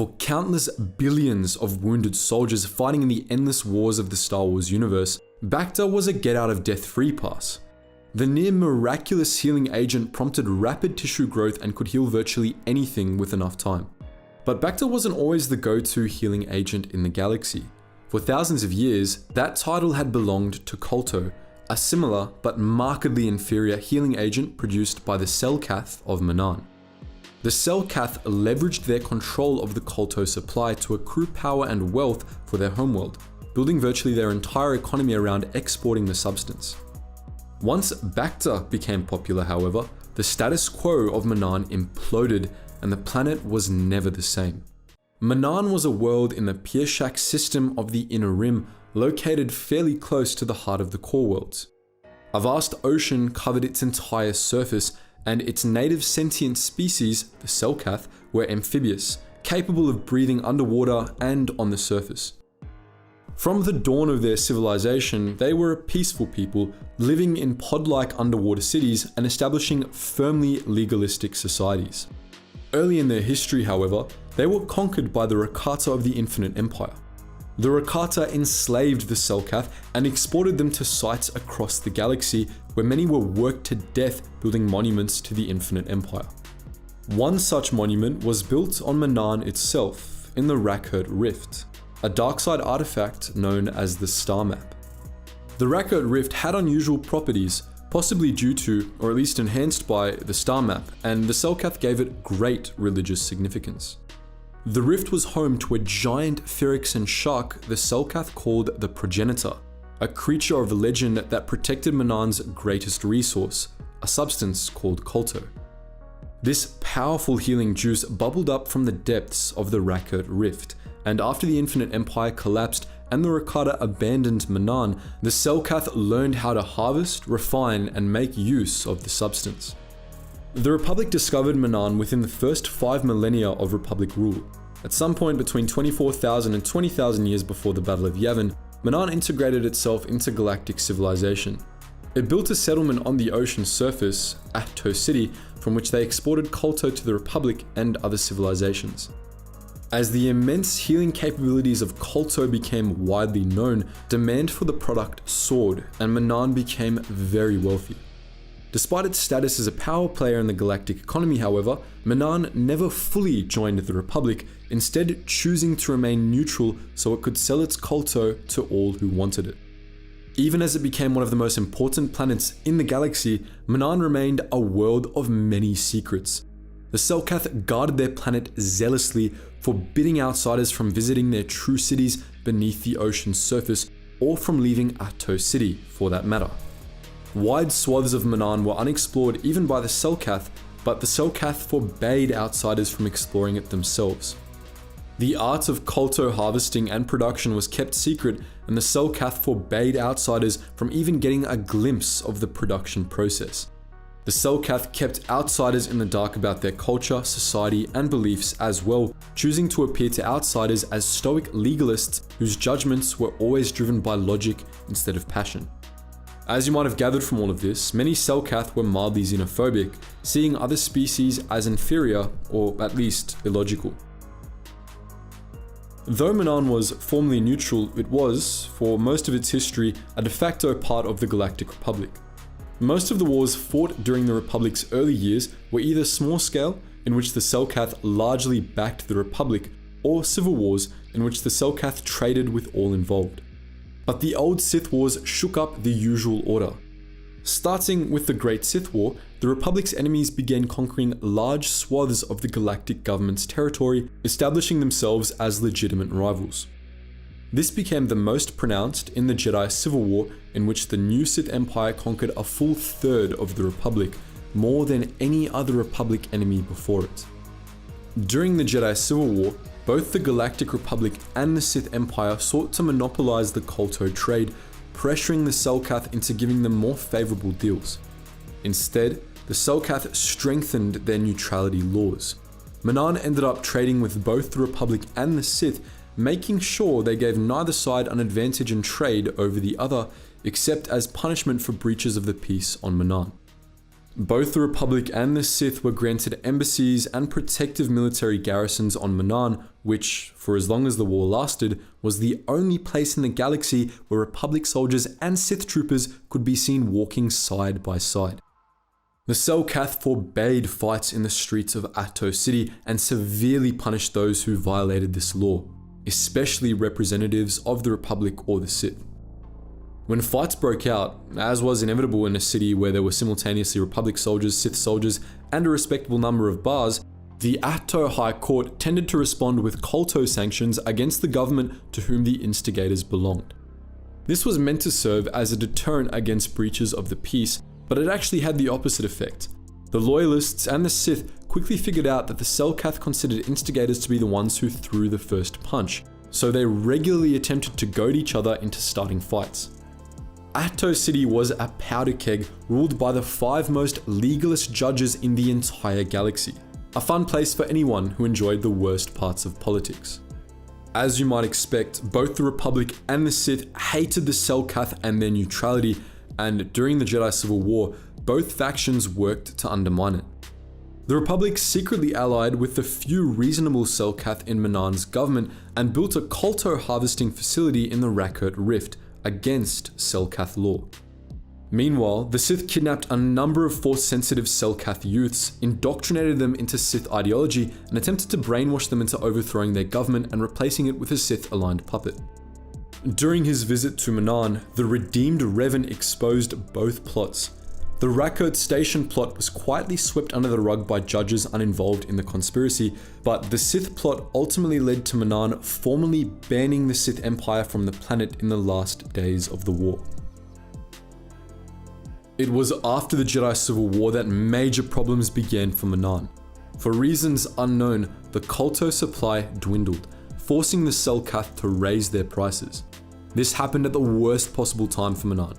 For countless billions of wounded soldiers fighting in the endless wars of the Star Wars universe, Bacta was a get-out-of-death free pass. The near-miraculous healing agent prompted rapid tissue growth and could heal virtually anything with enough time. But Bacta wasn't always the go-to healing agent in the galaxy. For thousands of years, that title had belonged to Kolto, a similar but markedly inferior healing agent produced by the Selkath of Manaan. The Selkath leveraged their control of the kolto supply to accrue power and wealth for their homeworld, building virtually their entire economy around exporting the substance. Once Bacta became popular, however, the status quo of Manaan imploded and the planet was never the same. Manaan was a world in the Piershak system of the Inner Rim, located fairly close to the heart of the core worlds. A vast ocean covered its entire surface, and its native sentient species, the Selkath, were amphibious, capable of breathing underwater and on the surface. From the dawn of their civilization, they were a peaceful people, living in pod-like underwater cities and establishing firmly legalistic societies. Early in their history, however, they were conquered by the Rakata of the Infinite Empire. The Rakata enslaved the Selkath and exported them to sites across the galaxy, where many were worked to death building monuments to the Infinite Empire. One such monument was built on Manaan itself, in the Rakhurt Rift, a darkside artifact known as the Star Map. The Rakhurt Rift had unusual properties, possibly due to, or at least enhanced by, the Star Map, and the Selkath gave it great religious significance. The rift was home to a giant Phyrexian shark the Selkath called the Progenitor, a creature of legend that protected Manaan's greatest resource, a substance called kolto. This powerful healing juice bubbled up from the depths of the Rakhurt Rift, and after the Infinite Empire collapsed and the Rakata abandoned Manaan, the Selkath learned how to harvest, refine, and make use of the substance. The Republic discovered Manaan within the first 5 millennia of Republic rule. At some point between 24,000 and 20,000 years before the Battle of Yavin, Manaan integrated itself into galactic civilization. It built a settlement on the ocean surface, Ahto City, from which they exported kolto to the Republic and other civilizations. As the immense healing capabilities of kolto became widely known, demand for the product soared, and Manaan became very wealthy. Despite its status as a power player in the galactic economy, however, Manaan never fully joined the Republic, instead choosing to remain neutral so it could sell its kolto to all who wanted it. Even as it became one of the most important planets in the galaxy, Manaan remained a world of many secrets. The Selkath guarded their planet zealously, forbidding outsiders from visiting their true cities beneath the ocean's surface, or from leaving Ahto City, for that matter. Wide swaths of Manaan were unexplored even by the Selkath, but the Selkath forbade outsiders from exploring it themselves. The art of kolto harvesting and production was kept secret, and the Selkath forbade outsiders from even getting a glimpse of the production process. The Selkath kept outsiders in the dark about their culture, society, and beliefs as well, choosing to appear to outsiders as stoic legalists whose judgments were always driven by logic instead of passion. As you might have gathered from all of this, many Selkath were mildly xenophobic, seeing other species as inferior or at least illogical. Though Manaan was formally neutral, it was, for most of its history, a de facto part of the Galactic Republic. Most of the wars fought during the Republic's early years were either small-scale, in which the Selkath largely backed the Republic, or civil wars, in which the Selkath traded with all involved. But the old Sith Wars shook up the usual order. Starting with the Great Sith War, the Republic's enemies began conquering large swaths of the galactic government's territory, establishing themselves as legitimate rivals. This became the most pronounced in the Jedi Civil War, in which the new Sith Empire conquered a full third of the Republic, more than any other Republic enemy before it. During the Jedi Civil War, both the Galactic Republic and the Sith Empire sought to monopolize the kolto trade, pressuring the Selkath into giving them more favorable deals. Instead, the Selkath strengthened their neutrality laws. Manaan ended up trading with both the Republic and the Sith, making sure they gave neither side an advantage in trade over the other, except as punishment for breaches of the peace on Manaan. Both the Republic and the Sith were granted embassies and protective military garrisons on Manaan, which, for as long as the war lasted, was the only place in the galaxy where Republic soldiers and Sith troopers could be seen walking side by side. The Selkath forbade fights in the streets of Ahto City and severely punished those who violated this law, especially representatives of the Republic or the Sith. When fights broke out, as was inevitable in a city where there were simultaneously Republic soldiers, Sith soldiers, and a respectable number of bars, the Ahto High Court tended to respond with kolto sanctions against the government to whom the instigators belonged. This was meant to serve as a deterrent against breaches of the peace, but it actually had the opposite effect. The Loyalists and the Sith quickly figured out that the Selkath considered instigators to be the ones who threw the first punch, so they regularly attempted to goad each other into starting fights. Ahto City was a powder keg ruled by the 5 most legalist judges in the entire galaxy. A fun place for anyone who enjoyed the worst parts of politics. As you might expect, both the Republic and the Sith hated the Selkath and their neutrality, and during the Jedi Civil War, both factions worked to undermine it. The Republic secretly allied with the few reasonable Selkath in Manaan's government and built a kolto harvesting facility in the Rakert Rift, against Selkath law. Meanwhile, the Sith kidnapped a number of Force-sensitive Selkath youths, indoctrinated them into Sith ideology, and attempted to brainwash them into overthrowing their government and replacing it with a Sith-aligned puppet. During his visit to Manaan, the redeemed Revan exposed both plots. The Rakert Station plot was quietly swept under the rug by judges uninvolved in the conspiracy, but the Sith plot ultimately led to Manaan formally banning the Sith Empire from the planet in the last days of the war. It was after the Jedi Civil War that major problems began for Manaan. For reasons unknown, the kolto supply dwindled, forcing the Selkath to raise their prices. This happened at the worst possible time for Manaan.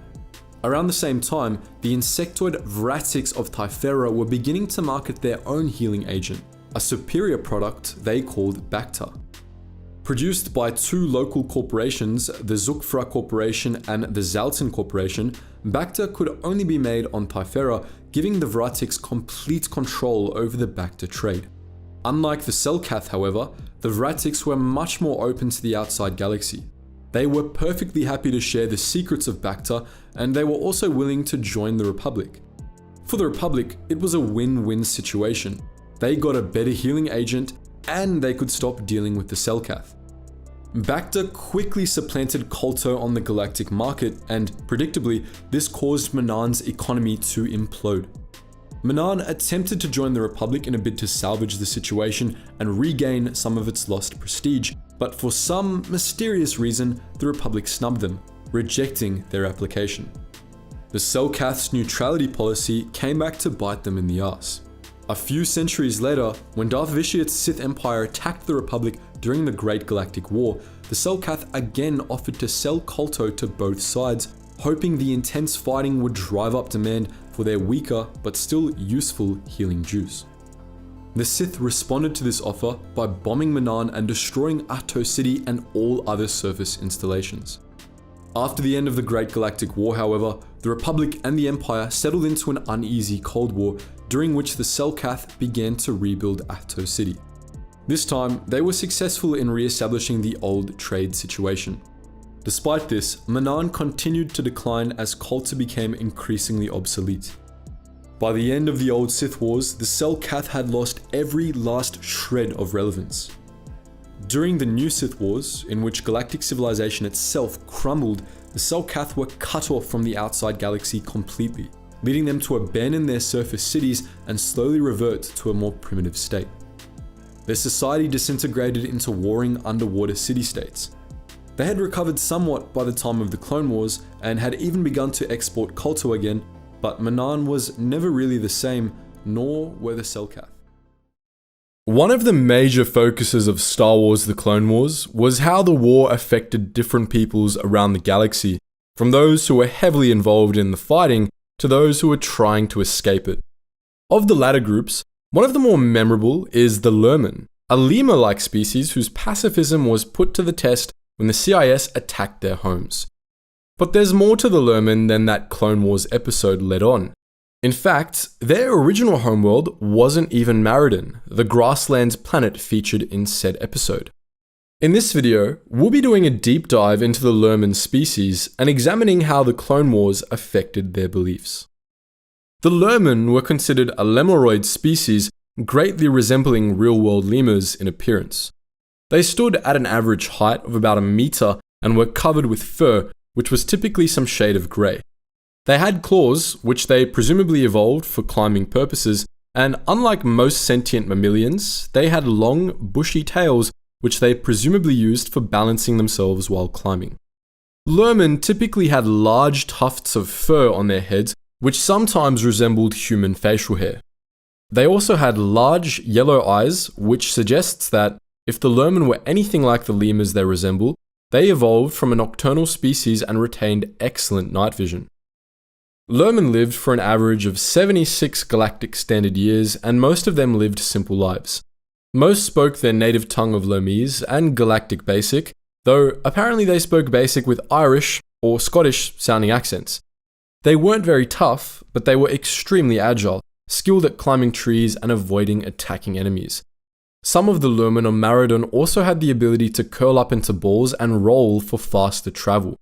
Around the same time, the insectoid Vratics of Typhera were beginning to market their own healing agent, a superior product they called Bacta. Produced by 2 local corporations, the Zukfra Corporation and the Zaltan Corporation, Bacta could only be made on Typhera, giving the Vratics complete control over the Bacta trade. Unlike the Selkath, however, the Vratics were much more open to the outside galaxy. They were perfectly happy to share the secrets of Bacta, and they were also willing to join the Republic. For the Republic, it was a win-win situation. They got a better healing agent, and they could stop dealing with the Selkath. Bacta quickly supplanted kolto on the galactic market, and predictably, this caused Manaan's economy to implode. Manaan attempted to join the Republic in a bid to salvage the situation and regain some of its lost prestige, but for some mysterious reason, the Republic snubbed them, rejecting their application. The Selkath's neutrality policy came back to bite them in the ass. A few centuries later, when Darth Vitiat's Sith Empire attacked the Republic during the Great Galactic War, the Selkath again offered to sell kolto to both sides, hoping the intense fighting would drive up demand for their weaker but still useful healing juice. The Sith responded to this offer by bombing Manaan and destroying Ahto City and all other surface installations. After the end of the Great Galactic War, however, the Republic and the Empire settled into an uneasy Cold War, during which the Selkath began to rebuild Ahto City. This time, they were successful in re-establishing the old trade situation. Despite this, Manaan continued to decline as kolto became increasingly obsolete. By the end of the old Sith Wars, the Selkath had lost every last shred of relevance. During the new Sith Wars, in which galactic civilization itself crumbled, the Selkath were cut off from the outside galaxy completely, leading them to abandon their surface cities and slowly revert to a more primitive state. Their society disintegrated into warring underwater city-states. They had recovered somewhat by the time of the Clone Wars and had even begun to export kolto again, but Manaan was never really the same, nor were the Selkath. One of the major focuses of Star Wars: The Clone Wars was how the war affected different peoples around the galaxy, from those who were heavily involved in the fighting to those who were trying to escape it. Of the latter groups, one of the more memorable is the Lurmen, a lemur-like species whose pacifism was put to the test when the CIS attacked their homes. But there's more to the Lurmen than that Clone Wars episode led on. In fact, their original homeworld wasn't even Miraluka, the grasslands planet featured in said episode. In this video, we'll be doing a deep dive into the Lurmen species and examining how the Clone Wars affected their beliefs. The Lurmen were considered a lemuroid species greatly resembling real-world lemurs in appearance. They stood at an average height of about a meter and were covered with fur, which was typically some shade of grey. They had claws, which they presumably evolved for climbing purposes, and unlike most sentient mammalians, they had long, bushy tails which they presumably used for balancing themselves while climbing. Lurmen typically had large tufts of fur on their heads, which sometimes resembled human facial hair. They also had large yellow eyes, which suggests that if the Lurmen were anything like the lemurs they resemble, they evolved from a nocturnal species and retained excellent night vision. Lurmen lived for an average of 76 galactic standard years, and most of them lived simple lives. Most spoke their native tongue of Lurmese and Galactic Basic, though apparently they spoke Basic with Irish or Scottish sounding accents. They weren't very tough, but they were extremely agile, skilled at climbing trees and avoiding attacking enemies. Some of the Lurmen on Miraluka also had the ability to curl up into balls and roll for faster travel.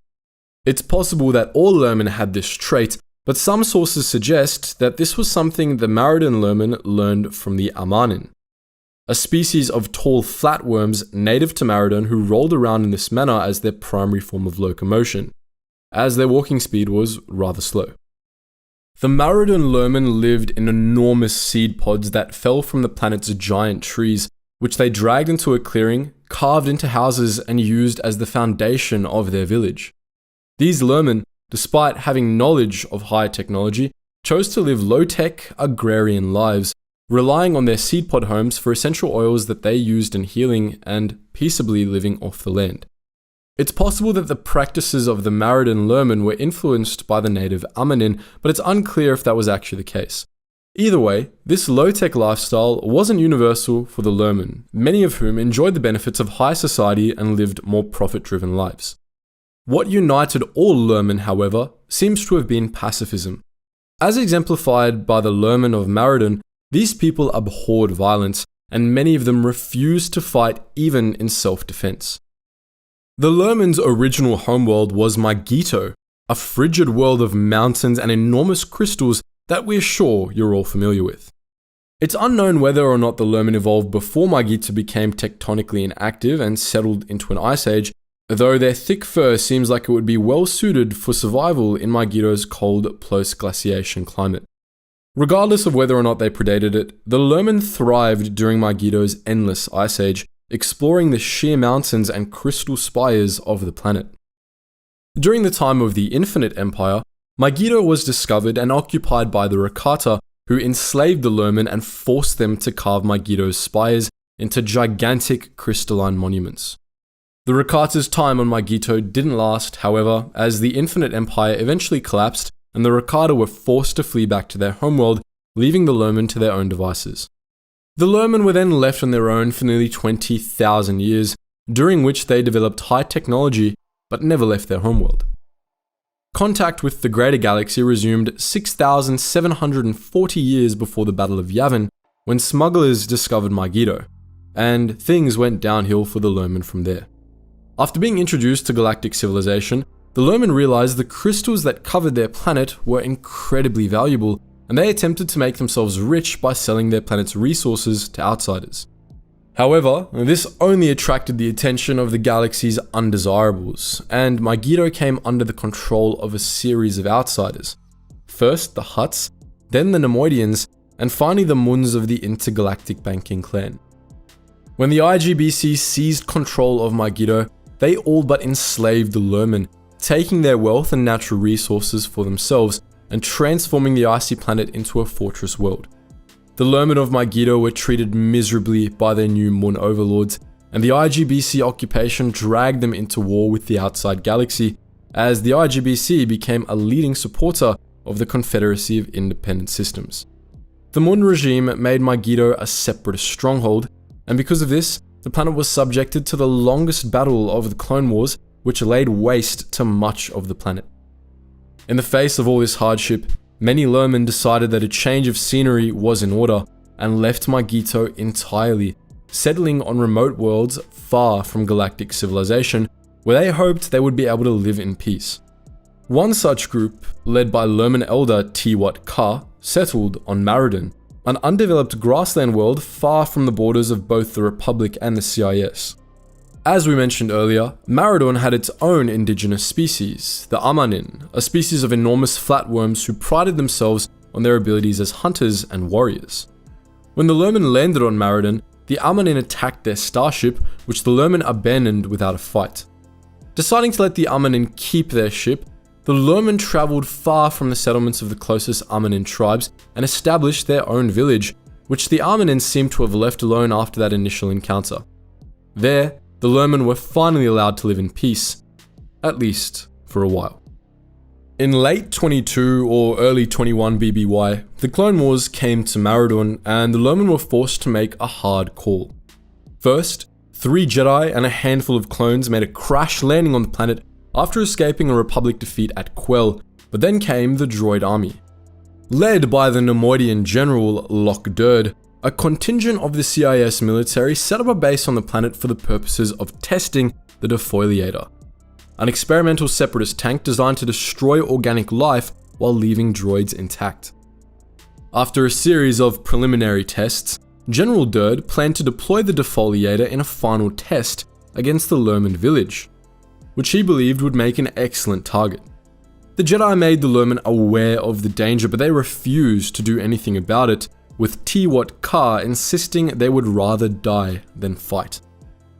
It's possible that all Lurmen had this trait, but some sources suggest that this was something the Miraluka Lurmen learned from the Manaan, a species of tall flatworms native to Miraluka who rolled around in this manner as their primary form of locomotion, as their walking speed was rather slow. The Miraluka Lurmen lived in enormous seed pods that fell from the planet's giant trees, which they dragged into a clearing, carved into houses, and used as the foundation of their village. These Lurmen, despite having knowledge of high technology, chose to live low-tech, agrarian lives, relying on their seed pod homes for essential oils that they used in healing and peaceably living off the land. It's possible that the practices of the Miraluka Lurmen were influenced by the native Manaan, but it's unclear if that was actually the case. Either way, this low-tech lifestyle wasn't universal for the Lurmen, many of whom enjoyed the benefits of high society and lived more profit-driven lives. What united all Lurmen, however, seems to have been pacifism. As exemplified by the Lurmen of Miraluka, these people abhorred violence, and many of them refused to fight even in self-defense. The Lurmen's original homeworld was Megiddo, a frigid world of mountains and enormous crystals that we're sure you're all familiar with. It's unknown whether or not the Lurmen evolved before Megiddo became tectonically inactive and settled into an ice age, though their thick fur seems like it would be well suited for survival in Megiddo's cold post-glaciation climate. Regardless of whether or not they predated it, the Lurmen thrived during Megiddo's endless ice age, exploring the sheer mountains and crystal spires of the planet. During the time of the Infinite Empire, Megiddo was discovered and occupied by the Rakata, who enslaved the Lurmen and forced them to carve Megiddo's spires into gigantic crystalline monuments. The Rakata's time on Megiddo didn't last, however, as the Infinite Empire eventually collapsed and the Rakata were forced to flee back to their homeworld, leaving the Lurmen to their own devices. The Lurmen were then left on their own for nearly 20,000 years, during which they developed high technology but never left their homeworld. Contact with the greater galaxy resumed 6,740 years before the Battle of Yavin, when smugglers discovered Megiddo, and things went downhill for the Lurmen from there. After being introduced to galactic civilization, the Lurmen realized the crystals that covered their planet were incredibly valuable, and they attempted to make themselves rich by selling their planet's resources to outsiders. However, this only attracted the attention of the galaxy's undesirables, and Megiddo came under the control of a series of outsiders. First the Hutts, then the Neimoidians, and finally the Muns of the intergalactic banking clan. When the IGBC seized control of Megiddo, they all but enslaved the Lurmen, taking their wealth and natural resources for themselves and transforming the icy planet into a fortress world. The Lurmen of Megiddo were treated miserably by their new Mun overlords, and the IGBC occupation dragged them into war with the outside galaxy, as the IGBC became a leading supporter of the Confederacy of Independent Systems. The Mun regime made Megiddo a separate stronghold, and because of this, the planet was subjected to the longest battle of the Clone Wars, which laid waste to much of the planet. In the face of all this hardship, many Lurmen decided that a change of scenery was in order and left Megiddo entirely, settling on remote worlds far from galactic civilization, where they hoped they would be able to live in peace. One such group, led by Lurmen elder Tiwat Ka, settled on Maradon, an undeveloped grassland world far from the borders of both the Republic and the CIS. As we mentioned earlier, Maradon had its own indigenous species, the Amanin, a species of enormous flatworms who prided themselves on their abilities as hunters and warriors. When the Lurmen landed on Maradon, the Amanin attacked their starship, which the Lurmen abandoned without a fight. Deciding to let the Amanin keep their ship, the Lurmen travelled far from the settlements of the closest Amanin tribes and established their own village, which the Amanin seemed to have left alone after that initial encounter. There, the Lurmen were finally allowed to live in peace, at least for a while. In late 22 or early 21 BBY, the Clone Wars came to Maradon and the Lurmen were forced to make a hard call. First, 3 Jedi and a handful of clones made a crash landing on the planet after escaping a Republic defeat at Quell, but then came the droid army. Led by the Nemoidian general Lock Durd, a contingent of the CIS military set up a base on the planet for the purposes of testing the Defoliator, an experimental separatist tank designed to destroy organic life while leaving droids intact. After a series of preliminary tests, General Durd planned to deploy the Defoliator in a final test against the Lurmen village, which he believed would make an excellent target. The Jedi made the Lurmen aware of the danger, but they refused to do anything about it, with Tiwat Ka insisting they would rather die than fight.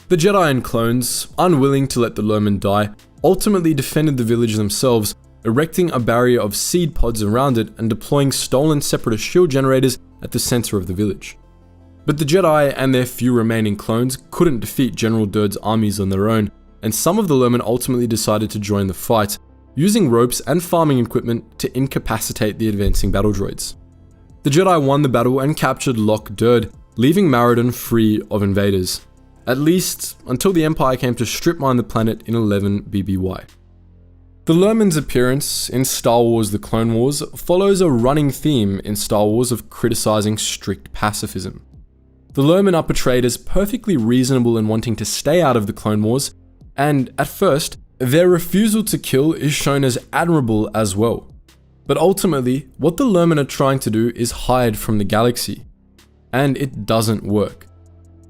The Jedi and clones, unwilling to let the Lurmen die, ultimately defended the village themselves, erecting a barrier of seed pods around it and deploying stolen separatist shield generators at the center of the village. But the Jedi and their few remaining clones couldn't defeat General Durd's armies on their own, and some of the Lurmen ultimately decided to join the fight, using ropes and farming equipment to incapacitate the advancing battle droids. The Jedi won the battle and captured Lock Durd, leaving Maradon free of invaders, at least until the Empire came to strip mine the planet in 11 BBY. The Lurmen's appearance in Star Wars The Clone Wars follows a running theme in Star Wars of criticizing strict pacifism. The Lurmen are portrayed as perfectly reasonable in wanting to stay out of the Clone Wars, and at first, their refusal to kill is shown as admirable as well. But ultimately, what the Lurmen are trying to do is hide from the galaxy, and it doesn't work.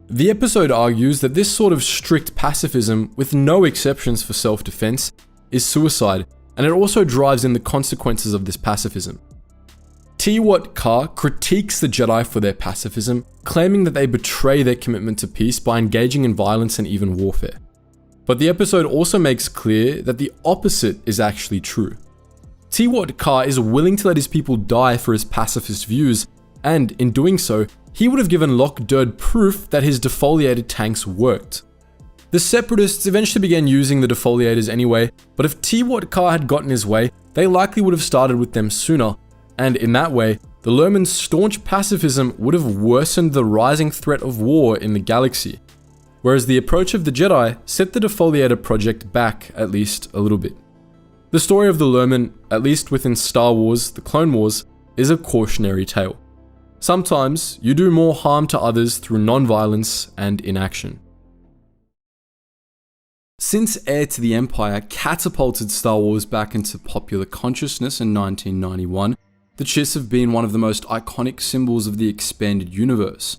The episode argues that this sort of strict pacifism, with no exceptions for self-defense, is suicide, and it also drives in the consequences of this pacifism. Tiwat Ka critiques the Jedi for their pacifism, claiming that they betray their commitment to peace by engaging in violence and even warfare. But the episode also makes clear that the opposite is actually true. Tiwat Ka is willing to let his people die for his pacifist views, and in doing so, he would have given Lock Durd proof that his defoliated tanks worked. The Separatists eventually began using the defoliators anyway, but if Tiwat Ka had gotten his way, they likely would have started with them sooner, and in that way, the Lurmen's staunch pacifism would have worsened the rising threat of war in the galaxy, whereas the approach of the Jedi set the defoliator project back at least a little bit. The story of the Lurmen, at least within Star Wars The Clone Wars, is a cautionary tale. Sometimes you do more harm to others through non-violence and inaction. Since Heir to the Empire catapulted Star Wars back into popular consciousness in 1991, the Chiss have been one of the most iconic symbols of the expanded universe.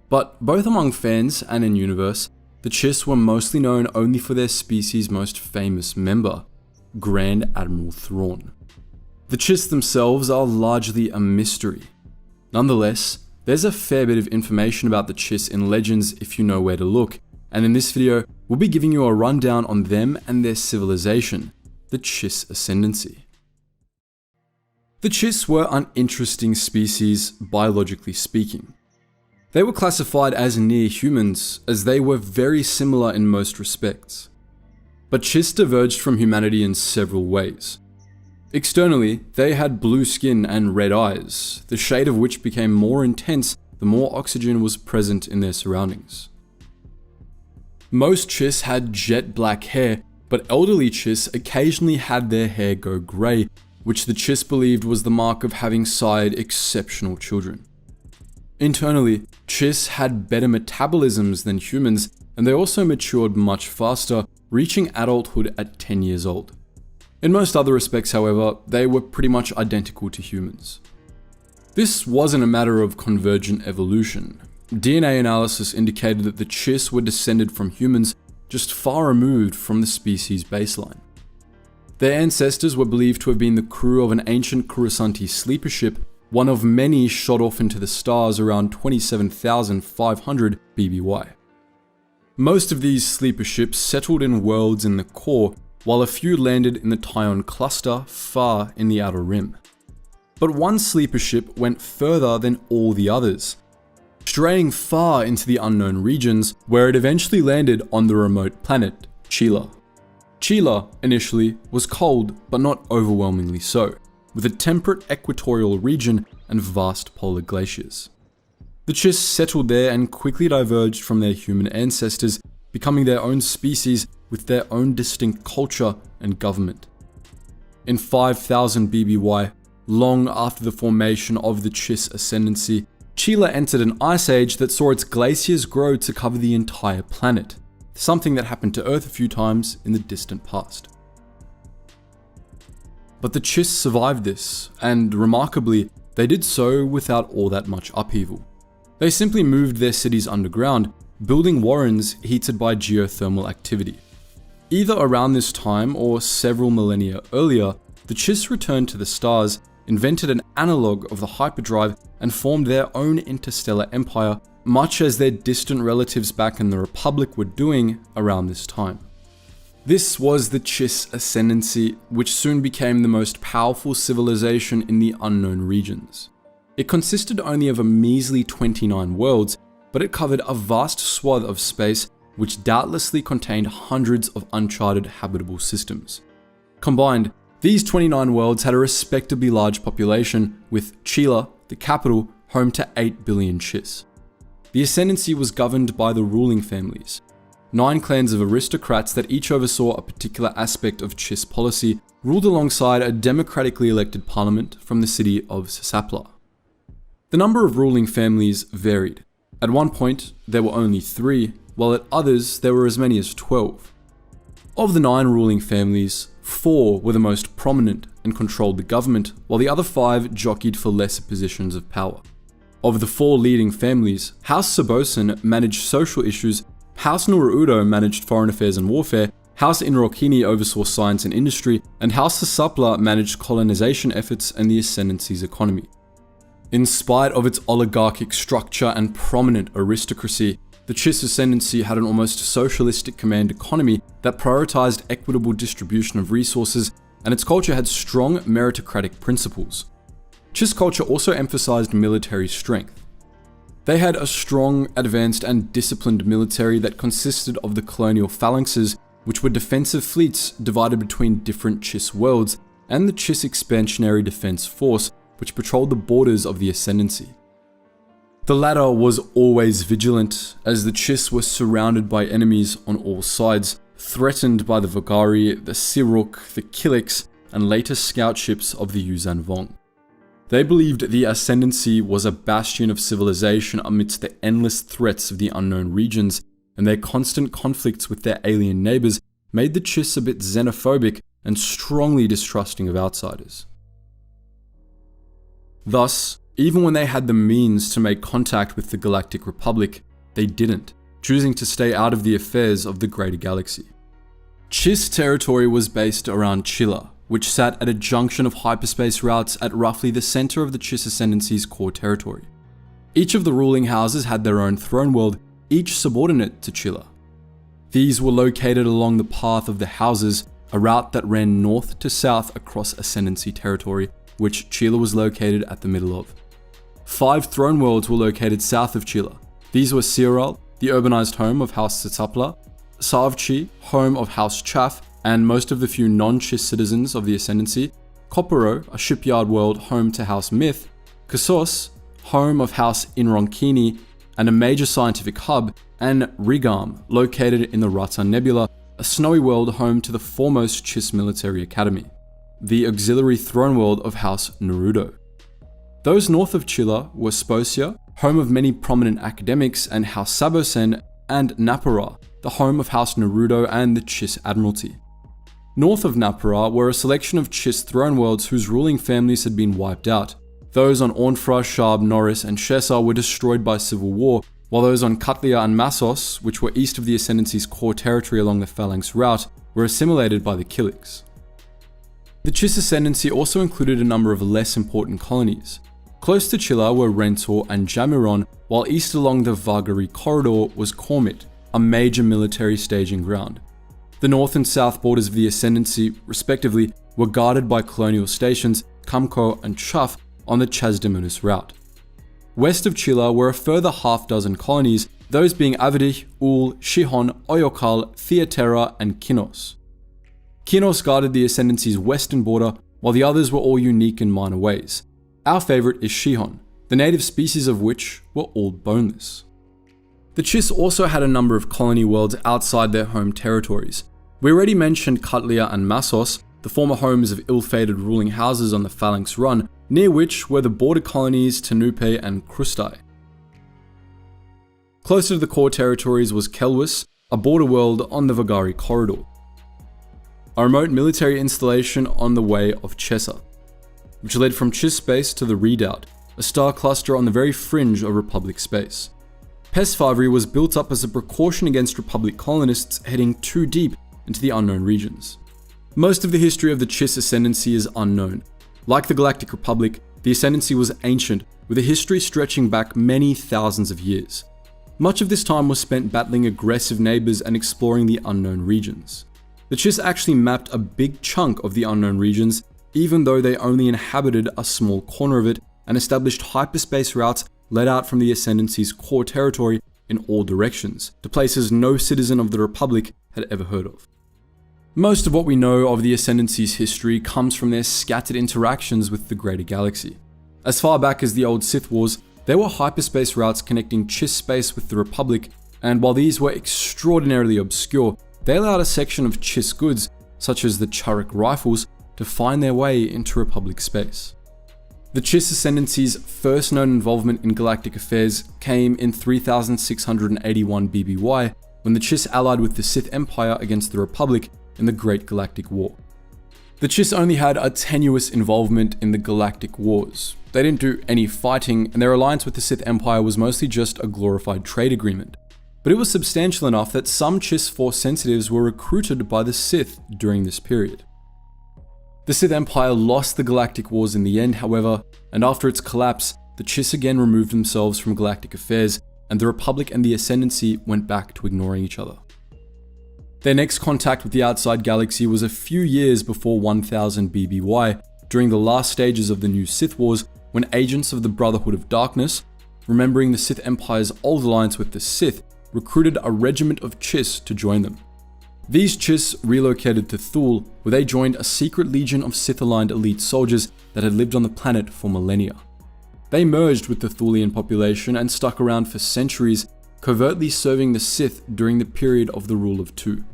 But both among fans and in universe, the Chiss were mostly known only for their species' most famous member, Grand Admiral Thrawn. The Chiss themselves are largely a mystery. Nonetheless, there's a fair bit of information about the Chiss in Legends if you know where to look, and in this video, we'll be giving you a rundown on them and their civilization, the Chiss Ascendancy. The Chiss were an interesting species, biologically speaking. They were classified as near humans, as they were very similar in most respects. But Chiss diverged from humanity in several ways. Externally, they had blue skin and red eyes, the shade of which became more intense the more oxygen was present in their surroundings. Most Chiss had jet black hair, but elderly Chiss occasionally had their hair go grey, which the Chiss believed was the mark of having sired exceptional children. Internally, Chiss had better metabolisms than humans, and they also matured much faster, reaching adulthood at 10 years old. In most other respects, however, they were pretty much identical to humans. This wasn't a matter of convergent evolution. DNA analysis indicated that the Chiss were descended from humans, just far removed from the species baseline. Their ancestors were believed to have been the crew of an ancient Coruscanti sleeper ship, one of many shot off into the stars around 27,500 BBY. Most of these sleeper ships settled in worlds in the core, while a few landed in the Tyon cluster far in the outer rim. But one sleeper ship went further than all the others, straying far into the unknown regions, where it eventually landed on the remote planet, Csilla. Csilla, initially, was cold, but not overwhelmingly so, with a temperate equatorial region and vast polar glaciers. The Chiss settled there and quickly diverged from their human ancestors, becoming their own species with their own distinct culture and government. In 5000 BBY, long after the formation of the Chiss ascendancy, Csilla entered an ice age that saw its glaciers grow to cover the entire planet, something that happened to Earth a few times in the distant past. But the Chiss survived this, and remarkably, they did so without all that much upheaval. They simply moved their cities underground, building warrens heated by geothermal activity. Either around this time or several millennia earlier, the Chiss returned to the stars, invented an analog of the hyperdrive, and formed their own interstellar empire, much as their distant relatives back in the Republic were doing around this time. This was the Chiss ascendancy, which soon became the most powerful civilization in the unknown regions. It consisted only of a measly 29 worlds, but it covered a vast swath of space which doubtlessly contained hundreds of uncharted habitable systems. Combined, these 29 worlds had a respectably large population, with Csilla, the capital, home to 8 billion Chiss. The ascendancy was governed by the ruling families, 9 clans of aristocrats that each oversaw a particular aspect of Chiss policy, ruled alongside a democratically elected parliament from the city of Sapla. The number of ruling families varied. At one point, there were only 3, while at others there were as many as 12. Of the 9 ruling families, 4 were the most prominent and controlled the government, while the other 5 jockeyed for lesser positions of power. Of the 4 leading families, House Sabosin managed social issues, House Nuruudo managed foreign affairs and warfare, House Inrokini oversaw science and industry, and House Sapla managed colonization efforts and the ascendancy's economy. In spite of its oligarchic structure and prominent aristocracy, the Chiss ascendancy had an almost socialistic command economy that prioritized equitable distribution of resources, and its culture had strong meritocratic principles. Chiss culture also emphasized military strength. They had a strong, advanced, and disciplined military that consisted of the colonial phalanxes, which were defensive fleets divided between different Chiss worlds, and the Chiss Expansionary Defense Force, which patrolled the borders of the ascendancy. The latter was always vigilant, as the Chiss were surrounded by enemies on all sides, threatened by the Vogari, the Siruk, the Kilix, and later scout ships of the Yuzan Vong. They believed the ascendancy was a bastion of civilization amidst the endless threats of the unknown regions, and their constant conflicts with their alien neighbors made the Chiss a bit xenophobic and strongly distrusting of outsiders. Thus, even when they had the means to make contact with the Galactic Republic, they didn't, choosing to stay out of the affairs of the greater galaxy. Chiss territory was based around Csilla, which sat at a junction of hyperspace routes at roughly the center of the Chiss ascendancy's core territory. Each of the ruling houses had their own throne world, each subordinate to Csilla. These were located along the path of the houses, a route that ran north to south across ascendancy territory, which Csilla was located at the middle of. 5 throne worlds were located south of Csilla. These were Cerean, the urbanized home of House Sapla, Savchi, home of House Chaff, and most of the few non-Chiss citizens of the Ascendancy, Koporo, a shipyard world home to House Myth, Kassos, home of House Inronkini, and a major scientific hub, and Rigam, located in the Rata Nebula, a snowy world home to the foremost Chiss military academy. the auxiliary throne world of House Naruto. Those north of Csilla were Sposia, home of many prominent academics, and House Sabosen, and Napara, the home of House Naruto and the Chiss Admiralty. North of Napara were a selection of Chiss throne worlds whose ruling families had been wiped out. Those on Ornfra, Shab, Norris, and Shesar were destroyed by civil war, while those on Katlia and Massos, which were east of the Ascendancy's core territory along the Phalanx route, were assimilated by the Killiks. The Chiss Ascendancy also included a number of less important colonies. Close to Csilla were Rentor and Jamiron, while east along the Vagari corridor was Kormit, a major military staging ground. The north and south borders of the Ascendancy, respectively, were guarded by colonial stations Kamko and Chaf on the Chasdemunus route. West of Csilla were a further half-dozen colonies, those being Avidich, Ul, Shihon, Oyokal, Theatera, and Kinos. Kinos guarded the Ascendancy's western border, while the others were all unique in minor ways. Our favourite is Shihon, the native species of which were all boneless. The Chiss also had a number of colony worlds outside their home territories. We already mentioned Katlia and Massos, the former homes of ill-fated ruling houses on the Phalanx Run, near which were the border colonies Tenupe and Krustai. Closer to the core territories was Kelwis, a border world on the Vagari corridor. A remote military installation on the way of Chesa, which led from Chiss space to the Redoubt, a star cluster on the very fringe of Republic space. Pesfavari was built up as a precaution against Republic colonists heading too deep into the unknown regions. Most of the history of the Chiss Ascendancy is unknown. Like the Galactic Republic, the Ascendancy was ancient, with a history stretching back many thousands of years. Much of this time was spent battling aggressive neighbours and exploring the unknown regions. The Chiss actually mapped a big chunk of the unknown regions, even though they only inhabited a small corner of it, and established hyperspace routes led out from the Ascendancy's core territory in all directions, to places no citizen of the Republic had ever heard of. Most of what we know of the Ascendancy's history comes from their scattered interactions with the greater galaxy. As far back as the old Sith Wars, there were hyperspace routes connecting Chiss space with the Republic, and while these were extraordinarily obscure, they allowed a section of Chiss goods, such as the Charuk rifles, to find their way into Republic space. The Chiss Ascendancy's first known involvement in galactic affairs came in 3681 BBY, when the Chiss allied with the Sith Empire against the Republic in the Great Galactic War. The Chiss only had a tenuous involvement in the Galactic Wars. They didn't do any fighting, and their alliance with the Sith Empire was mostly just a glorified trade agreement. But it was substantial enough that some Chiss Force sensitives were recruited by the Sith during this period. The Sith Empire lost the Galactic Wars in the end, however, and after its collapse, the Chiss again removed themselves from galactic affairs, and the Republic and the Ascendancy went back to ignoring each other. Their next contact with the outside galaxy was a few years before 1000 BBY, during the last stages of the new Sith Wars, when agents of the Brotherhood of Darkness, remembering the Sith Empire's old alliance with the Sith, recruited a regiment of Chiss to join them. These Chiss relocated to Thule, where they joined a secret legion of Sith-aligned elite soldiers that had lived on the planet for millennia. They merged with the Thulian population and stuck around for centuries, covertly serving the Sith during the period of the Rule of Two.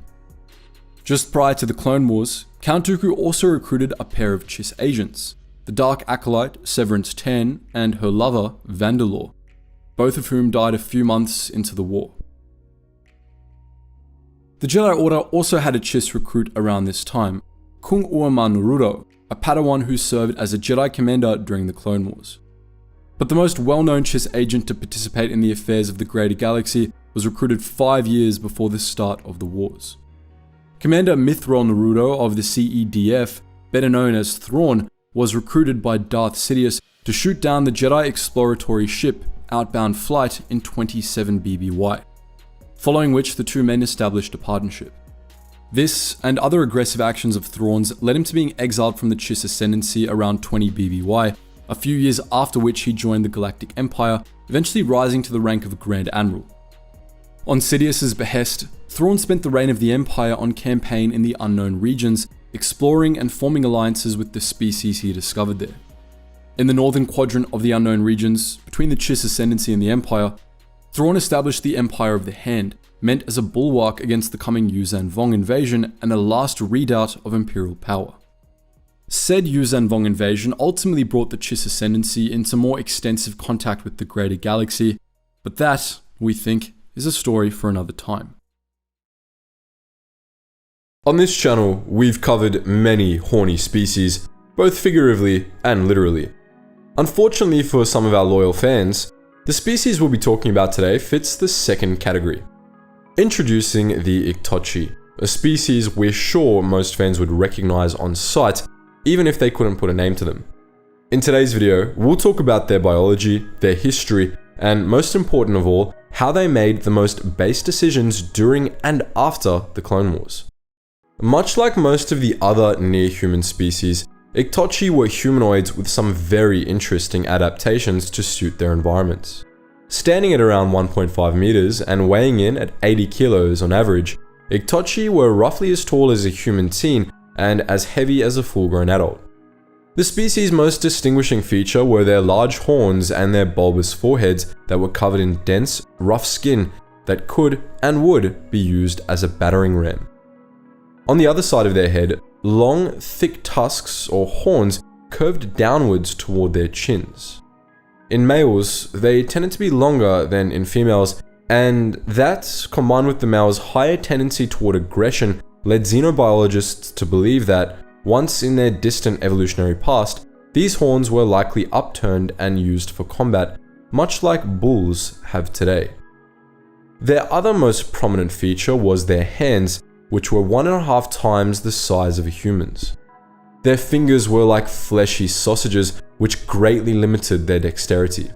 Just prior to the Clone Wars, Count Dooku also recruited a pair of Chiss agents, the Dark Acolyte Severance Ten and her lover Vandalore, both of whom died a few months into the war. The Jedi Order also had a Chiss recruit around this time, Kung Uama Nururo, a Padawan who served as a Jedi commander during the Clone Wars. But the most well-known Chiss agent to participate in the affairs of the greater galaxy was recruited 5 years before the start of the wars. Commander Mithril Nururo of the CEDF, better known as Thrawn, was recruited by Darth Sidious to shoot down the Jedi exploratory ship Outbound Flight in 27 BBY, following which the two men established a partnership. This and other aggressive actions of Thrawn's led him to being exiled from the Chiss Ascendancy around 20 BBY, a few years after which he joined the Galactic Empire, eventually rising to the rank of Grand Admiral. On Sidious's behest, Thrawn spent the reign of the Empire on campaign in the unknown regions, exploring and forming alliances with the species he discovered there. In the northern quadrant of the unknown regions, between the Chiss Ascendancy and the Empire, Thrawn established the Empire of the Hand, meant as a bulwark against the coming Yuuzhan Vong invasion and a last redoubt of Imperial power. Said Yuzhanvong invasion ultimately brought the Chiss ascendancy into more extensive contact with the greater galaxy, but that, we think, is a story for another time. On this channel, we've covered many horny species, both figuratively and literally. Unfortunately for some of our loyal fans, the species we'll be talking about today fits the second category. Introducing the Iktotchi, a species we're sure most fans would recognize on sight, even if they couldn't put a name to them. In today's video, we'll talk about their biology, their history, and most important of all, how they made the most base decisions during and after the Clone Wars. Much like most of the other near-human species, Iktotchi were humanoids with some very interesting adaptations to suit their environments. Standing at around 1.5 meters and weighing in at 80 kilos on average, Iktotchi were roughly as tall as a human teen and as heavy as a full-grown adult. The species' most distinguishing feature were their large horns and their bulbous foreheads that were covered in dense, rough skin that could and would be used as a battering ram. On the other side of their head, long, thick tusks or horns curved downwards toward their chins. In males, they tended to be longer than in females, and that, combined with the male's higher tendency toward aggression, led xenobiologists to believe that, once in their distant evolutionary past, these horns were likely upturned and used for combat, much like bulls have today. Their other most prominent feature was their hands, which were 1.5 times the size of a human's. Their fingers were like fleshy sausages, which greatly limited their dexterity.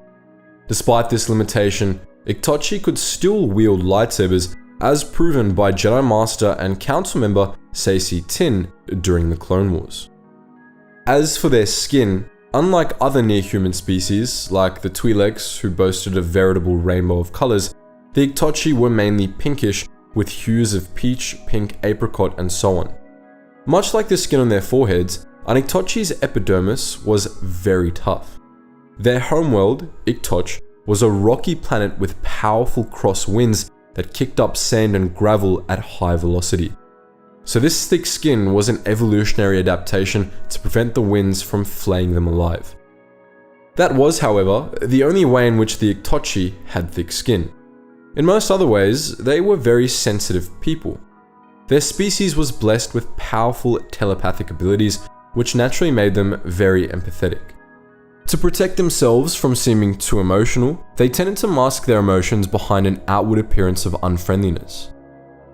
Despite this limitation, Iktotchi could still wield lightsabers, as proven by Jedi Master and Council member Saesee Tiin during the Clone Wars. As for their skin, unlike other near-human species, like the Twi'leks who boasted a veritable rainbow of colors, the Iktotchi were mainly pinkish, with hues of peach, pink, apricot, and so on. Much like the skin on their foreheads, an Iktotchi's epidermis was very tough. Their homeworld, Iktotch, was a rocky planet with powerful cross winds that kicked up sand and gravel at high velocity. So this thick skin was an evolutionary adaptation to prevent the winds from flaying them alive. That was, however, the only way in which the Iktotchi had thick skin. In most other ways, they were very sensitive people. Their species was blessed with powerful telepathic abilities, which naturally made them very empathetic. To protect themselves from seeming too emotional, they tended to mask their emotions behind an outward appearance of unfriendliness.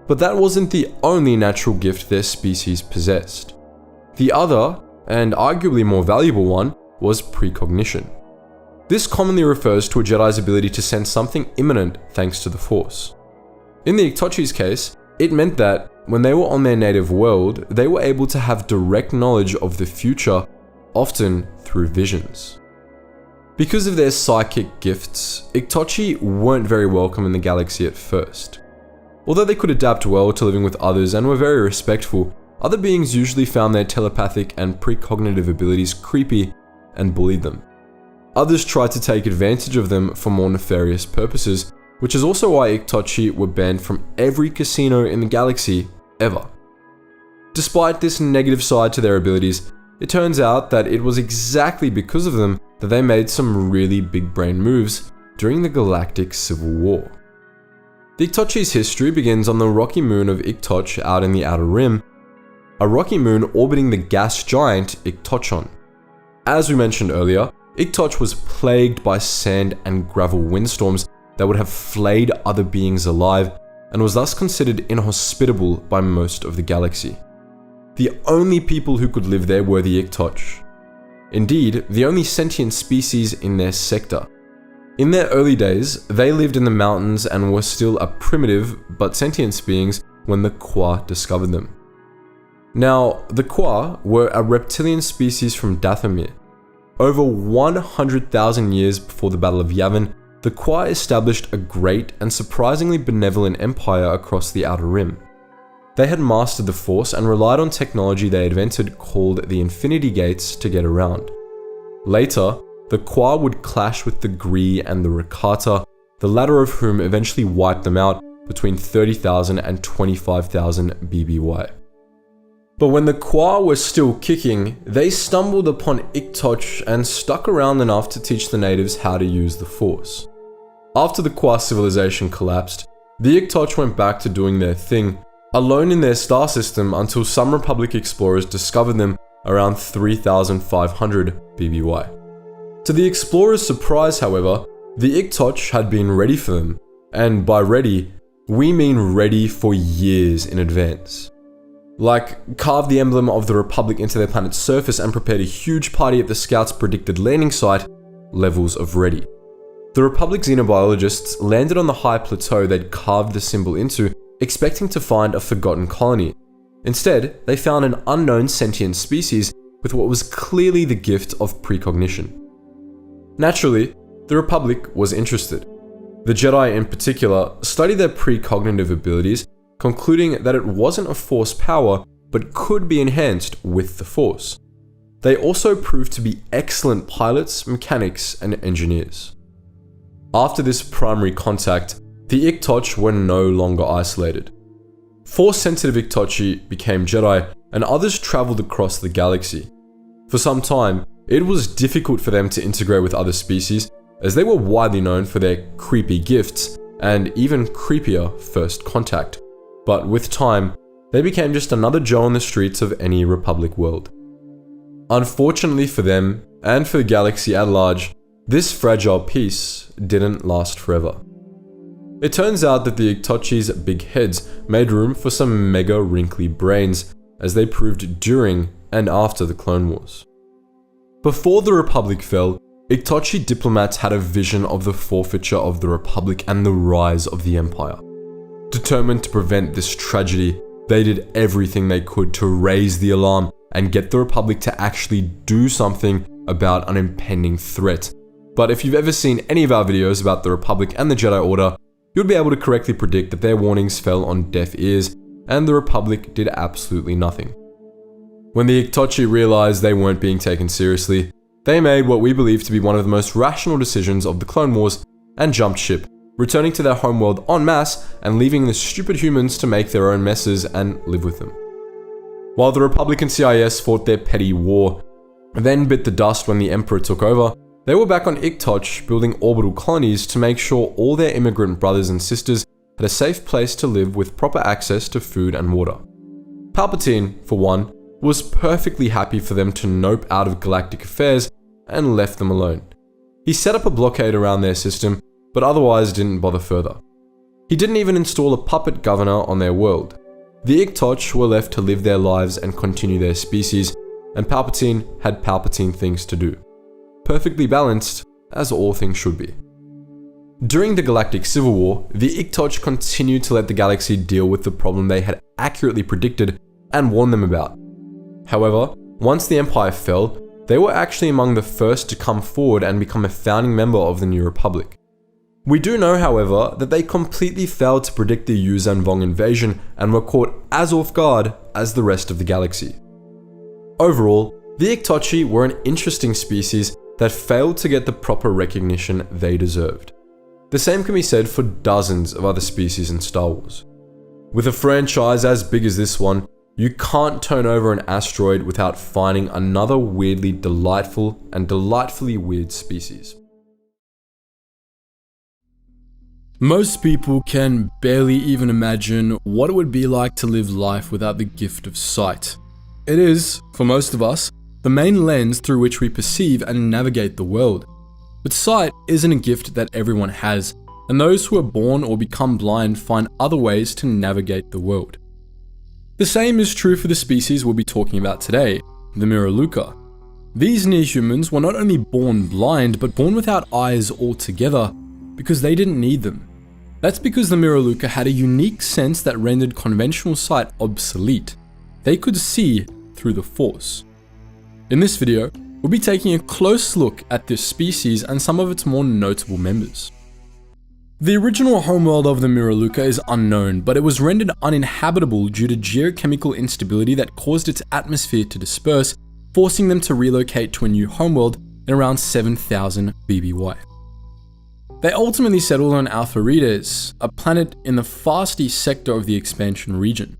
But that wasn't the only natural gift their species possessed. The other, and arguably more valuable one, was precognition. This commonly refers to a Jedi's ability to sense something imminent thanks to the Force. In the Iktotchi's case, it meant that, when they were on their native world, they were able to have direct knowledge of the future, often through visions. Because of their psychic gifts, Iktotchi weren't very welcome in the galaxy at first. Although they could adapt well to living with others and were very respectful, other beings usually found their telepathic and precognitive abilities creepy and bullied them. Others tried to take advantage of them for more nefarious purposes, which is also why Iktotchi were banned from every casino in the galaxy ever. Despite this negative side to their abilities, it turns out that it was exactly because of them that they made some really big brain moves during the Galactic Civil War. The Iktotchi's history begins on the rocky moon of Iktotch out in the Outer Rim, a rocky moon orbiting the gas giant Iktotchon. As we mentioned earlier, Iktotch was plagued by sand and gravel windstorms that would have flayed other beings alive and was thus considered inhospitable by most of the galaxy. The only people who could live there were the Iktotch. Indeed, the only sentient species in their sector. In their early days, they lived in the mountains and were still a primitive but sentient beings when the Kwa discovered them. Now, the Kwa were a reptilian species from Dathomir. Over 100,000 years before the Battle of Yavin, the Kwa established a great and surprisingly benevolent empire across the Outer Rim. They had mastered the Force and relied on technology they invented called the Infinity Gates to get around. Later, the Kwa would clash with the Gree and the Rakata, the latter of whom eventually wiped them out between 30,000 and 25,000 BBY. But when the Qua were still kicking, they stumbled upon Iktotchi and stuck around enough to teach the natives how to use the Force. After the Qua civilization collapsed, the Iktotchi went back to doing their thing, alone in their star system until some Republic explorers discovered them around 3500 BBY. To the explorers' surprise, however, the Iktotchi had been ready for them, and by ready, we mean ready for years in advance. Like, carved the emblem of the Republic into their planet's surface and prepared a huge party at the Scouts' predicted landing site, levels of ready. The Republic xenobiologists landed on the high plateau they'd carved the symbol into, expecting to find a forgotten colony. Instead, they found an unknown sentient species with what was clearly the gift of precognition. Naturally, the Republic was interested. The Jedi in particular studied their precognitive abilities, concluding that it wasn't a Force power, but could be enhanced with the Force. They also proved to be excellent pilots, mechanics, and engineers. After this primary contact, the Iktotchi were no longer isolated. Force-sensitive Iktotchi became Jedi, and others traveled across the galaxy. For some time, it was difficult for them to integrate with other species, as they were widely known for their creepy gifts, and even creepier first contact. But with time, they became just another Joe on the streets of any Republic world. Unfortunately for them, and for the galaxy at large, this fragile peace didn't last forever. It turns out that the Iktotchi's big heads made room for some mega wrinkly brains, as they proved during and after the Clone Wars. Before the Republic fell, Iktotchi diplomats had a vision of the forfeiture of the Republic and the rise of the Empire. Determined to prevent this tragedy, they did everything they could to raise the alarm and get the Republic to actually do something about an impending threat. But if you've ever seen any of our videos about the Republic and the Jedi Order, you'll be able to correctly predict that their warnings fell on deaf ears, and the Republic did absolutely nothing. When the Iktotchi realized they weren't being taken seriously, they made what we believe to be one of the most rational decisions of the Clone Wars and jumped ship, returning to their homeworld en masse and leaving the stupid humans to make their own messes and live with them. While the Republic and CIS fought their petty war, then bit the dust when the Emperor took over, they were back on Iktotchi building orbital colonies to make sure all their immigrant brothers and sisters had a safe place to live with proper access to food and water. Palpatine, for one, was perfectly happy for them to nope out of galactic affairs and left them alone. He set up a blockade around their system, but otherwise didn't bother further. He didn't even install a puppet governor on their world. The Iktotchi were left to live their lives and continue their species, and Palpatine had Palpatine things to do. Perfectly balanced, as all things should be. During the Galactic Civil War, the Iktotchi continued to let the galaxy deal with the problem they had accurately predicted and warned them about. However, once the Empire fell, they were actually among the first to come forward and become a founding member of the New Republic. We do know, however, that they completely failed to predict the Yuuzhan Vong invasion and were caught as off guard as the rest of the galaxy. Overall, the Iktotchi were an interesting species that failed to get the proper recognition they deserved. The same can be said for dozens of other species in Star Wars. With a franchise as big as this one, you can't turn over an asteroid without finding another weirdly delightful and delightfully weird species. Most people can barely even imagine what it would be like to live life without the gift of sight. It is, for most of us, the main lens through which we perceive and navigate the world. But sight isn't a gift that everyone has, and those who are born or become blind find other ways to navigate the world. The same is true for the species we'll be talking about today, the Miraluka. These near-humans were not only born blind, but born without eyes altogether, because they didn't need them. That's because the Miraluka had a unique sense that rendered conventional sight obsolete. They could see through the Force. In this video, we'll be taking a close look at this species and some of its more notable members. The original homeworld of the Miraluka is unknown, but it was rendered uninhabitable due to geochemical instability that caused its atmosphere to disperse, forcing them to relocate to a new homeworld in around 7000 BBY. They ultimately settled on Alpha Redes, a planet in the fast east sector of the expansion region.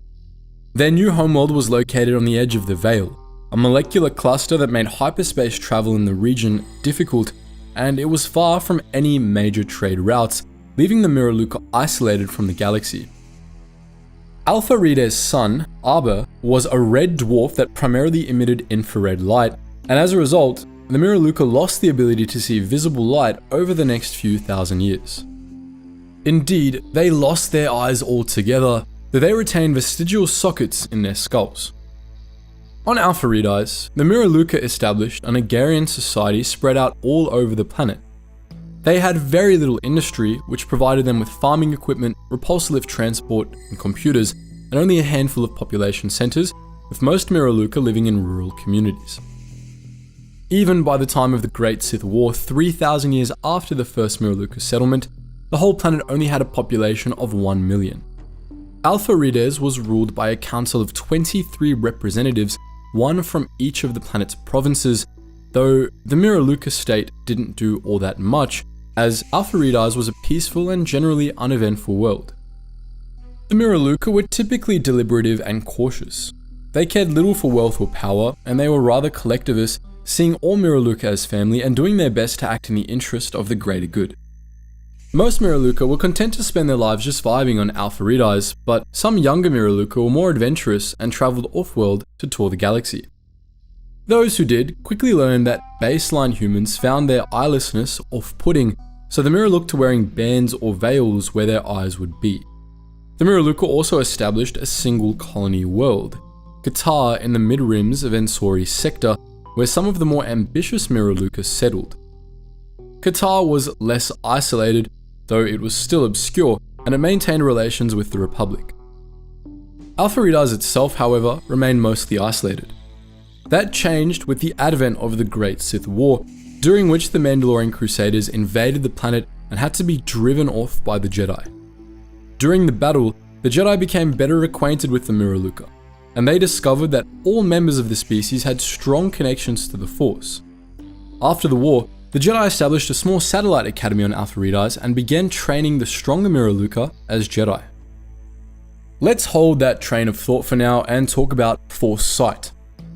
Their new homeworld was located on the edge of the Veil, a molecular cluster that made hyperspace travel in the region difficult, and it was far from any major trade routes, leaving the Miraluka isolated from the galaxy. Alpha Ride's son, Arbor, was a red dwarf that primarily emitted infrared light, and as a result, the Miraluka lost the ability to see visible light over the next few thousand years. Indeed, they lost their eyes altogether, though they retained vestigial sockets in their skulls. On Alpha Ride's, the Miraluka established an agrarian society spread out all over the planet. They had very little industry, which provided them with farming equipment, repulsor lift transport, and computers, and only a handful of population centers, with most Miraluka living in rural communities. Even by the time of the Great Sith War, 3,000 years after the first Miraluka settlement, the whole planet only had a population of 1 million. Alpha Rides was ruled by a council of 23 representatives, one from each of the planet's provinces, though the Miraluka state didn't do all that much, as Alpha Rides was a peaceful and generally uneventful world. The Miraluka were typically deliberative and cautious. They cared little for wealth or power, and they were rather collectivist, seeing all Miraluka as family and doing their best to act in the interest of the greater good. Most Miraluka were content to spend their lives just vibing on Alpha Rides, but some younger Miraluka were more adventurous and travelled off-world to tour the galaxy. Those who did quickly learned that baseline humans found their eyelessness off-putting, so the Mira looked to wearing bands or veils where their eyes would be. The Miraluka also established a single colony world, Qatar in the mid-rims of Ensori sector, where some of the more ambitious Miraluka settled. Qatar was less isolated, though it was still obscure, and it maintained relations with the Republic. Alpha Rides itself, however, remained mostly isolated. That changed with the advent of the Great Sith War, during which the Mandalorian Crusaders invaded the planet and had to be driven off by the Jedi. During the battle, the Jedi became better acquainted with the Miraluka, and they discovered that all members of the species had strong connections to the Force. After the war, the Jedi established a small satellite academy on Alpha Rides and began training the stronger Miraluka as Jedi. Let's hold that train of thought for now and talk about Force sight.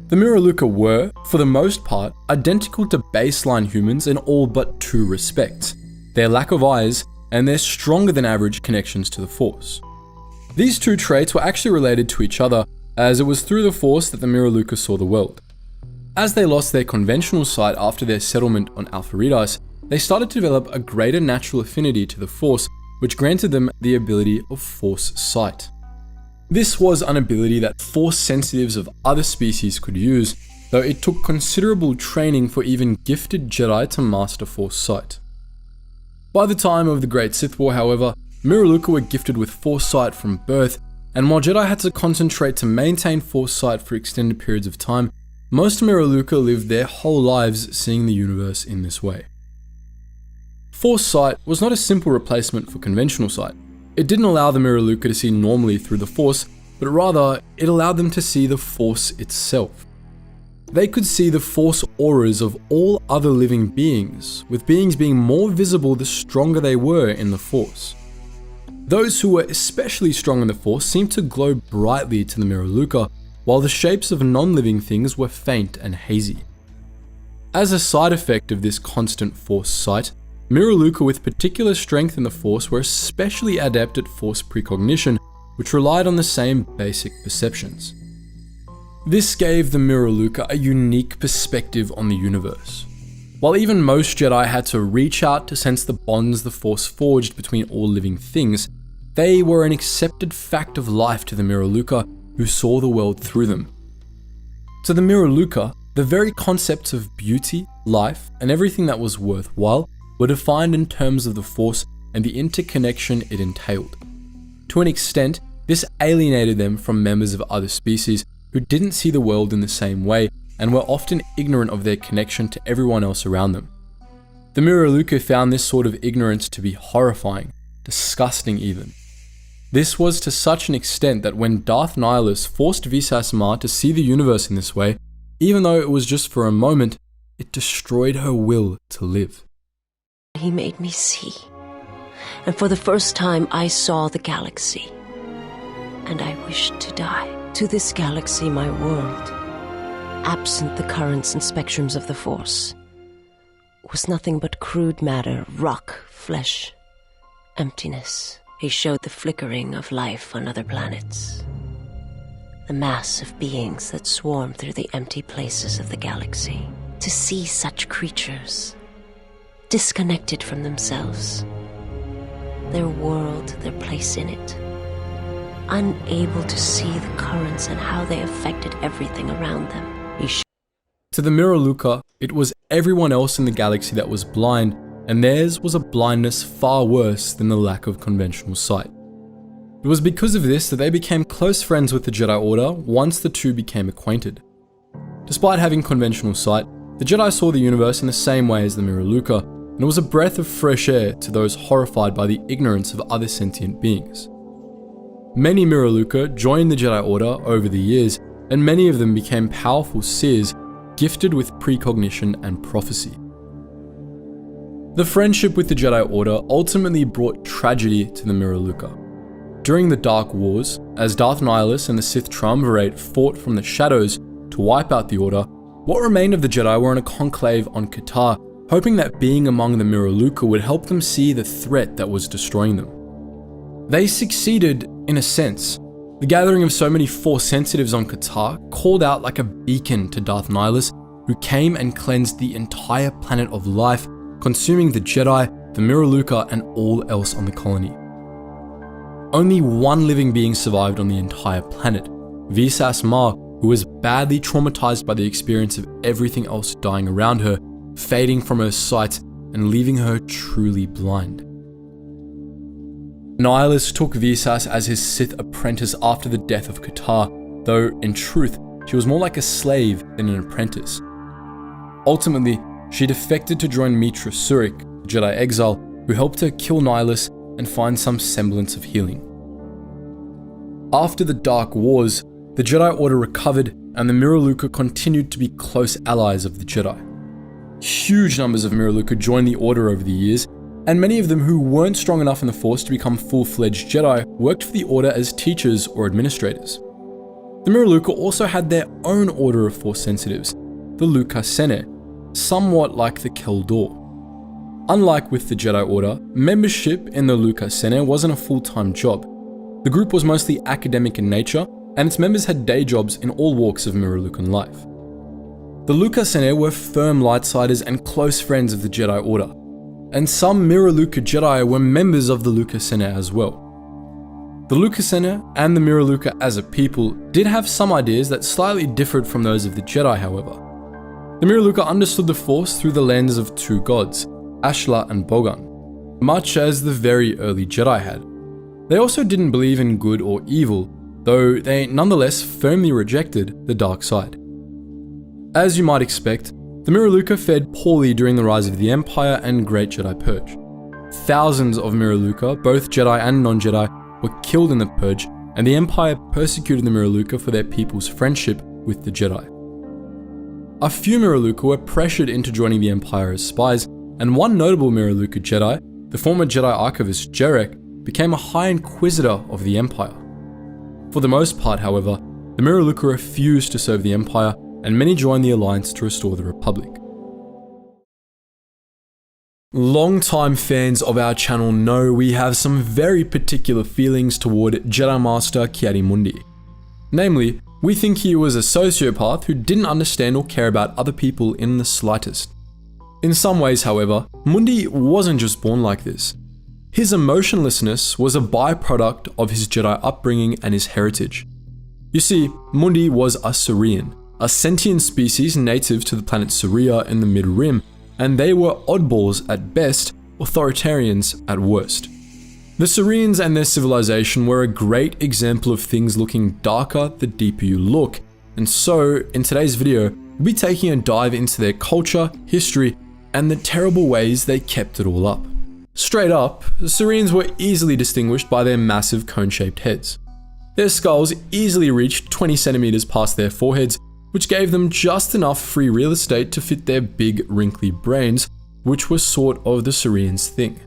The Miraluka were, for the most part, identical to baseline humans in all but two respects: their lack of eyes and their stronger than average connections to the Force. These two traits were actually related to each other, as it was through the Force that the Miraluka saw the world. As they lost their conventional sight after their settlement on Alpha Rides, they started to develop a greater natural affinity to the Force, which granted them the ability of Force sight. This was an ability that Force sensitives of other species could use, though it took considerable training for even gifted Jedi to master Force sight. By the time of the Great Sith War, however, Miraluka were gifted with Force sight from birth, and while Jedi had to concentrate to maintain Force sight for extended periods of time, most Miraluka lived their whole lives seeing the universe in this way. Force sight was not a simple replacement for conventional sight. It didn't allow the Miraluka to see normally through the Force, but rather, it allowed them to see the Force itself. They could see the Force auras of all other living beings, with beings being more visible the stronger they were in the Force. Those who were especially strong in the Force seemed to glow brightly to the Miraluka, while the shapes of non-living things were faint and hazy. As a side effect of this constant Force sight, Miraluka with particular strength in the Force were especially adept at Force precognition, which relied on the same basic perceptions. This gave the Miraluka a unique perspective on the universe. While even most Jedi had to reach out to sense the bonds the Force forged between all living things, they were an accepted fact of life to the Miraluka, who saw the world through them. To the Miraluka, the very concepts of beauty, life, and everything that was worthwhile were defined in terms of the Force and the interconnection it entailed. To an extent, this alienated them from members of other species who didn't see the world in the same way and were often ignorant of their connection to everyone else around them. The Miraluka found this sort of ignorance to be horrifying, disgusting even. This was to such an extent that when Darth Nihilus forced Visas Ma to see the universe in this way, even though it was just for a moment, it destroyed her will to live. He made me see, and for the first time I saw the galaxy, and I wished to die. To this galaxy, my world, absent the currents and spectrums of the Force, was nothing but crude matter, rock, flesh, emptiness. He showed the flickering of life on other planets. The mass of beings that swarm through the empty places of the galaxy. To see such creatures, disconnected from themselves, their world, their place in it, unable to see the currents and how they affected everything around them. To the Miraluka, it was everyone else in the galaxy that was blind, and theirs was a blindness far worse than the lack of conventional sight. It was because of this that they became close friends with the Jedi Order once the two became acquainted. Despite having conventional sight, the Jedi saw the universe in the same way as the Miraluka, and it was a breath of fresh air to those horrified by the ignorance of other sentient beings. Many Miraluka joined the Jedi Order over the years, and many of them became powerful seers gifted with precognition and prophecy. The friendship with the Jedi Order ultimately brought tragedy to the Miraluka. During the Dark Wars, as Darth Nihilus and the Sith Triumvirate fought from the shadows to wipe out the Order, what remained of the Jedi were in a conclave on Katar, hoping that being among the Miraluka would help them see the threat that was destroying them. They succeeded, in a sense. The gathering of so many Force sensitives on Katar called out like a beacon to Darth Nihilus, who came and cleansed the entire planet of life, consuming the Jedi, the Miraluka, and all else on the colony. Only one living being survived on the entire planet, Visas Ma, who was badly traumatized by the experience of everything else dying around her, fading from her sight and leaving her truly blind. Nihilus took Visas as his Sith apprentice after the death of Katar, though in truth, she was more like a slave than an apprentice. Ultimately, she defected to join Mitra Surik, the Jedi exile, who helped her kill Nihilus and find some semblance of healing. After the Dark Wars, the Jedi Order recovered and the Miraluka continued to be close allies of the Jedi. Huge numbers of Miraluka joined the Order over the years, and many of them who weren't strong enough in the Force to become full-fledged Jedi worked for the Order as teachers or administrators. The Miraluka also had their own order of Force sensitives, the Luca Sene, somewhat like the Keldor. Unlike with the Jedi Order, membership in the Luca Sene wasn't a full-time job. The group was mostly academic in nature, and its members had day jobs in all walks of Miralukan life. The Luca Sene were firm lightsiders and close friends of the Jedi Order, and some Miraluka Jedi were members of the Luca Sene as well. The Luca Sene and the Miraluka as a people did have some ideas that slightly differed from those of the Jedi, however. The Miraluka understood the Force through the lens of two gods, Ashla and Bogan, much as the very early Jedi had. They also didn't believe in good or evil, though they nonetheless firmly rejected the dark side. As you might expect, the Miraluka fared poorly during the rise of the Empire and Great Jedi Purge. Thousands of Miraluka, both Jedi and non-Jedi, were killed in the Purge, and the Empire persecuted the Miraluka for their people's friendship with the Jedi. A few Miraluka were pressured into joining the Empire as spies, and one notable Miraluka Jedi, the former Jedi archivist Jarek, became a High Inquisitor of the Empire. For the most part, however, the Miraluka refused to serve the Empire, and many joined the Alliance to restore the Republic. Long-time fans of our channel know we have some very particular feelings toward Jedi Master Ki-Adi-Mundi. Namely, we think he was a sociopath who didn't understand or care about other people in the slightest. In some ways, however, Mundi wasn't just born like this. His emotionlessness was a byproduct of his Jedi upbringing and his heritage. You see, Mundi was a Cerean, a sentient species native to the planet Cerea in the Mid-Rim, and they were oddballs at best, authoritarians at worst. The Cereans and their civilization were a great example of things looking darker the deeper you look, and so, in today's video, we'll be taking a dive into their culture, history, and the terrible ways they kept it all up. Straight up, the Cereans were easily distinguished by their massive cone-shaped heads. Their skulls easily reached 20 centimeters past their foreheads, which gave them just enough free real estate to fit their big, wrinkly brains, which were sort of the Cereans' thing.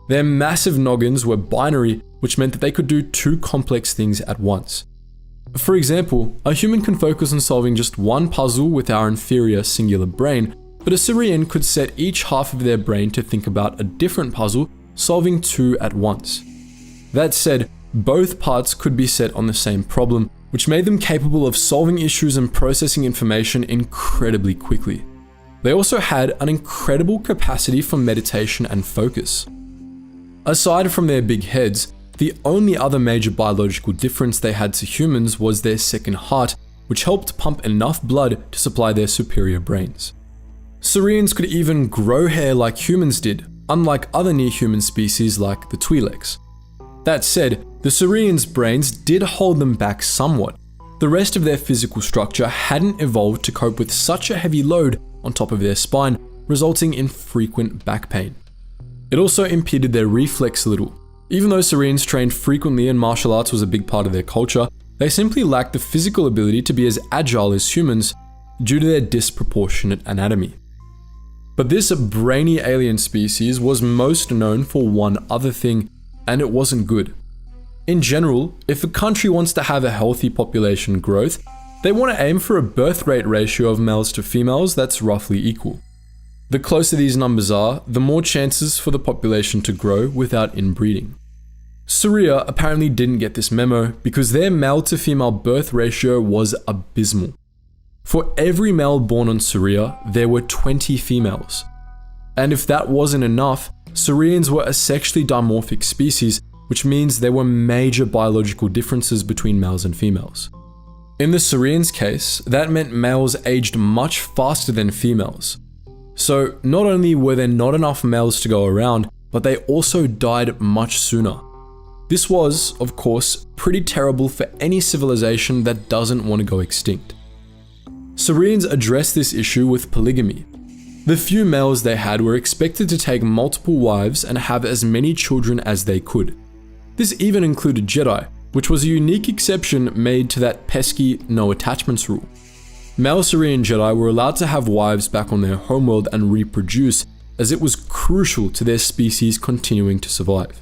Their massive noggins were binary, which meant that they could do two complex things at once. For example, a human can focus on solving just one puzzle with our inferior singular brain, but a Cerean could set each half of their brain to think about a different puzzle, solving two at once. That said, both parts could be set on the same problem, which made them capable of solving issues and processing information incredibly quickly. They also had an incredible capacity for meditation and focus. Aside from their big heads, the only other major biological difference they had to humans was their second heart, which helped pump enough blood to supply their superior brains. Cereans could even grow hair like humans did, unlike other near-human species like the Twi'leks. That said, the Cereans' brains did hold them back somewhat. The rest of their physical structure hadn't evolved to cope with such a heavy load on top of their spine, resulting in frequent back pain. It also impeded their reflex a little. Even though Cereans trained frequently and martial arts was a big part of their culture, they simply lacked the physical ability to be as agile as humans due to their disproportionate anatomy. But this brainy alien species was most known for one other thing, and it wasn't good. In general, if a country wants to have a healthy population growth, they want to aim for a birth rate ratio of males to females that's roughly equal. The closer these numbers are, the more chances for the population to grow without inbreeding. Cerea apparently didn't get this memo because their male to female birth ratio was abysmal. For every male born on Cerea, there were 20 females. And if that wasn't enough, Cereans were a sexually dimorphic species, which means there were major biological differences between males and females. In the Cereans' case, that meant males aged much faster than females. So not only were there not enough males to go around, but they also died much sooner. This was, of course, pretty terrible for any civilization that doesn't want to go extinct. Cereans addressed this issue with polygamy. The few males they had were expected to take multiple wives and have as many children as they could. This even included Jedi, which was a unique exception made to that pesky no attachments rule. Male Cerean Jedi were allowed to have wives back on their homeworld and reproduce, as it was crucial to their species continuing to survive.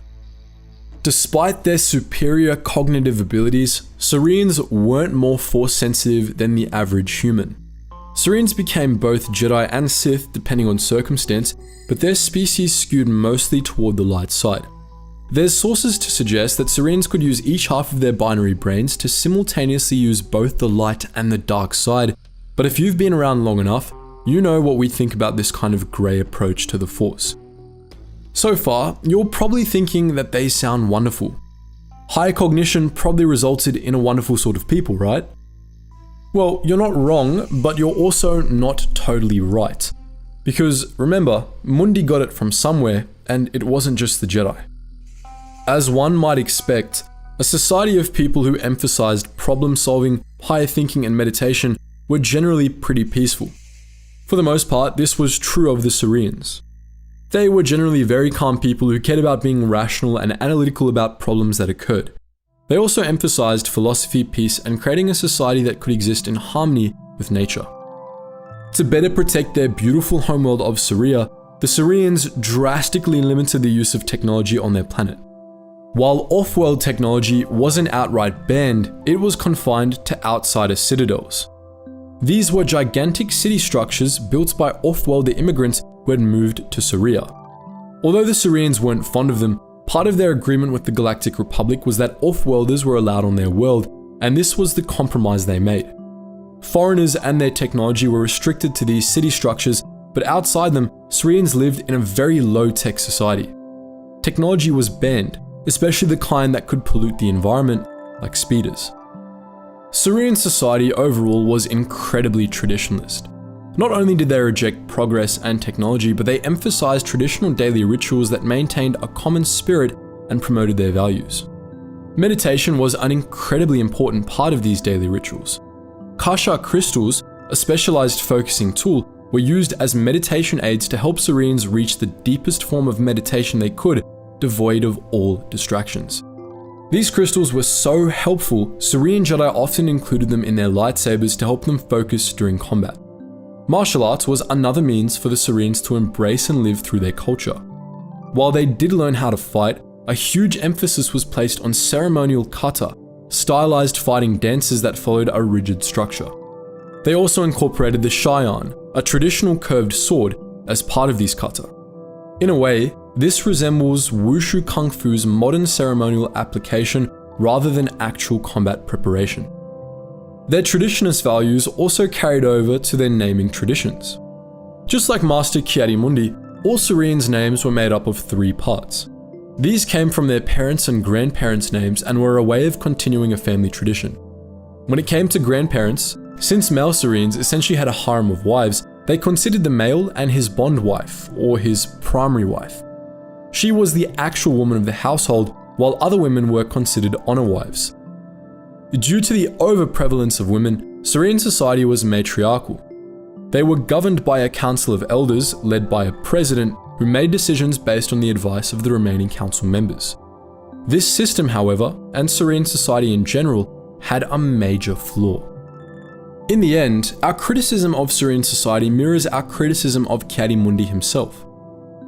Despite their superior cognitive abilities, Cereans weren't more force-sensitive than the average human. Cereans became both Jedi and Sith depending on circumstance, but their species skewed mostly toward the light side. There's sources to suggest that Cereans could use each half of their binary brains to simultaneously use both the light and the dark side, but if you've been around long enough, you know what we think about this kind of grey approach to the Force. So far, you're probably thinking that they sound wonderful. High cognition probably resulted in a wonderful sort of people, right? Well, you're not wrong, but you're also not totally right. Because remember, Mundi got it from somewhere, and it wasn't just the Jedi. As one might expect, a society of people who emphasized problem solving, higher thinking, and meditation were generally pretty peaceful. For the most part, this was true of the Cereans. They were generally very calm people who cared about being rational and analytical about problems that occurred. They also emphasized philosophy, peace, and creating a society that could exist in harmony with nature. To better protect their beautiful homeworld of Cerea, the Cereans drastically limited the use of technology on their planet. While off-world technology wasn't outright banned, it was confined to outsider citadels. These were gigantic city structures built by off-world immigrants who had moved to Cerea. Although the Cereans weren't fond of them, part of their agreement with the Galactic Republic was that off-worlders were allowed on their world, and this was the compromise they made. Foreigners and their technology were restricted to these city structures, but outside them, Cereans lived in a very low-tech society. Technology was banned, especially the kind that could pollute the environment, like speeders. Cerean society overall was incredibly traditionalist. Not only did they reject progress and technology, but they emphasized traditional daily rituals that maintained a common spirit and promoted their values. Meditation was an incredibly important part of these daily rituals. Kasha crystals, a specialized focusing tool, were used as meditation aids to help Cereans reach the deepest form of meditation they could, devoid of all distractions. These crystals were so helpful, Cerean Jedi often included them in their lightsabers to help them focus during combat. Martial arts was another means for the Cereans to embrace and live through their culture. While they did learn how to fight, a huge emphasis was placed on ceremonial kata, stylized fighting dances that followed a rigid structure. They also incorporated the Shian, a traditional curved sword, as part of these kata. In a way, this resembles Wushu Kung Fu's modern ceremonial application rather than actual combat preparation. Their traditionist values also carried over to their naming traditions. Just like Master Mundi, all Cereans' names were made up of 3 parts. These came from their parents' and grandparents' names and were a way of continuing a family tradition. When it came to grandparents, since male Cereans essentially had a harem of wives, they considered the male and his bond wife, or his primary wife. She was the actual woman of the household, while other women were considered honor wives. Due to the overprevalence of women, Cerean society was matriarchal. They were governed by a council of elders led by a president who made decisions based on the advice of the remaining council members. This system, however, and Cerean society in general, had a major flaw. In the end, our criticism of Cerean society mirrors our criticism of Mundi himself.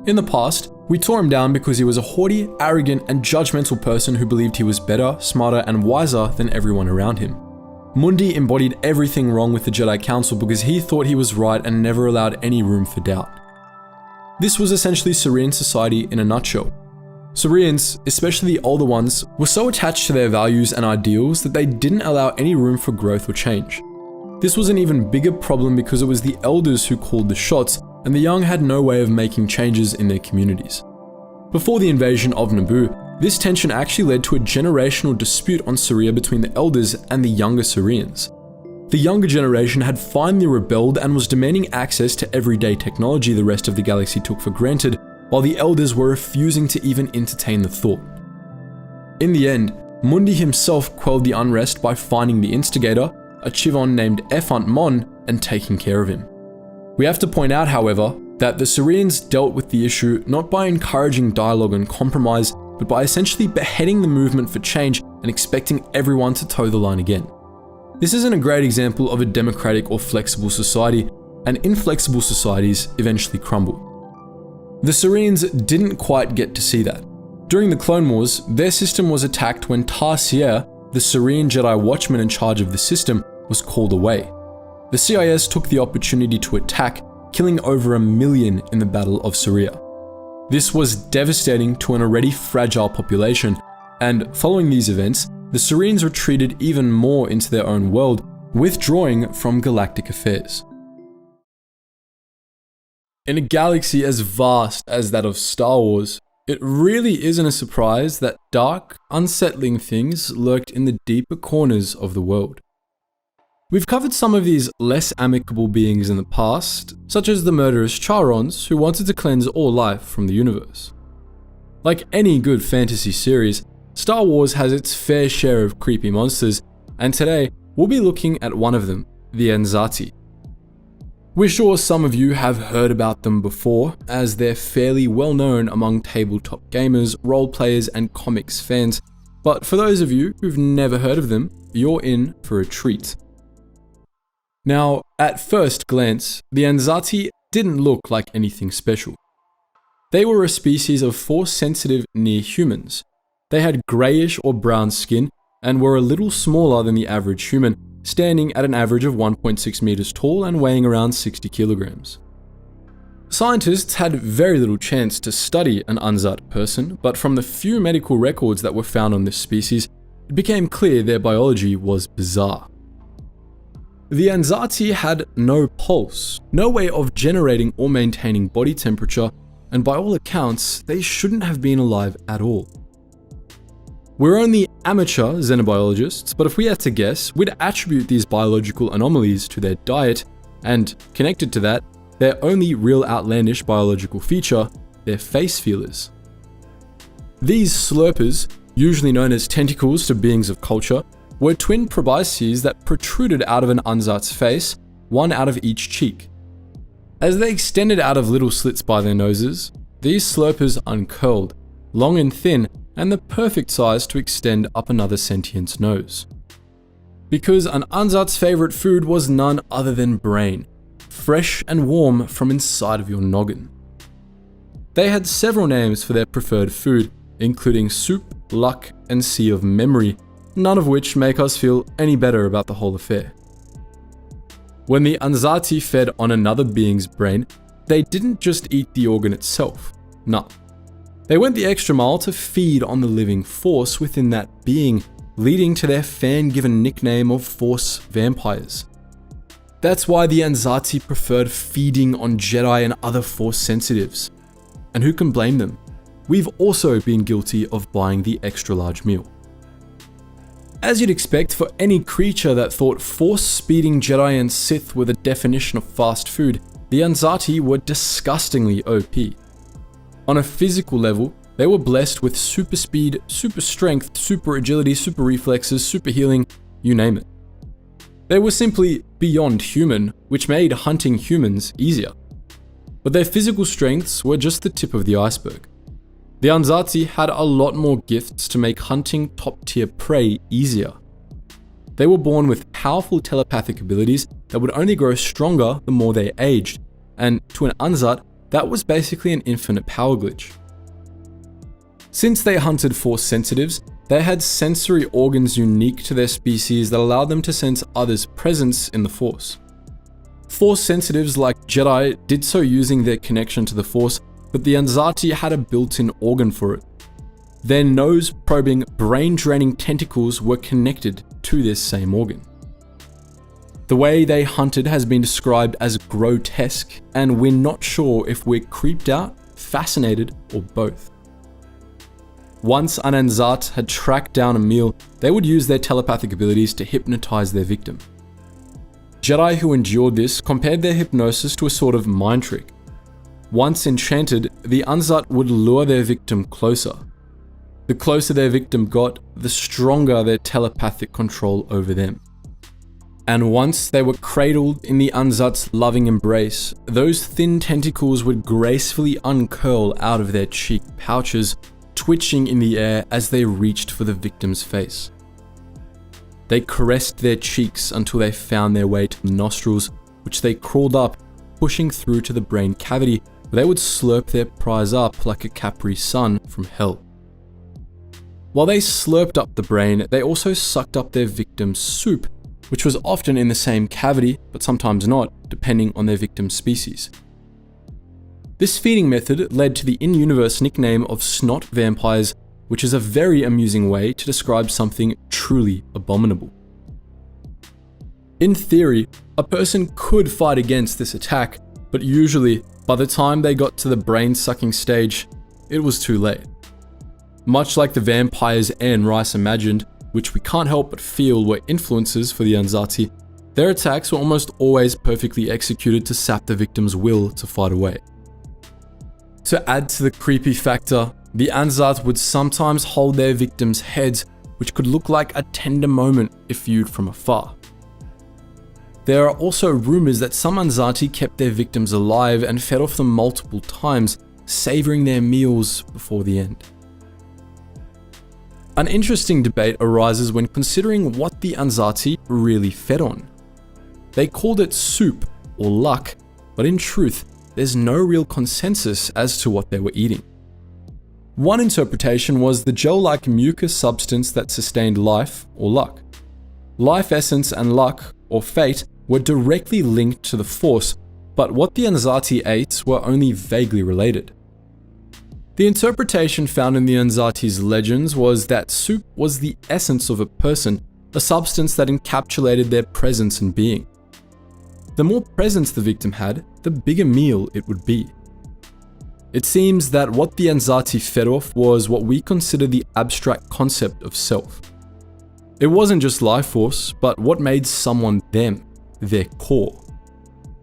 In the past, we tore him down because he was a haughty, arrogant, and judgmental person who believed he was better, smarter, and wiser than everyone around him. Mundi embodied everything wrong with the Jedi Council because he thought he was right and never allowed any room for doubt. This was essentially Cerean society in a nutshell. Cereans, especially the older ones, were so attached to their values and ideals that they didn't allow any room for growth or change. This was an even bigger problem because it was the elders who called the shots, and the young had no way of making changes in their communities. Before the invasion of Naboo, this tension actually led to a generational dispute on Cerea between the elders and the younger Cereans. The younger generation had finally rebelled and was demanding access to everyday technology the rest of the galaxy took for granted, while the elders were refusing to even entertain the thought. In the end, Mundi himself quelled the unrest by finding the instigator, a Chivon named Effant Mon, and taking care of him. We have to point out, however, that the Cereans dealt with the issue not by encouraging dialogue and compromise, but by essentially beheading the movement for change and expecting everyone to toe the line again. This isn't a great example of a democratic or flexible society, and inflexible societies eventually crumble. The Cereans didn't quite get to see that. During the Clone Wars, their system was attacked when Tarsier, the Cerean Jedi Watchman in charge of the system, was called away. The CIS took the opportunity to attack, killing over 1 million in the Battle of Cerea. This was devastating to an already fragile population, and following these events, the Cereans retreated even more into their own world, withdrawing from galactic affairs. In a galaxy as vast as that of Star Wars, it really isn't a surprise that dark, unsettling things lurked in the deeper corners of the world. We've covered some of these less amicable beings in the past, such as the murderous Charons who wanted to cleanse all life from the universe. Like any good fantasy series, Star Wars has its fair share of creepy monsters, and today we'll be looking at one of them, the Anzati. We're sure some of you have heard about them before, as they're fairly well known among tabletop gamers, role players, and comics fans, but for those of you who've never heard of them, you're in for a treat. Now, at first glance, the Anzati didn't look like anything special. They were a species of force-sensitive near-humans. They had greyish or brown skin and were a little smaller than the average human, standing at an average of 1.6 meters tall and weighing around 60 kilograms. Scientists had very little chance to study an Anzat person, but from the few medical records that were found on this species, it became clear their biology was bizarre. The Anzati had no pulse, no way of generating or maintaining body temperature, and by all accounts, they shouldn't have been alive at all. We're only amateur xenobiologists, but if we had to guess, we'd attribute these biological anomalies to their diet, and connected to that, their only real outlandish biological feature, their face feelers. These slurpers, usually known as tentacles to beings of culture, were twin probosces that protruded out of an Anzat's face, one out of each cheek. As they extended out of little slits by their noses, these slurpers uncurled, long and thin, and the perfect size to extend up another sentient's nose. Because an Anzat's favorite food was none other than brain, fresh and warm from inside of your noggin. They had several names for their preferred food, including soup, luck, and sea of memory, none of which make us feel any better about the whole affair. When the Anzati fed on another being's brain, they didn't just eat the organ itself. No. They went the extra mile to feed on the living force within that being, leading to their fan-given nickname of Force Vampires. That's why the Anzati preferred feeding on Jedi and other Force sensitives. And who can blame them? We've also been guilty of buying the extra large meal. As you'd expect for any creature that thought force-speeding Jedi and Sith were the definition of fast food, the Anzati were disgustingly OP. On a physical level, they were blessed with super speed, super strength, super agility, super reflexes, super healing, you name it. They were simply beyond human, which made hunting humans easier. But their physical strengths were just the tip of the iceberg. The Anzati had a lot more gifts to make hunting top-tier prey easier. They were born with powerful telepathic abilities that would only grow stronger the more they aged, and to an Anzat, that was basically an infinite power glitch. Since they hunted Force sensitives, they had sensory organs unique to their species that allowed them to sense others' presence in the Force. Force sensitives like Jedi did so using their connection to the Force, but the Anzati had a built-in organ for it. Their nose-probing, brain-draining tentacles were connected to this same organ. The way they hunted has been described as grotesque, and we're not sure if we're creeped out, fascinated, or both. Once an Anzat had tracked down a meal, they would use their telepathic abilities to hypnotize their victim. Jedi who endured this compared their hypnosis to a sort of mind trick. Once enchanted, the Anzat would lure their victim closer. The closer their victim got, the stronger their telepathic control over them. And once they were cradled in the Anzat's loving embrace, those thin tentacles would gracefully uncurl out of their cheek pouches, twitching in the air as they reached for the victim's face. They caressed their cheeks until they found their way to the nostrils, which they crawled up, pushing through to the brain cavity, where they would slurp their prize up like a Capri Sun from hell. While they slurped up the brain, they also sucked up their victim's soup, which was often in the same cavity, but sometimes not, depending on their victim's species. This feeding method led to the in-universe nickname of snot vampires, which is a very amusing way to describe something truly abominable. In theory, a person could fight against this attack, but usually, by the time they got to the brain-sucking stage, it was too late. Much like the vampires Anne Rice imagined, which we can't help but feel were influences for the Anzati, their attacks were almost always perfectly executed to sap the victim's will to fight away. To add to the creepy factor, the Anzat would sometimes hold their victims' heads, which could look like a tender moment if viewed from afar. There are also rumors that some Anzati kept their victims alive and fed off them multiple times, savoring their meals before the end. An interesting debate arises when considering what the Anzati really fed on. They called it soup or luck, but in truth, there's no real consensus as to what they were eating. One interpretation was the gel-like mucus substance that sustained life or luck. Life essence and luck, or fate, were directly linked to the Force, but what the Anzati ate were only vaguely related. The interpretation found in the Anzati's legends was that soup was the essence of a person, a substance that encapsulated their presence and being. The more presence the victim had, the bigger meal it would be. It seems that what the Anzati fed off was what we consider the abstract concept of self. It wasn't just life force, but what made someone them, their core.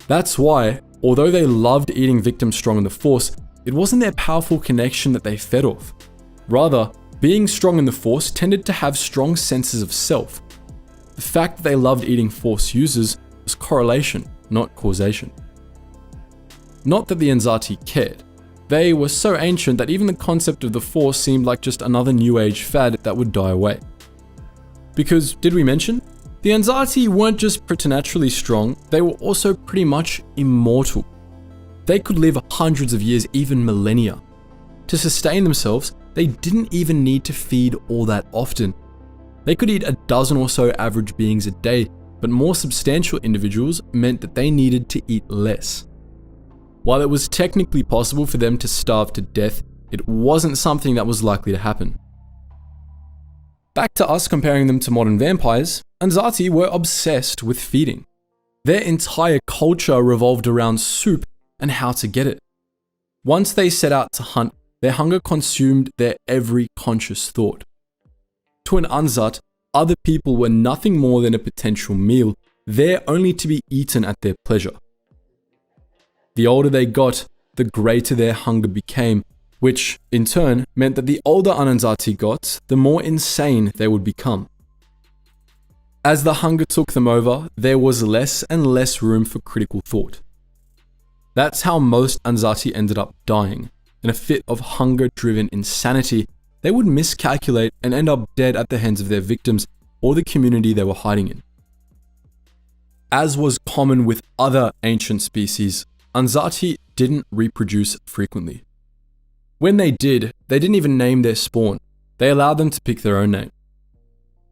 That's why, although they loved eating victims strong in the Force, it wasn't their powerful connection that they fed off. Rather, being strong in the Force tended to have strong senses of self. The fact that they loved eating Force users was correlation, not causation. Not that the Anzati cared. They were so ancient that even the concept of the Force seemed like just another New Age fad that would die away. Because, did we mention? The Anzati weren't just preternaturally strong, they were also pretty much immortal. They could live hundreds of years, even millennia. To sustain themselves, they didn't even need to feed all that often. They could eat a dozen or so average beings a day, but more substantial individuals meant that they needed to eat less. While it was technically possible for them to starve to death, it wasn't something that was likely to happen. Back to us comparing them to modern vampires, Anzati were obsessed with feeding. Their entire culture revolved around soup and how to get it. Once they set out to hunt, their hunger consumed their every conscious thought. To an Anzat, other people were nothing more than a potential meal, there only to be eaten at their pleasure. The older they got, the greater their hunger became, which, in turn, meant that the older an Anzati got, the more insane they would become. As the hunger took them over, there was less and less room for critical thought. That's how most Anzati ended up dying. In a fit of hunger-driven insanity, they would miscalculate and end up dead at the hands of their victims or the community they were hiding in. As was common with other ancient species, Anzati didn't reproduce frequently. When they did, they didn't even name their spawn. They allowed them to pick their own name.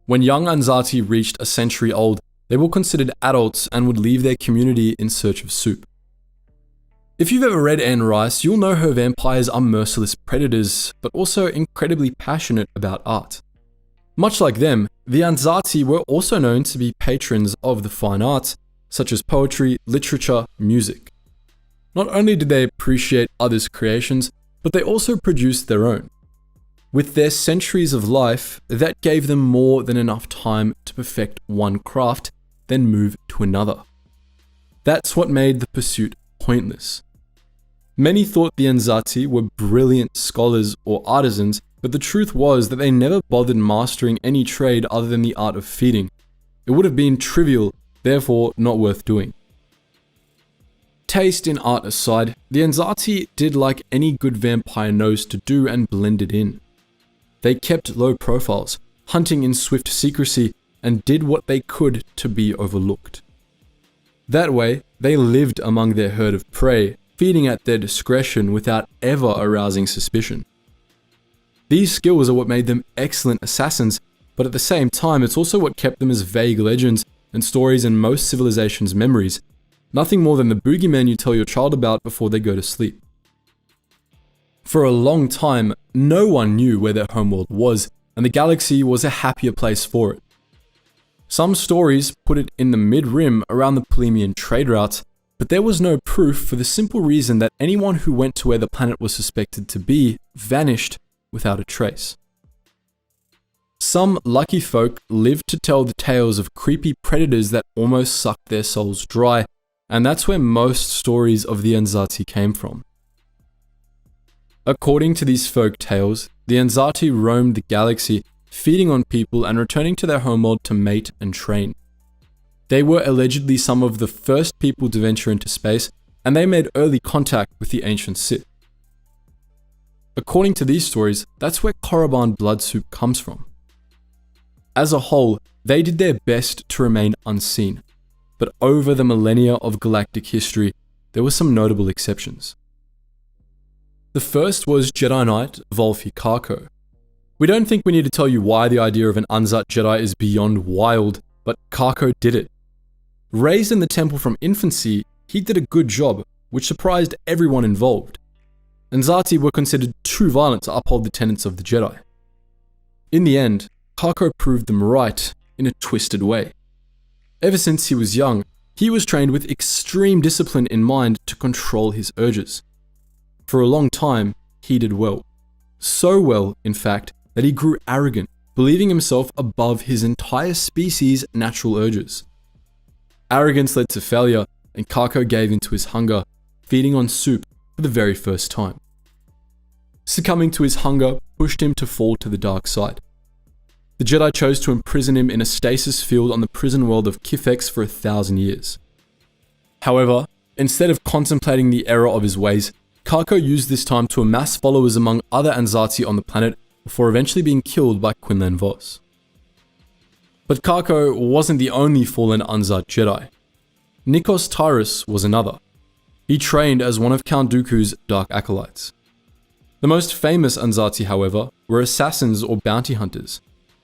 When young Anzati reached a century old, they were considered adults and would leave their community in search of soup. If you've ever read Anne Rice, you'll know her vampires are merciless predators, but also incredibly passionate about art. Much like them, the Anzati were also known to be patrons of the fine arts, such as poetry, literature, music. Not only did they appreciate others' creations, but they also produced their own. With their centuries of life, that gave them more than enough time to perfect one craft, then move to another. That's what made the pursuit pointless. Many thought the Anzati were brilliant scholars or artisans, but the truth was that they never bothered mastering any trade other than the art of feeding. It would have been trivial, therefore not worth doing. Taste in art aside, the Anzati did like any good vampire knows to do and blended in. They kept low profiles, hunting in swift secrecy, and did what they could to be overlooked. That way, they lived among their herd of prey, feeding at their discretion without ever arousing suspicion. These skills are what made them excellent assassins, but at the same time it's also what kept them as vague legends and stories in most civilizations' memories, nothing more than the boogeyman you tell your child about before they go to sleep. For a long time, no one knew where their homeworld was, and the galaxy was a happier place for it. Some stories put it in the mid-rim around the Plemian trade routes, but there was no proof for the simple reason that anyone who went to where the planet was suspected to be vanished without a trace. Some lucky folk lived to tell the tales of creepy predators that almost sucked their souls dry, and that's where most stories of the Anzati came from. According to these folk tales, the Anzati roamed the galaxy, feeding on people and returning to their homeworld to mate and train. They were allegedly some of the first people to venture into space, and they made early contact with the ancient Sith. According to these stories, that's where Korriban blood soup comes from. As a whole, they did their best to remain unseen, but over the millennia of galactic history, there were some notable exceptions. The first was Jedi Knight Volfi Karko. We don't think we need to tell you why the idea of an Anzat Jedi is beyond wild, but Karko did it. Raised in the temple from infancy, he did a good job, which surprised everyone involved. Anzati were considered too violent to uphold the tenets of the Jedi. In the end, Karko proved them right in a twisted way. Ever since he was young, he was trained with extreme discipline in mind to control his urges. For a long time, he did well. So well, in fact, that he grew arrogant, believing himself above his entire species' natural urges. Arrogance led to failure, and Karko gave in to his hunger, feeding on soup for the very first time. Succumbing to his hunger pushed him to fall to the dark side. The Jedi chose to imprison him in a stasis field on the prison world of Kifex for 1,000 years. However, instead of contemplating the error of his ways, Karko used this time to amass followers among other Anzati on the planet before eventually being killed by Quinlan Vos. But Karko wasn't the only fallen Anzat Jedi. Nikos Tyrus was another. He trained as one of Count Dooku's dark acolytes. The most famous Anzati, however, were assassins or bounty hunters.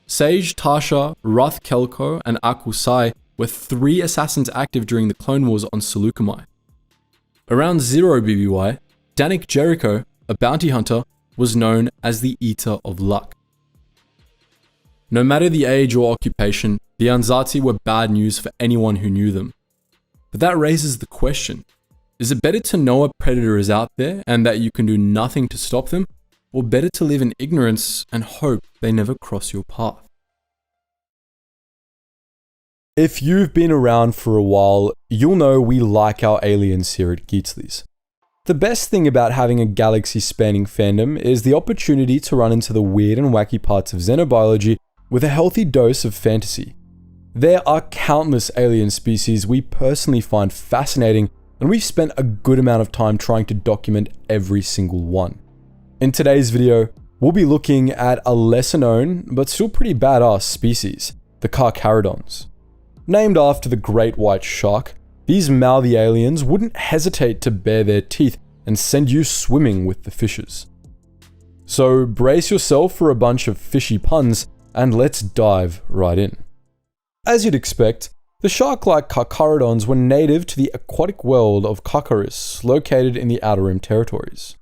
Sage, Tasha, Ruth Kelko, and Akusai were 3 assassins active during the Clone Wars on Seleucami. Around 0 BBY, Danik Jericho, a bounty hunter, was known as the Eater of Luck. No matter the age or occupation, the Anzati were bad news for anyone who knew them. But that raises the question, is it better to know a predator is out there and that you can do nothing to stop them, or better to live in ignorance and hope they never cross your path? If you've been around for a while, you'll know we like our aliens here at Geetsly's. The best thing about having a galaxy-spanning fandom is the opportunity to run into the weird and wacky parts of xenobiology with a healthy dose of fantasy. There are countless alien species we personally find fascinating, and we've spent a good amount of time trying to document every single one. In today's video, we'll be looking at a lesser known, but still pretty badass species, the Karkarodons. Named after the great white shark, these mouthy aliens wouldn't hesitate to bare their teeth and send you swimming with the fishes. So brace yourself for a bunch of fishy puns, and let's dive right in. As you'd expect, the shark-like Karkarodons were native to the aquatic world of Karkaris, located in the Outer Rim territories.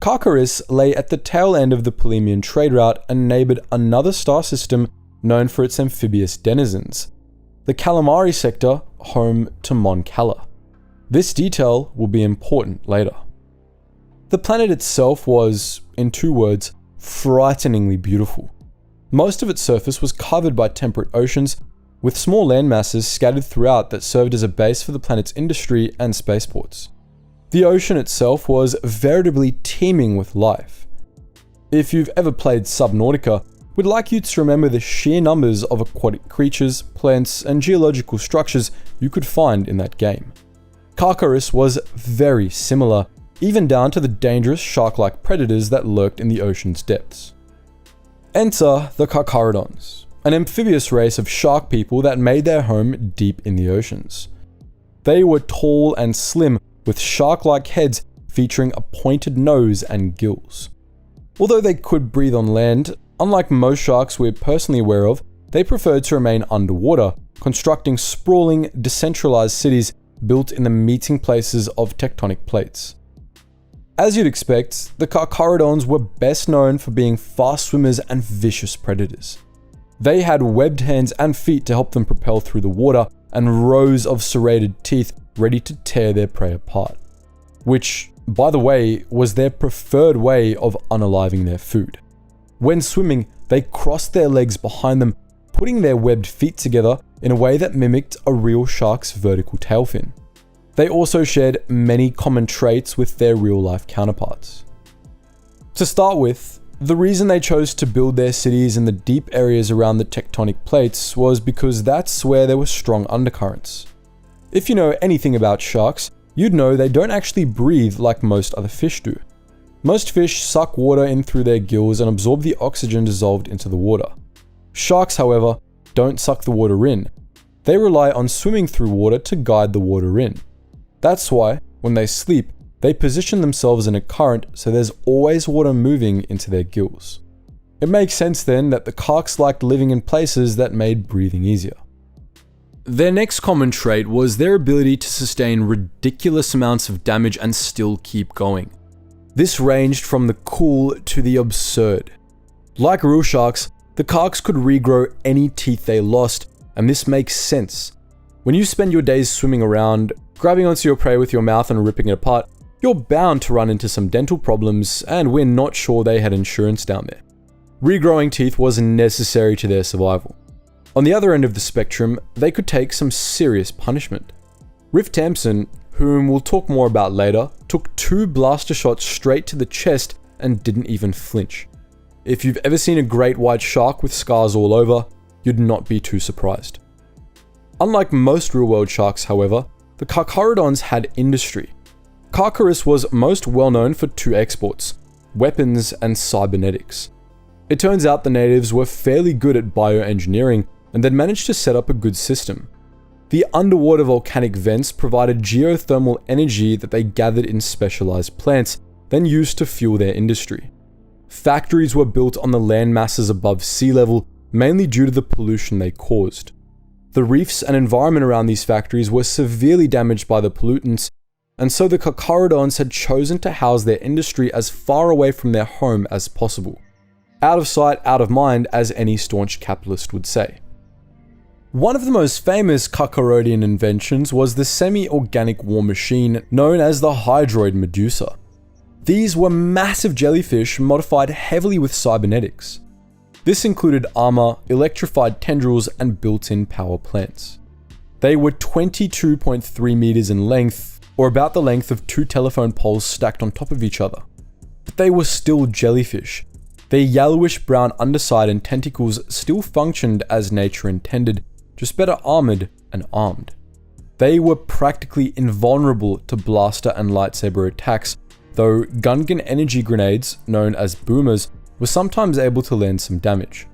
Karkaris lay at the tail end of the Polemian trade route and neighbored another star system known for its amphibious denizens, the Calamari sector, home to Mon Cala. This detail will be important later. The planet itself was, in 2 words, frighteningly beautiful. Most of its surface was covered by temperate oceans, with small landmasses scattered throughout that served as a base for the planet's industry and spaceports. The ocean itself was veritably teeming with life. If you've ever played Subnautica, we'd like you to remember the sheer numbers of aquatic creatures, plants, and geological structures you could find in that game. Karkaris was very similar, even down to the dangerous shark-like predators that lurked in the ocean's depths. Enter the Karkarodons, an amphibious race of shark people that made their home deep in the oceans. They were tall and slim, with shark-like heads featuring a pointed nose and gills. Although they could breathe on land, unlike most sharks we're personally aware of, they preferred to remain underwater, constructing sprawling, decentralized cities built in the meeting places of tectonic plates. As you'd expect, the Karkarodons were best known for being fast swimmers and vicious predators. They had webbed hands and feet to help them propel through the water, and rows of serrated teeth ready to tear their prey apart. Which, by the way, was their preferred way of unaliving their food. When swimming, they crossed their legs behind them, putting their webbed feet together in a way that mimicked a real shark's vertical tail fin. They also shared many common traits with their real-life counterparts. To start with, the reason they chose to build their cities in the deep areas around the tectonic plates was because that's where there were strong undercurrents. If you know anything about sharks, you'd know they don't actually breathe like most other fish do. Most fish suck water in through their gills and absorb the oxygen dissolved into the water. Sharks, however, don't suck the water in. They rely on swimming through water to guide the water in. That's why, when they sleep, they position themselves in a current so there's always water moving into their gills. It makes sense then that the Karks liked living in places that made breathing easier. Their next common trait was their ability to sustain ridiculous amounts of damage and still keep going. This ranged from the cool to the absurd. Like real sharks, the Karks could regrow any teeth they lost, and this makes sense. When you spend your days swimming around, grabbing onto your prey with your mouth and ripping it apart, you're bound to run into some dental problems, and we're not sure they had insurance down there. Regrowing teeth was necessary to their survival. On the other end of the spectrum, they could take some serious punishment. Riff Tamsin, whom we'll talk more about later, took 2 blaster shots straight to the chest and didn't even flinch. If you've ever seen a great white shark with scars all over, you'd not be too surprised. Unlike most real-world sharks, however, the Karkarodons had industry. Karkaris was most well known for 2 exports, weapons and cybernetics. It turns out the natives were fairly good at bioengineering, and they'd managed to set up a good system. The underwater volcanic vents provided geothermal energy that they gathered in specialized plants, then used to fuel their industry. Factories were built on the land masses above sea level, mainly due to the pollution they caused. The reefs and environment around these factories were severely damaged by the pollutants, and so the Karkarodons had chosen to house their industry as far away from their home as possible. Out of sight, out of mind, as any staunch capitalist would say. One of the most famous Karkarodian inventions was the semi-organic war machine known as the Hydroid Medusa. These were massive jellyfish modified heavily with cybernetics. This included armor, electrified tendrils, and built-in power plants. They were 22.3 meters in length, or about the length of 2 telephone poles stacked on top of each other. But they were still jellyfish. Their yellowish-brown underside and tentacles still functioned as nature intended, just better armored and armed. They were practically invulnerable to blaster and lightsaber attacks, though Gungan energy grenades, known as boomers, were sometimes able to land some damage.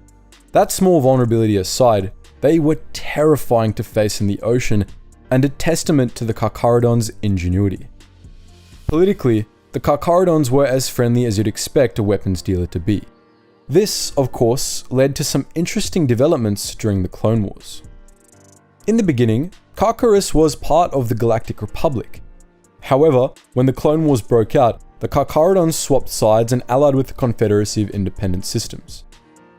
That small vulnerability aside, they were terrifying to face in the ocean and a testament to the Karkarodons' ingenuity. Politically, the Karkarodons were as friendly as you'd expect a weapons dealer to be. This, of course, led to some interesting developments during the Clone Wars. In the beginning, Karkaros was part of the Galactic Republic. However, when the Clone Wars broke out, the Karkarodons swapped sides and allied with the Confederacy of Independent Systems.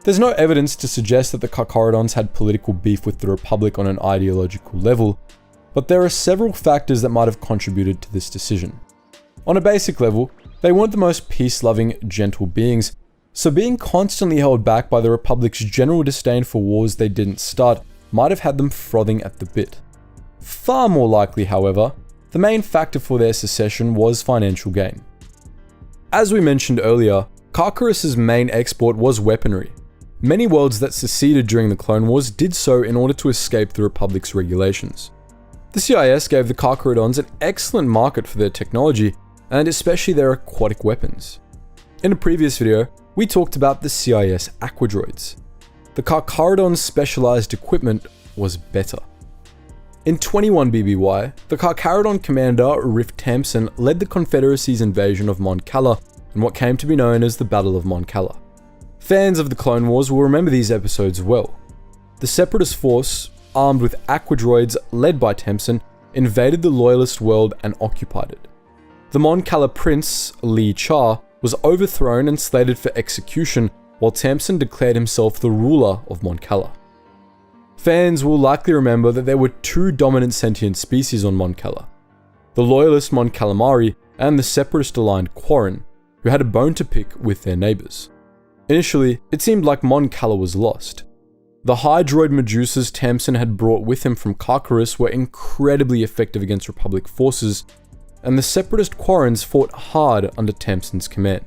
There's no evidence to suggest that the Karkarodons had political beef with the Republic on an ideological level, but there are several factors that might have contributed to this decision. On a basic level, they weren't the most peace-loving, gentle beings, so being constantly held back by the Republic's general disdain for wars they didn't start might have had them frothing at the bit. Far more likely, however, the main factor for their secession was financial gain. As we mentioned earlier, Karkaros' main export was weaponry. Many worlds that seceded during the Clone Wars did so in order to escape the Republic's regulations. The CIS gave the Karkarodons an excellent market for their technology, and especially their aquatic weapons. In a previous video, we talked about the CIS aquadroids. The Karkarodons' specialized equipment was better. In 21 BBY, the Karkarodon commander Riff Tamsin led the Confederacy's invasion of Mon Cala in what came to be known as the Battle of Mon Cala. Fans of the Clone Wars will remember these episodes well. The Separatist force, armed with aquadroids led by Tamsin, invaded the Loyalist world and occupied it. The Mon Cala prince, Lee Char, was overthrown and slated for execution, while Tamsin declared himself the ruler of Mon Cala. Fans will likely remember that there were 2 dominant sentient species on Mon Cala: the Loyalist Mon Calamari and the Separatist-aligned Quarren, who had a bone to pick with their neighbors. Initially, it seemed like Mon Cala was lost. The Hydroid Medusas Tamsin had brought with him from Karkaros were incredibly effective against Republic forces, and the Separatist Quarrens fought hard under Tamsin's command.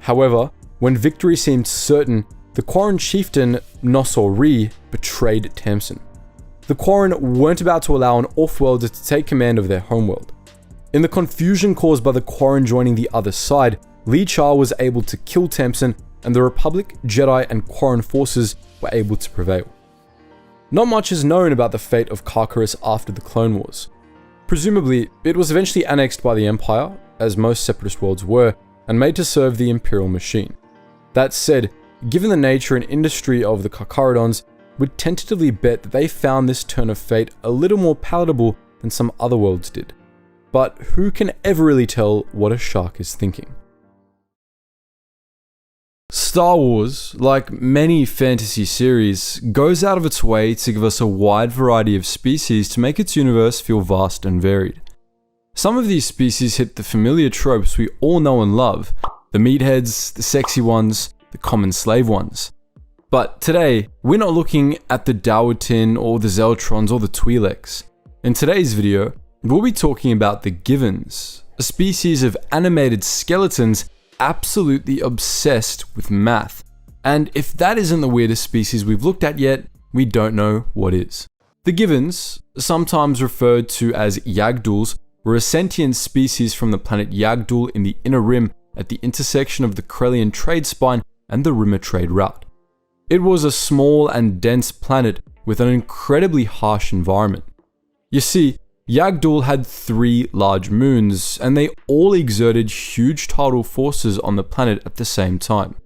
However, when victory seemed certain, the Quarren chieftain Nosori betrayed Tamsin. The Quarren weren't about to allow an off-worlder to take command of their homeworld. In the confusion caused by the Quarren joining the other side, Lee Char was able to kill Tamsin, and the Republic, Jedi, and Quarren forces were able to prevail. Not much is known about the fate of Karkaros after the Clone Wars. Presumably, it was eventually annexed by the Empire, as most Separatist worlds were, and made to serve the Imperial machine. That said, given the nature and industry of the Karkarodons, we'd tentatively bet that they found this turn of fate a little more palatable than some other worlds did. But who can ever really tell what a shark is thinking? Star Wars, like many fantasy series, goes out of its way to give us a wide variety of species to make its universe feel vast and varied. Some of these species hit the familiar tropes we all know and love: the meatheads, the sexy ones, the common slave ones. But today, we're not looking at the Dawatin or the Zeltrons or the Twi'leks. In today's video, we'll be talking about the Givins, a species of animated skeletons absolutely obsessed with math. And if that isn't the weirdest species we've looked at yet, we don't know what is. The Givins, sometimes referred to as Yagduls, were a sentient species from the planet Yagdul in the Inner Rim at the intersection of the Corellian trade spine and the Rimmer trade route. It was a small and dense planet with an incredibly harsh environment. You see, Yagdul had 3 large moons, and they all exerted huge tidal forces on the planet at the same time.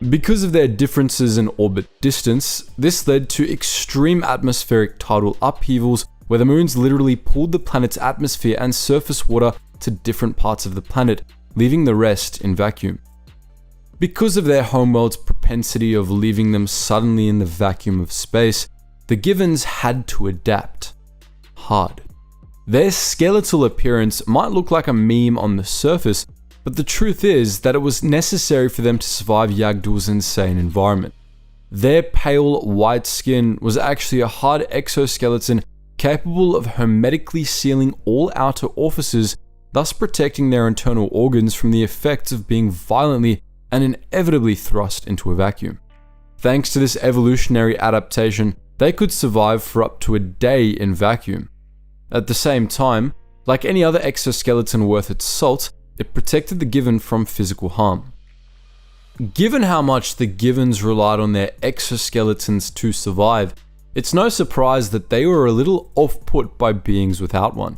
Because of their differences in orbit distance, this led to extreme atmospheric tidal upheavals where the moons literally pulled the planet's atmosphere and surface water to different parts of the planet, leaving the rest in vacuum. Because of their homeworld's propensity of leaving them suddenly in the vacuum of space, the Givins had to adapt. Hard. Their skeletal appearance might look like a meme on the surface, but the truth is that it was necessary for them to survive Yagdul's insane environment. Their pale, white skin was actually a hard exoskeleton capable of hermetically sealing all outer orifices, thus protecting their internal organs from the effects of being violently and inevitably thrust into a vacuum. Thanks to this evolutionary adaptation, they could survive for up to a day in vacuum. At the same time, like any other exoskeleton worth its salt, it protected the Givin from physical harm. Given how much the Givins relied on their exoskeletons to survive, it's no surprise that they were a little off-put by beings without one.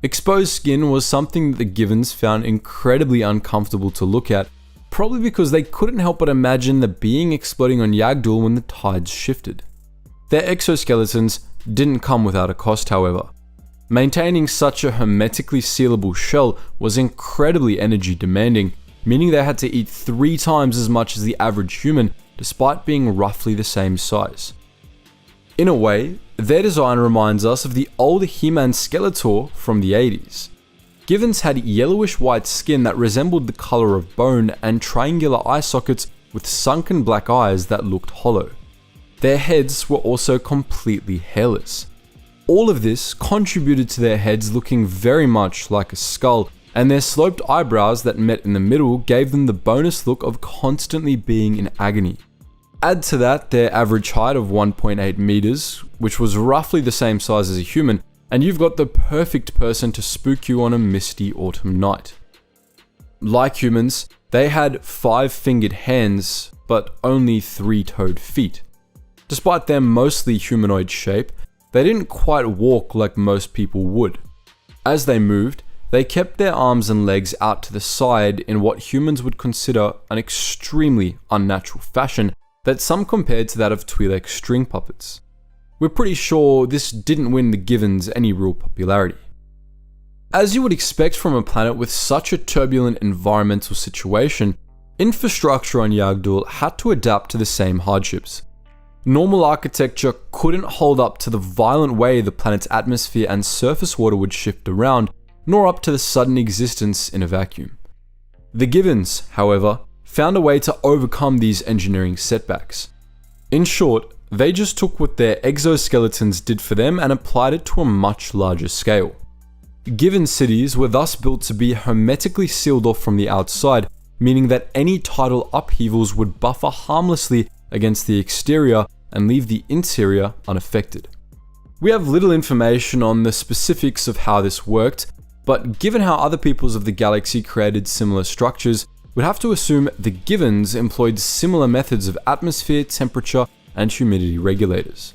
Exposed skin was something that the Givins found incredibly uncomfortable to look at, probably because they couldn't help but imagine the being exploding on Yagdul when the tides shifted. Their exoskeletons didn't come without a cost, however. Maintaining such a hermetically sealable shell was incredibly energy demanding, meaning they had to eat 3 times as much as the average human, despite being roughly the same size. In a way, their design reminds us of the old He-Man Skeletor from the 80s. Givins had yellowish white skin that resembled the color of bone and triangular eye sockets with sunken black eyes that looked hollow. Their heads were also completely hairless. All of this contributed to their heads looking very much like a skull, and their sloped eyebrows that met in the middle gave them the bonus look of constantly being in agony. Add to that their average height of 1.8 meters, which was roughly the same size as a human, and you've got the perfect person to spook you on a misty autumn night. Like humans, they had 5-fingered hands, but only 3-toed feet. Despite their mostly humanoid shape, they didn't quite walk like most people would. As they moved, they kept their arms and legs out to the side in what humans would consider an extremely unnatural fashion that some compared to that of Twi'lek string puppets. We're pretty sure this didn't win the Givins any real popularity. As you would expect from a planet with such a turbulent environmental situation, infrastructure on Yagdul had to adapt to the same hardships. Normal architecture couldn't hold up to the violent way the planet's atmosphere and surface water would shift around, nor up to the sudden existence in a vacuum. The Givins, however, found a way to overcome these engineering setbacks. In short, they just took what their exoskeletons did for them and applied it to a much larger scale. Givin cities were thus built to be hermetically sealed off from the outside, meaning that any tidal upheavals would buffer harmlessly against the exterior and leave the interior unaffected. We have little information on the specifics of how this worked, but given how other peoples of the galaxy created similar structures, we'd have to assume the Givins employed similar methods of atmosphere, temperature, and humidity regulators.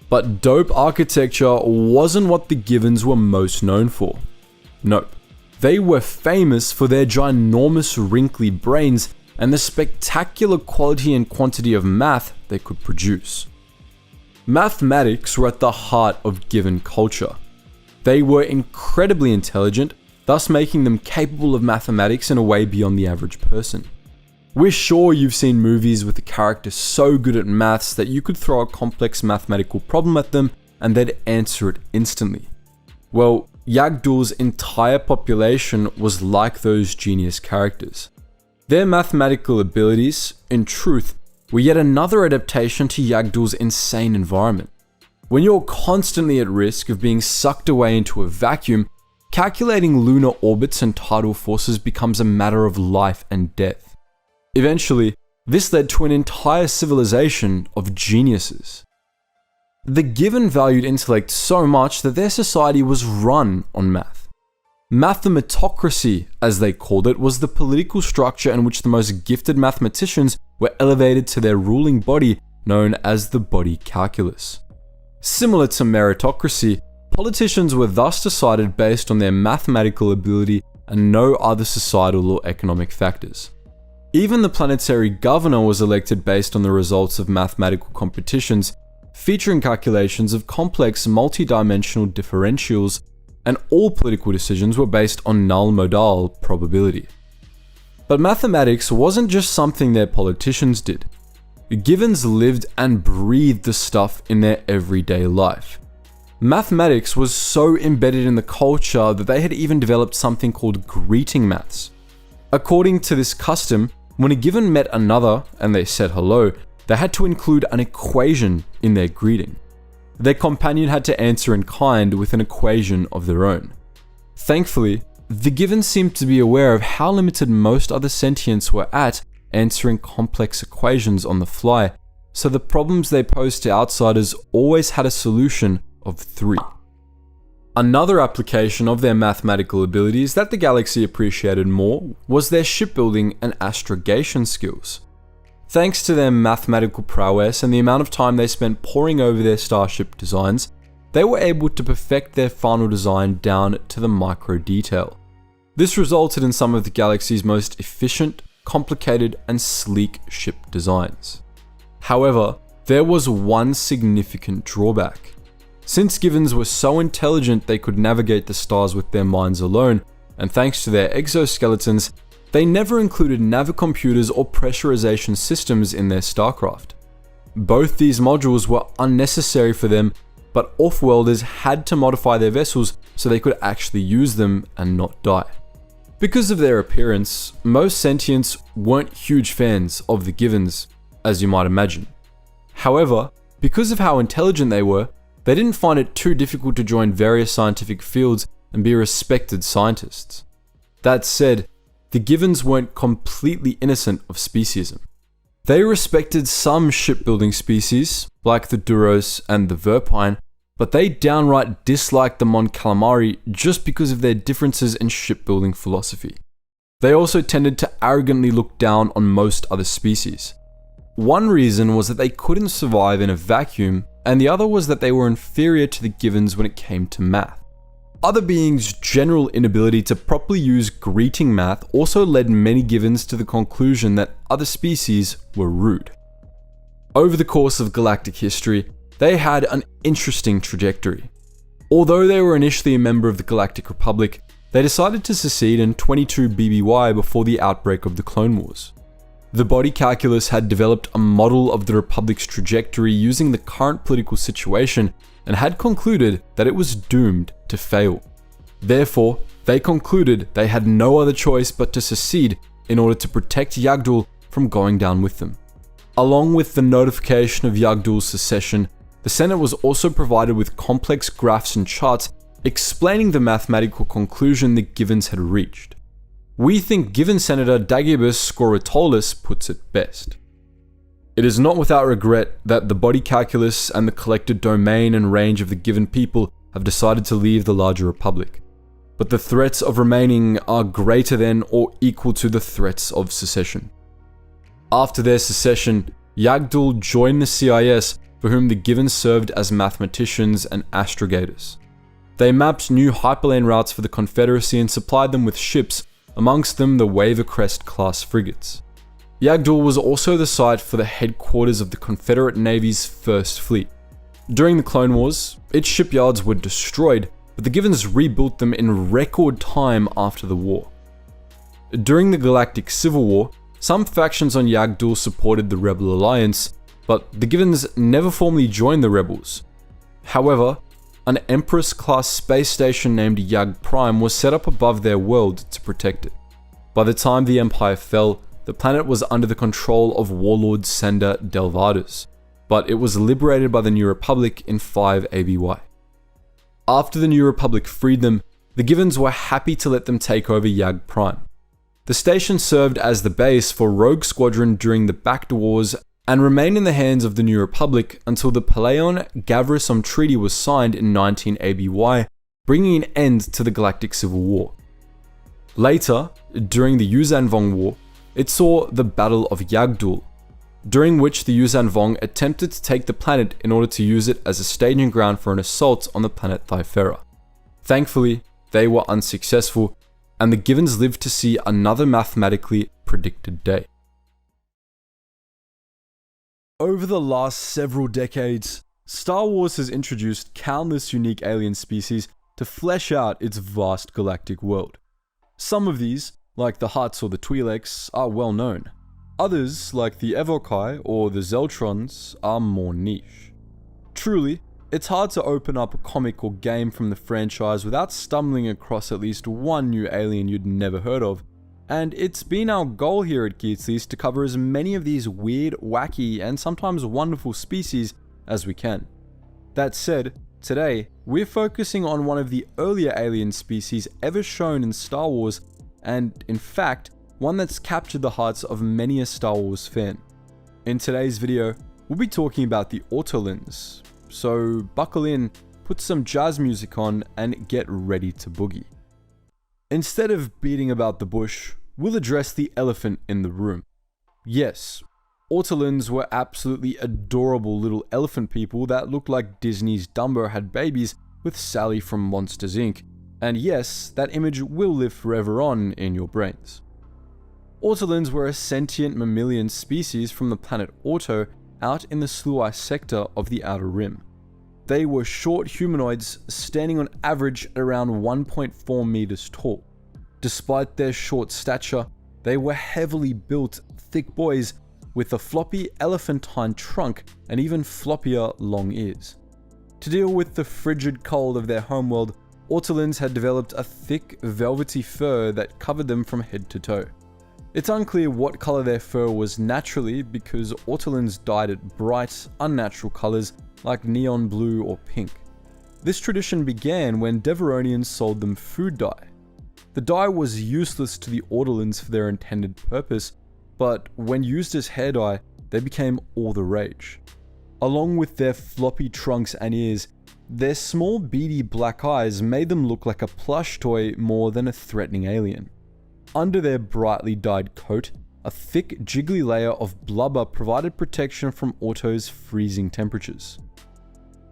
But dope architecture wasn't what the Givins were most known for. Nope. They were famous for their ginormous wrinkly brains and the spectacular quality and quantity of math they could produce. Mathematics were at the heart of Givin culture. They were incredibly intelligent, thus making them capable of mathematics in a way beyond the average person. We're sure you've seen movies with a character so good at maths that you could throw a complex mathematical problem at them and they'd answer it instantly. Well, Yagdul's entire population was like those genius characters. Their mathematical abilities, in truth, were yet another adaptation to Yagdul's insane environment. When you're constantly at risk of being sucked away into a vacuum, calculating lunar orbits and tidal forces becomes a matter of life and death. Eventually, this led to an entire civilization of geniuses. The Givin valued intellect so much that their society was run on math. Mathematocracy, as they called it, was the political structure in which the most gifted mathematicians were elevated to their ruling body, known as the body calculus. Similar to meritocracy, politicians were thus decided based on their mathematical ability and no other societal or economic factors. Even the planetary governor was elected based on the results of mathematical competitions, featuring calculations of complex multi-dimensional differentials, and all political decisions were based on null modal probability. But mathematics wasn't just something their politicians did. Givins lived and breathed the stuff in their everyday life. Mathematics was so embedded in the culture that they had even developed something called greeting maths. According to this custom, when a Givin met another and they said hello, they had to include an equation in their greeting. Their companion had to answer in kind with an equation of their own. Thankfully, the Givins seemed to be aware of how limited most other sentients were at answering complex equations on the fly, so the problems they posed to outsiders always had a solution of 3. Another application of their mathematical abilities that the galaxy appreciated more was their shipbuilding and astrogation skills. Thanks to their mathematical prowess and the amount of time they spent poring over their starship designs, they were able to perfect their final design down to the micro detail. This resulted in some of the galaxy's most efficient, complicated, and sleek ship designs. However, there was one significant drawback. Since Givins were so intelligent they could navigate the stars with their minds alone, and thanks to their exoskeletons, they never included navicomputers or pressurization systems in their starcraft. Both these modules were unnecessary for them, but off-worlders had to modify their vessels so they could actually use them and not die. Because of their appearance, most sentients weren't huge fans of the Givins, as you might imagine. However, because of how intelligent they were, they didn't find it too difficult to join various scientific fields and be respected scientists. That said, the Givins weren't completely innocent of speciesism. They respected some shipbuilding species, like the Duros and the Verpine, but they downright disliked the Mon Calamari just because of their differences in shipbuilding philosophy. They also tended to arrogantly look down on most other species. One reason was that they couldn't survive in a vacuum, and the other was that they were inferior to the Givins when it came to math. Other beings' general inability to properly use greeting math also led many Givins to the conclusion that other species were rude. Over the course of galactic history, they had an interesting trajectory. Although they were initially a member of the Galactic Republic, they decided to secede in 22 BBY before the outbreak of the Clone Wars. The body calculus had developed a model of the Republic's trajectory using the current political situation and had concluded that it was doomed to fail. Therefore, they concluded they had no other choice but to secede in order to protect Yagdul from going down with them. Along with the notification of Yagdul's secession, the Senate was also provided with complex graphs and charts explaining the mathematical conclusion the Givins had reached. We think Givin Senator Dagibus Scoratolis puts it best. It is not without regret that the body calculus and the collected domain and range of the Givin people have decided to leave the larger republic, but the threats of remaining are greater than or equal to the threats of secession. After their secession, Yagdul joined the CIS, for whom the Givins served as mathematicians and astrogators. They mapped new hyperlane routes for the Confederacy and supplied them with ships, amongst them the Wavercrest class frigates. Yagdul was also the site for the headquarters of the Confederate Navy's First Fleet. During the Clone Wars, its shipyards were destroyed, but the Givins rebuilt them in record time after the war. During the Galactic Civil War, some factions on Yagdul supported the Rebel Alliance, but the Givins never formally joined the rebels. However, an Empress-class space station named Yag Prime was set up above their world to protect it. By the time the Empire fell, the planet was under the control of warlord Sender Delvadus, but it was liberated by the New Republic in 5 ABY. After the New Republic freed them, the Givins were happy to let them take over Yag Prime. The station served as the base for Rogue Squadron during the Backdoor Wars and remained in the hands of the New Republic until the Palaeon-Gavrisom Treaty was signed in 19 ABY, bringing an end to the Galactic Civil War. Later, during the Yuuzhan Vong War, it saw the Battle of Yagdul, during which the Yuuzhan Vong attempted to take the planet in order to use it as a staging ground for an assault on the planet Thyfera. Thankfully, they were unsuccessful, and the Givins lived to see another mathematically predicted day. Over the last several decades, Star Wars has introduced countless unique alien species to flesh out its vast galactic world. Some of these, like the Hutts or the Twi'leks, are well known. Others, like the Evokai or the Zeltrons, are more niche. Truly, it's hard to open up a comic or game from the franchise without stumbling across at least one new alien you'd never heard of, and it's been our goal here at Geetsly to cover as many of these weird, wacky, and sometimes wonderful species as we can. That said, today, we're focusing on one of the earlier alien species ever shown in Star Wars, and in fact, one that's captured the hearts of many a Star Wars fan. In today's video, we'll be talking about the Ortolans, so buckle in, put some jazz music on, and get ready to boogie. Instead of beating about the bush, we'll address the elephant in the room. Yes, Ortolans were absolutely adorable little elephant people that looked like Disney's Dumbo had babies with Sally from Monsters Inc. And yes, that image will live forever on in your brains. Ortolans were a sentient mammalian species from the planet Orto out in the Sluai sector of the Outer Rim. They were short humanoids standing on average at around 1.4 meters tall. Despite their short stature, they were heavily built, thick boys with a floppy elephantine trunk and even floppier long ears. To deal with the frigid cold of their homeworld, Ortolans had developed a thick, velvety fur that covered them from head to toe. It's unclear what color their fur was naturally because Ortolans dyed it bright, unnatural colors like neon blue or pink. This tradition began when Deveronians sold them food dye. The dye was useless to the Ortolans for their intended purpose, but when used as hair dye, they became all the rage. Along with their floppy trunks and ears, their small beady black eyes made them look like a plush toy more than a threatening alien. Under their brightly dyed coat, a thick, jiggly layer of blubber provided protection from Orto's freezing temperatures.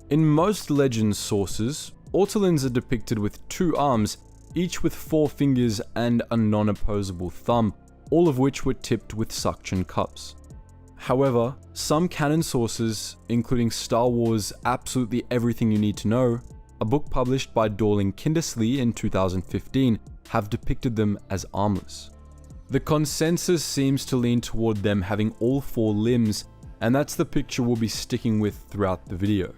In most legend sources, Ortolans are depicted with 2 arms, each with 4 fingers and a non-opposable thumb, all of which were tipped with suction cups. However, some canon sources, including Star Wars Absolutely Everything You Need to Know, a book published by Dorling Kindersley in 2015, have depicted them as armless. The consensus seems to lean toward them having all 4 limbs, and that's the picture we'll be sticking with throughout the video.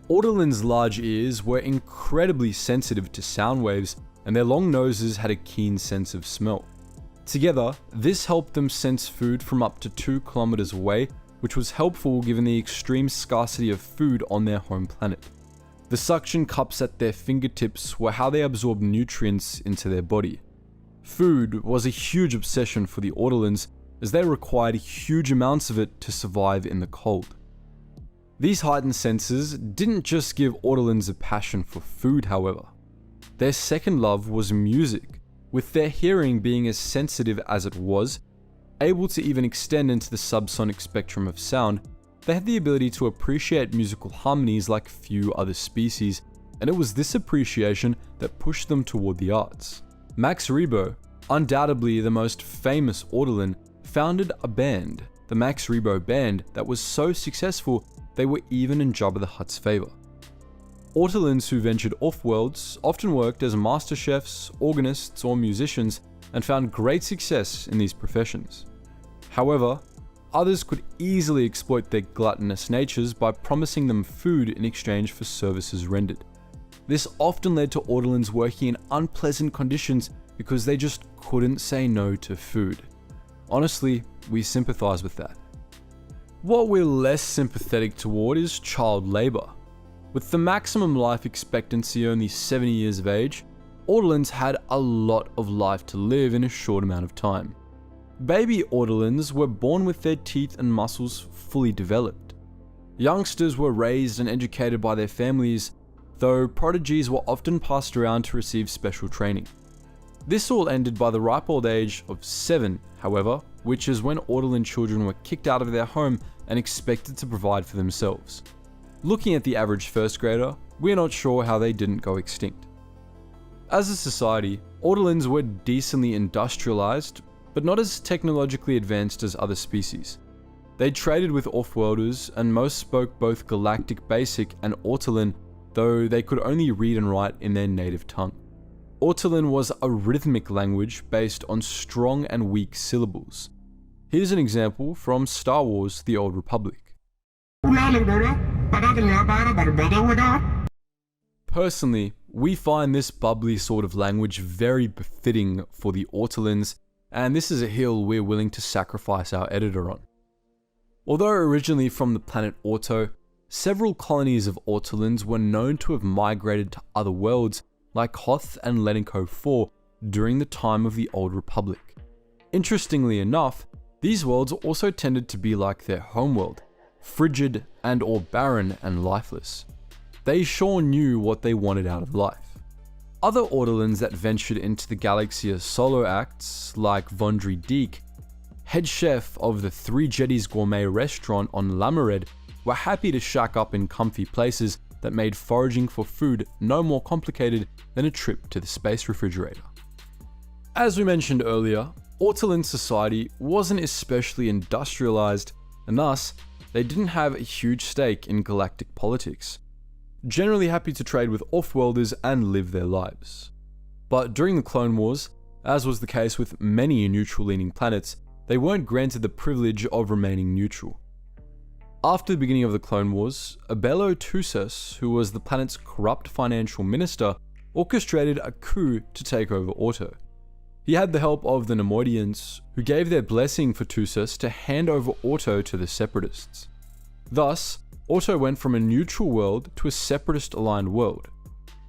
Ortolans' large ears were incredibly sensitive to sound waves, and their long noses had a keen sense of smell. Together, this helped them sense food from up to 2 kilometers away, which was helpful given the extreme scarcity of food on their home planet. The suction cups at their fingertips were how they absorbed nutrients into their body. Food was a huge obsession for the Ortolans, as they required huge amounts of it to survive in the cold. These heightened senses didn't just give Ortolans a passion for food, however. Their second love was music, with their hearing being as sensitive as it was, able to even extend into the subsonic spectrum of sound. They had the ability to appreciate musical harmonies like few other species, and it was this appreciation that pushed them toward the arts. Max Rebo, undoubtedly the most famous Ortolan, founded a band, the Max Rebo Band, that was so successful they were even in Jabba the Hutt's favor. Ortolans who ventured off-worlds often worked as master chefs, organists, or musicians and found great success in these professions. However, others could easily exploit their gluttonous natures by promising them food in exchange for services rendered. This often led to Ortolans working in unpleasant conditions because they just couldn't say no to food. Honestly, we sympathize with that. What we're less sympathetic toward is child labor. With the maximum life expectancy only 70 years of age, Ortolans had a lot of life to live in a short amount of time. Baby Ortolans were born with their teeth and muscles fully developed. Youngsters were raised and educated by their families, though prodigies were often passed around to receive special training. This all ended by the ripe old age of 7, however, which is when Ortolan children were kicked out of their home and expected to provide for themselves. Looking at the average first grader, we're not sure how they didn't go extinct. As a society, Ortolans were decently industrialized, but not as technologically advanced as other species. They traded with Offworlders, and most spoke both Galactic Basic and Ortolan, though they could only read and write in their native tongue. Ortolan was a rhythmic language based on strong and weak syllables. Here's an example from Star Wars: The Old Republic. Personally, we find this bubbly sort of language very befitting for the Ortolans, and this is a hill we're willing to sacrifice our editor on. Although originally from the planet Orto, several colonies of Ortolans were known to have migrated to other worlds like Hutt and Leniko IV during the time of the Old Republic. Interestingly enough, these worlds also tended to be like their homeworld, frigid and or barren and lifeless. They sure knew what they wanted out of life. Other Ortolans that ventured into the galaxy as solo acts, like Vondri Deek, head chef of the Three Jedis gourmet restaurant on Lamared, were happy to shack up in comfy places that made foraging for food no more complicated than a trip to the space refrigerator. As we mentioned earlier, Ortolan society wasn't especially industrialized, and thus, they didn't have a huge stake in galactic politics. Generally happy to trade with Offworlders and live their lives. But during the Clone Wars, as was the case with many neutral-leaning planets, they weren't granted the privilege of remaining neutral. After the beginning of the Clone Wars, Abelo Tusas, who was the planet's corrupt financial minister, orchestrated a coup to take over Orto. He had the help of the Neimoidians, who gave their blessing for Tusas to hand over Orto to the Separatists. Thus, Orto went from a neutral world to a Separatist-aligned world.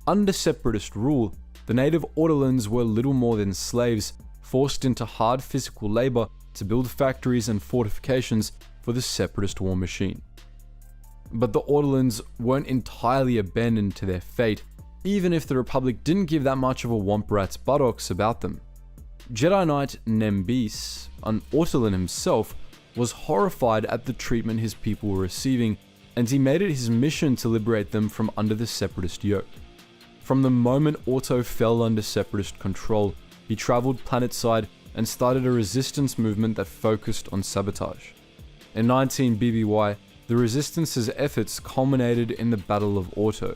Under Separatist rule, the native Ortolans were little more than slaves, forced into hard physical labor to build factories and fortifications for the Separatist war machine. But the Ortolans weren't entirely abandoned to their fate, even if the Republic didn't give that much of a womp rat's buttocks about them. Jedi Knight Nembis, an Ortolan himself, was horrified at the treatment his people were receiving, and he made it his mission to liberate them from under the Separatist yoke. From the moment Orto fell under Separatist control, he travelled planetside and started a resistance movement that focused on sabotage. In 19 BBY, the Resistance's efforts culminated in the Battle of Orto.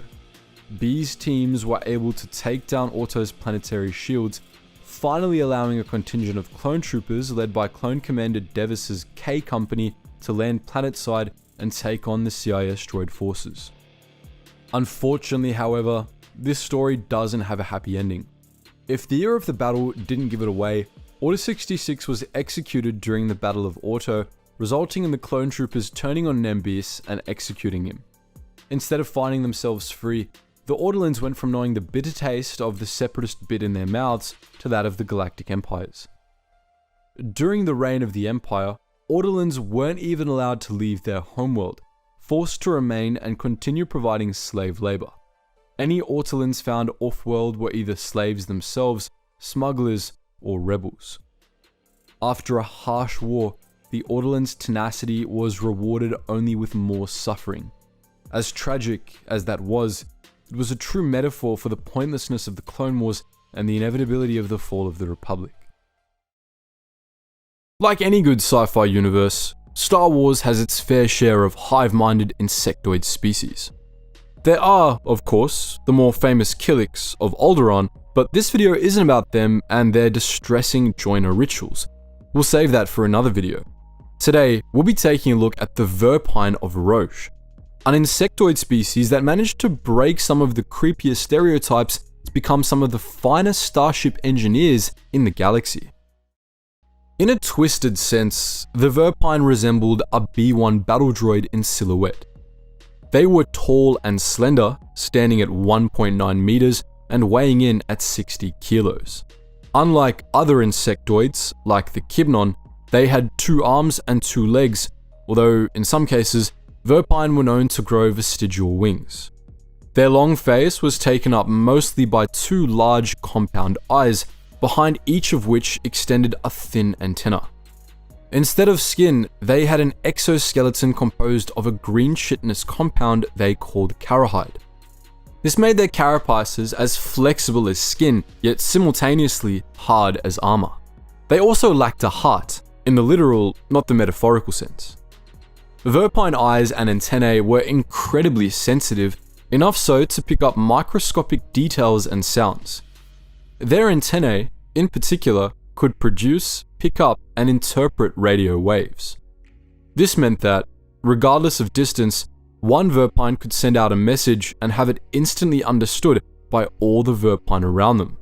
B's teams were able to take down Orto's planetary shields, finally allowing a contingent of clone troopers led by Clone Commander Devis's K Company to land planetside and take on the CIS droid forces. Unfortunately, however, this story doesn't have a happy ending. If the year of the battle didn't give it away, Order 66 was executed during the Battle of Orto, resulting in the clone troopers turning on Nembis and executing him. Instead of finding themselves free, the Ortolans went from knowing the bitter taste of the Separatist bit in their mouths to that of the Galactic Empires. During the reign of the Empire, Ortolans weren't even allowed to leave their homeworld, forced to remain and continue providing slave labor. Any Ortolans found off-world were either slaves themselves, smugglers, or rebels. After a harsh war, the Ortolans' tenacity was rewarded only with more suffering. As tragic as that was, it was a true metaphor for the pointlessness of the Clone Wars and the inevitability of the fall of the Republic. Like any good sci-fi universe, Star Wars has its fair share of hive-minded insectoid species. There are, of course, the more famous Killiks of Alderaan, but this video isn't about them and their distressing joiner rituals. We'll save that for another video. Today, we'll be taking a look at the Verpine of Roche, an insectoid species that managed to break some of the creepiest stereotypes to become some of the finest starship engineers in the galaxy. In a twisted sense, the Verpine resembled a B-1 battle droid in silhouette. They were tall and slender, standing at 1.9 meters and weighing in at 60 kilos. Unlike other insectoids, like the Kibnon, they had 2 arms and 2 legs, although in some cases, Verpine were known to grow vestigial wings. Their long face was taken up mostly by 2 large compound eyes, behind each of which extended a thin antenna. Instead of skin, they had an exoskeleton composed of a green chitinous compound they called carahide. This made their carapaces as flexible as skin, yet simultaneously hard as armor. They also lacked a heart, in the literal, not the metaphorical sense. Verpine eyes and antennae were incredibly sensitive, enough so to pick up microscopic details and sounds. Their antennae, in particular, could produce, pick up, and interpret radio waves. This meant that, regardless of distance, one Verpine could send out a message and have it instantly understood by all the Verpine around them.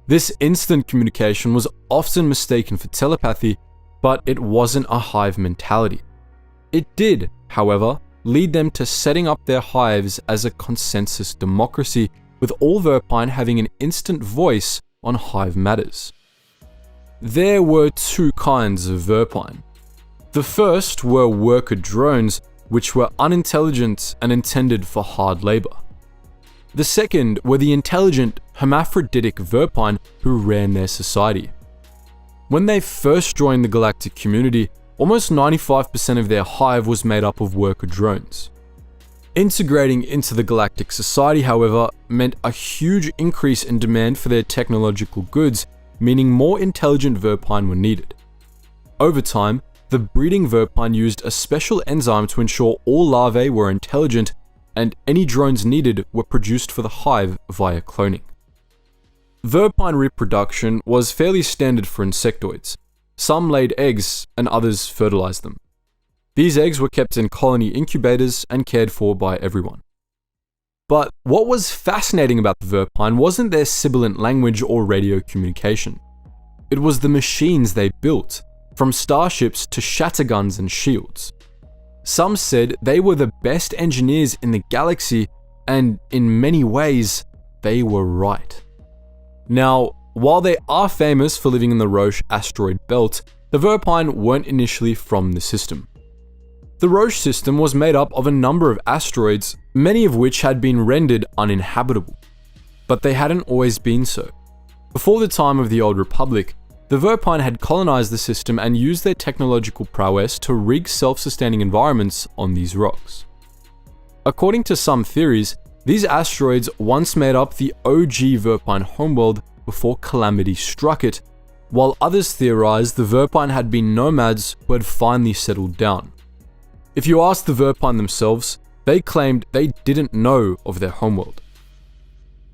This instant communication was often mistaken for telepathy, but it wasn't a hive mentality. It did, however, lead them to setting up their hives as a consensus democracy, with all Verpine having an instant voice on hive matters. There were two kinds of Verpine. The first were worker drones, which were unintelligent and intended for hard labor. The second were the intelligent, hermaphroditic Verpine who ran their society. When they first joined the Galactic community, almost 95% of their hive was made up of worker drones. Integrating into the Galactic society, however, meant a huge increase in demand for their technological goods, meaning more intelligent Verpine were needed. Over time, the breeding Verpine used a special enzyme to ensure all larvae were intelligent, and any drones needed were produced for the hive via cloning. Verpine reproduction was fairly standard for insectoids. Some laid eggs and others fertilized them. These eggs were kept in colony incubators and cared for by everyone. But what was fascinating about the Verpine wasn't their sibilant language or radio communication. It was the machines they built, from starships to shatterguns and shields. Some said they were the best engineers in the galaxy, and in many ways, they were right. Now, while they are famous for living in the Roche asteroid belt, the Verpine weren't initially from the system. The Roche system was made up of a number of asteroids, many of which had been rendered uninhabitable. But they hadn't always been so. Before the time of the Old Republic, the Verpine had colonized the system and used their technological prowess to rig self-sustaining environments on these rocks. According to some theories, these asteroids once made up the OG Verpine homeworld before calamity struck it, while others theorized the Verpine had been nomads who had finally settled down. If you ask the Verpine themselves, they claimed they didn't know of their homeworld.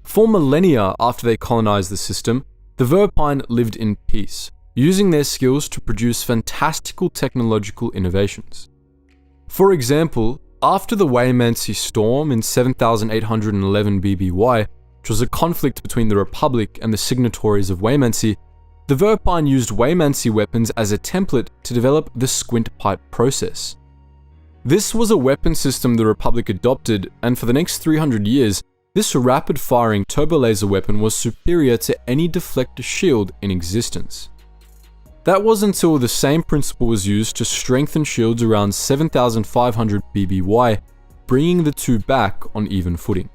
For millennia after they colonized the system, the Verpine lived in peace, using their skills to produce fantastical technological innovations. For example, after the Waymancy Storm in 7811 BBY, which was a conflict between the Republic and the signatories of Waymancy, the Verpine used Waymancy weapons as a template to develop the Squint Pipe process. This was a weapon system the Republic adopted, and for the next 300 years, this rapid-firing turbolaser weapon was superior to any deflector shield in existence. That was until the same principle was used to strengthen shields around 7500 BBY, bringing the two back on even footing.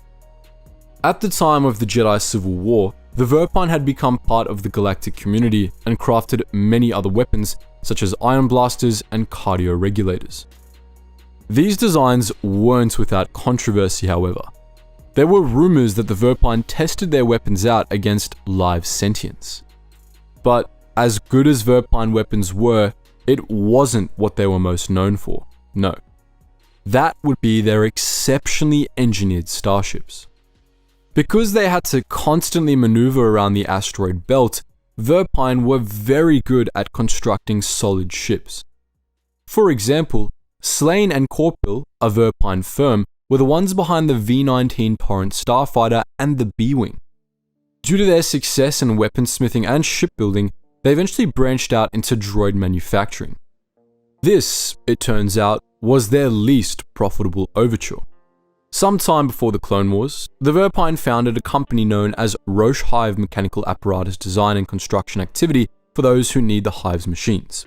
At the time of the Jedi Civil War, the Verpine had become part of the Galactic community and crafted many other weapons, such as ion blasters and cardio regulators. These designs weren't without controversy, however. There were rumors that the Verpine tested their weapons out against live sentience. But as good as Verpine weapons were, it wasn't what they were most known for, no. That would be their exceptionally engineered starships. Because they had to constantly maneuver around the asteroid belt, Verpine were very good at constructing solid ships. For example, Slane and Corpil, a Verpine firm, were the ones behind the V-19 Torrent starfighter and the B-Wing. Due to their success in weaponsmithing and shipbuilding, they eventually branched out into droid manufacturing. This, it turns out, was their least profitable overture. Sometime before the Clone Wars, the Verpine founded a company known as Roche Hive Mechanical Apparatus Design and Construction Activity for those who need the Hive's machines.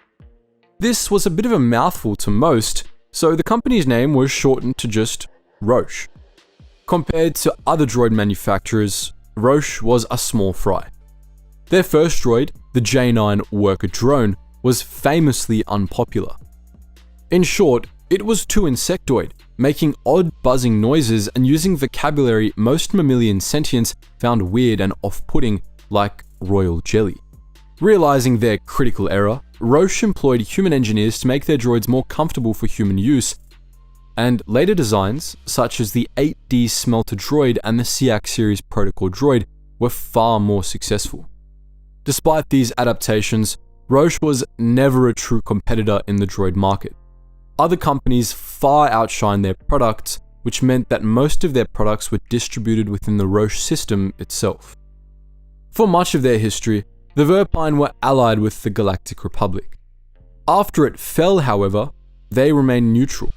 This was a bit of a mouthful to most, so the company's name was shortened to just Roche. Compared to other droid manufacturers, Roche was a small fry. Their first droid, the J9 worker drone, was famously unpopular. In short, it was too insectoid, making odd buzzing noises and using vocabulary most mammalian sentients found weird and off-putting, like royal jelly. Realizing their critical error, Roche employed human engineers to make their droids more comfortable for human use, and later designs, such as the 8D Smelter droid and the SEAC series protocol droid, were far more successful. Despite these adaptations, Roche was never a true competitor in the droid market. Other companies far outshined their products, which meant that most of their products were distributed within the Roche system itself. For much of their history, the Verpine were allied with the Galactic Republic. After it fell, however, they remained neutral.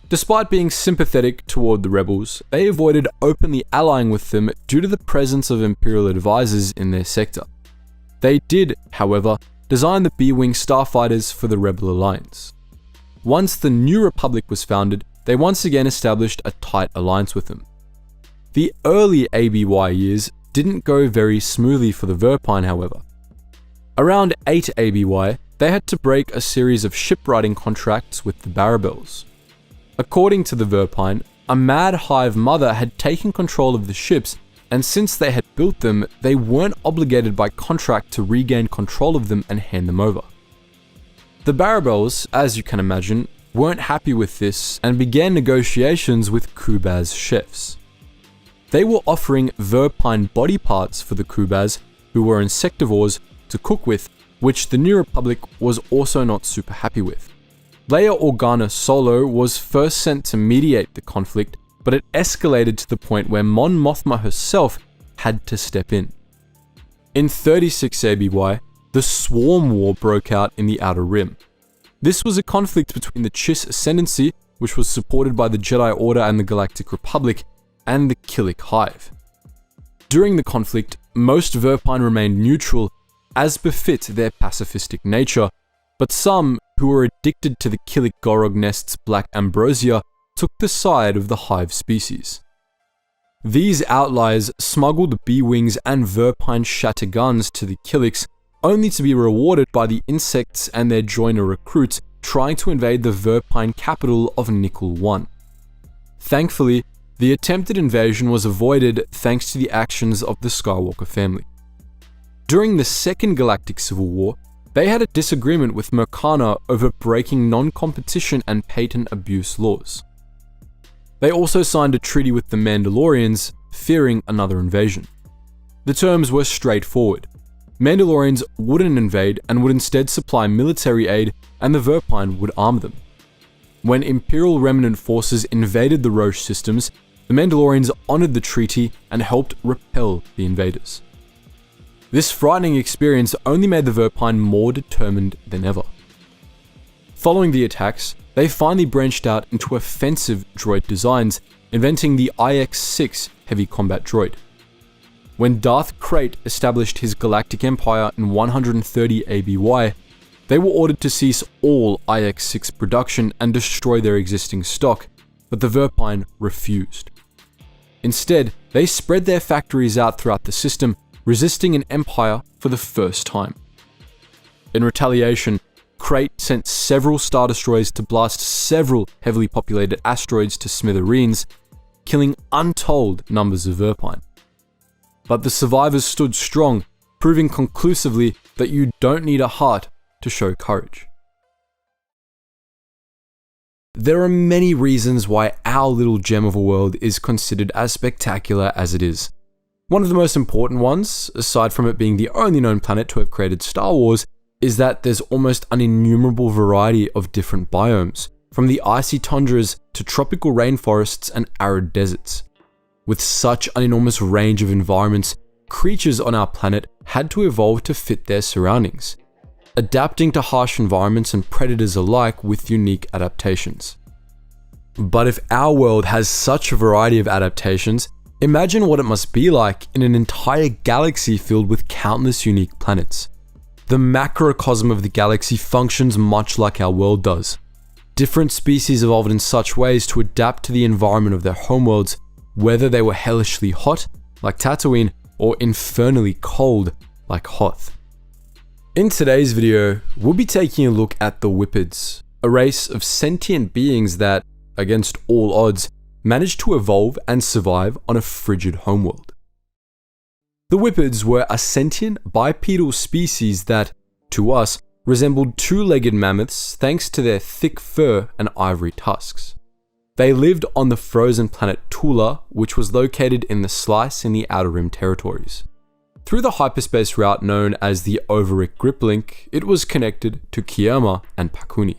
Despite being sympathetic toward the rebels, they avoided openly allying with them due to the presence of Imperial advisors in their sector. They did, however, design the B-Wing starfighters for the Rebel Alliance. Once the New Republic was founded, they once again established a tight alliance with them. The early ABY years didn't go very smoothly for the Verpine, however. Around 8 ABY, they had to break a series of shipwriting contracts with the Barabels. According to the Verpine, a Mad Hive mother had taken control of the ships, and since they had built them, they weren't obligated by contract to regain control of them and hand them over. The Barabels, as you can imagine, weren't happy with this and began negotiations with Kubaz chefs. They were offering Verpine body parts for the Kubaz, who were insectivores, to cook with, which the New Republic was also not super happy with. Leia Organa Solo was first sent to mediate the conflict, but it escalated to the point where Mon Mothma herself had to step in. In 36 ABY, the Swarm War broke out in the Outer Rim. This was a conflict between the Chiss Ascendancy, which was supported by the Jedi Order and the Galactic Republic, and the Killik Hive. During the conflict, most Verpine remained neutral, as befit their pacifistic nature, but some, who were addicted to the Killik Gorog nest's black ambrosia, took the side of the Hive species. These outliers smuggled B-Wings and Verpine shatter guns to the Killiks, only to be rewarded by the insects and their joiner recruits trying to invade the Verpine capital of Nickel 1. Thankfully, the attempted invasion was avoided thanks to the actions of the Skywalker family. During the Second Galactic Civil War, they had a disagreement with Mercana over breaking non-competition and patent abuse laws. They also signed a treaty with the Mandalorians, fearing another invasion. The terms were straightforward. Mandalorians wouldn't invade and would instead supply military aid, and the Verpine would arm them. When Imperial Remnant forces invaded the Roche systems, the Mandalorians honored the treaty and helped repel the invaders. This frightening experience only made the Verpine more determined than ever. Following the attacks, they finally branched out into offensive droid designs, inventing the IX-6 heavy combat droid. When Darth Krayt established his Galactic Empire in 130 ABY, they were ordered to cease all IX-6 production and destroy their existing stock, but the Verpine refused. Instead, they spread their factories out throughout the system, resisting an empire for the first time. In retaliation, Krayt sent several Star Destroyers to blast several heavily populated asteroids to smithereens, killing untold numbers of Verpine. But the survivors stood strong, proving conclusively that you don't need a heart to show courage. There are many reasons why our little gem of a world is considered as spectacular as it is. One of the most important ones, aside from it being the only known planet to have created Star Wars, is that there's almost an innumerable variety of different biomes, from the icy tundras to tropical rainforests and arid deserts. With such an enormous range of environments, creatures on our planet had to evolve to fit their surroundings, adapting to harsh environments and predators alike with unique adaptations. But if our world has such a variety of adaptations, imagine what it must be like in an entire galaxy filled with countless unique planets. The macrocosm of the galaxy functions much like our world does. Different species evolved in such ways to adapt to the environment of their homeworlds, whether they were hellishly hot, like Tatooine, or infernally cold, like Hutt. In today's video, we'll be taking a look at the Whipids, a race of sentient beings that, against all odds, managed to evolve and survive on a frigid homeworld. The Whipids were a sentient bipedal species that, to us, resembled two-legged mammoths thanks to their thick fur and ivory tusks. They lived on the frozen planet Tula, which was located in the Slice in the Outer Rim territories. Through the hyperspace route known as the Overic Grip Link, it was connected to Kiama and Pakuni.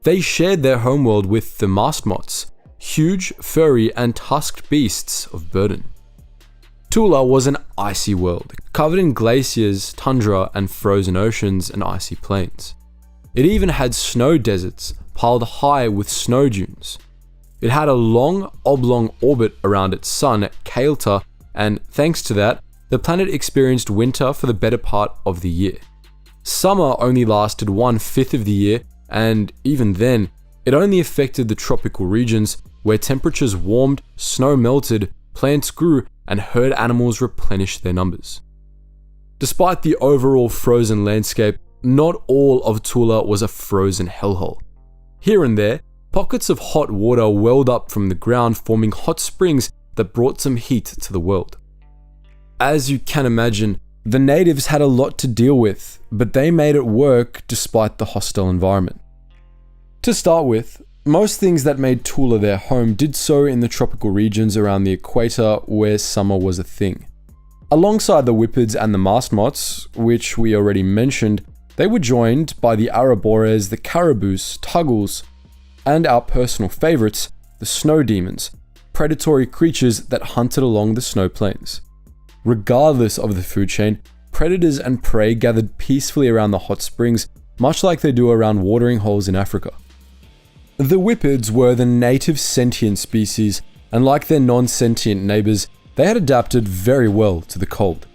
They shared their homeworld with the Mastmots, huge, furry, and tusked beasts of burden. Tula was an icy world, covered in glaciers, tundra, and frozen oceans and icy plains. It even had snow deserts, piled high with snow dunes. It had a long, oblong orbit around its sun, Kael'ta, and thanks to that, the planet experienced winter for the better part of the year. Summer only lasted 1/5 of the year, and even then, it only affected the tropical regions where temperatures warmed, snow melted, plants grew, and herd animals replenished their numbers. Despite the overall frozen landscape, not all of Tula was a frozen hellhole. Here and there, pockets of hot water welled up from the ground, forming hot springs that brought some heat to the world. As you can imagine, the natives had a lot to deal with, but they made it work despite the hostile environment. To start with, most things that made Tula their home did so in the tropical regions around the equator where summer was a thing. Alongside the Whipids and the Mastmots, which we already mentioned, they were joined by the Arabores, the Caribous, Tuggles, and our personal favourites, the Snow Demons, predatory creatures that hunted along the snow plains. Regardless of the food chain, predators and prey gathered peacefully around the hot springs, much like they do around watering holes in Africa. The Whipids were the native sentient species, and like their non-sentient neighbours, they had adapted very well to the cold.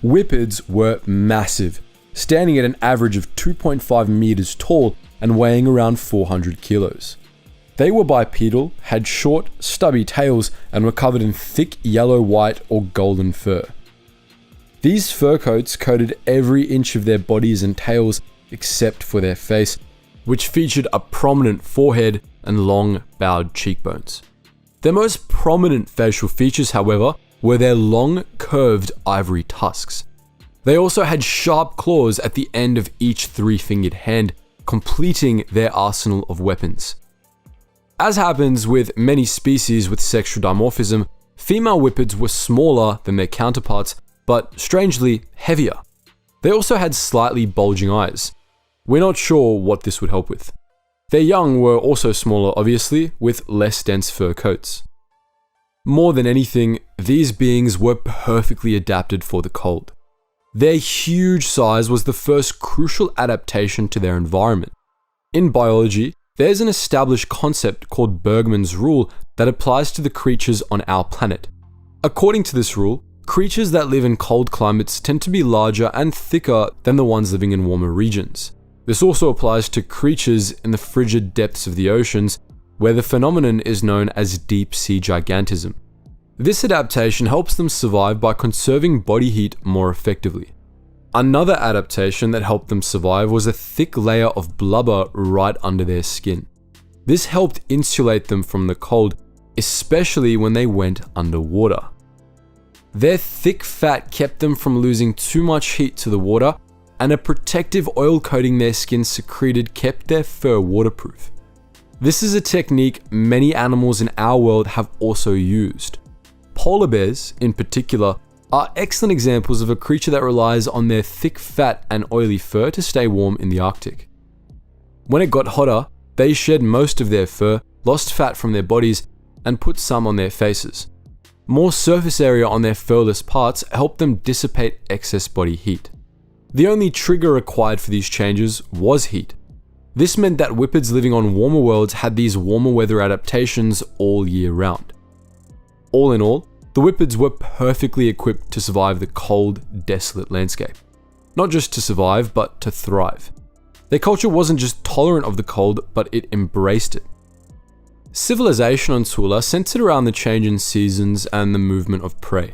Whipids were massive, standing at an average of 2.5 meters tall and weighing around 400 kilos. They were bipedal, had short, stubby tails, and were covered in thick yellow, white, or golden fur. These fur coats coated every inch of their bodies and tails except for their face, which featured a prominent forehead and long, bowed cheekbones. Their most prominent facial features, however, were their long, curved ivory tusks. They also had sharp claws at the end of each three-fingered hand, completing their arsenal of weapons. As happens with many species with sexual dimorphism, female Whipids were smaller than their counterparts, but strangely heavier. They also had slightly bulging eyes. We're not sure what this would help with. Their young were also smaller, obviously, with less dense fur coats. More than anything, these beings were perfectly adapted for the cold. Their huge size was the first crucial adaptation to their environment. In biology, there's an established concept called Bergmann's rule that applies to the creatures on our planet. According to this rule, creatures that live in cold climates tend to be larger and thicker than the ones living in warmer regions. This also applies to creatures in the frigid depths of the oceans, where the phenomenon is known as deep sea gigantism. This adaptation helps them survive by conserving body heat more effectively. Another adaptation that helped them survive was a thick layer of blubber right under their skin. This helped insulate them from the cold, especially when they went underwater. Their thick fat kept them from losing too much heat to the water, and a protective oil coating their skin secreted kept their fur waterproof. This is a technique many animals in our world have also used. Polar bears, in particular, are excellent examples of a creature that relies on their thick fat and oily fur to stay warm in the Arctic. When it got hotter, they shed most of their fur, lost fat from their bodies, and put some on their faces. More surface area on their furless parts helped them dissipate excess body heat. The only trigger required for these changes was heat. This meant that Whipids living on warmer worlds had these warmer weather adaptations all year round. All in all, the Whipids were perfectly equipped to survive the cold, desolate landscape. Not just to survive, but to thrive. Their culture wasn't just tolerant of the cold, but it embraced it. Civilization on Tula centered around the change in seasons and the movement of prey.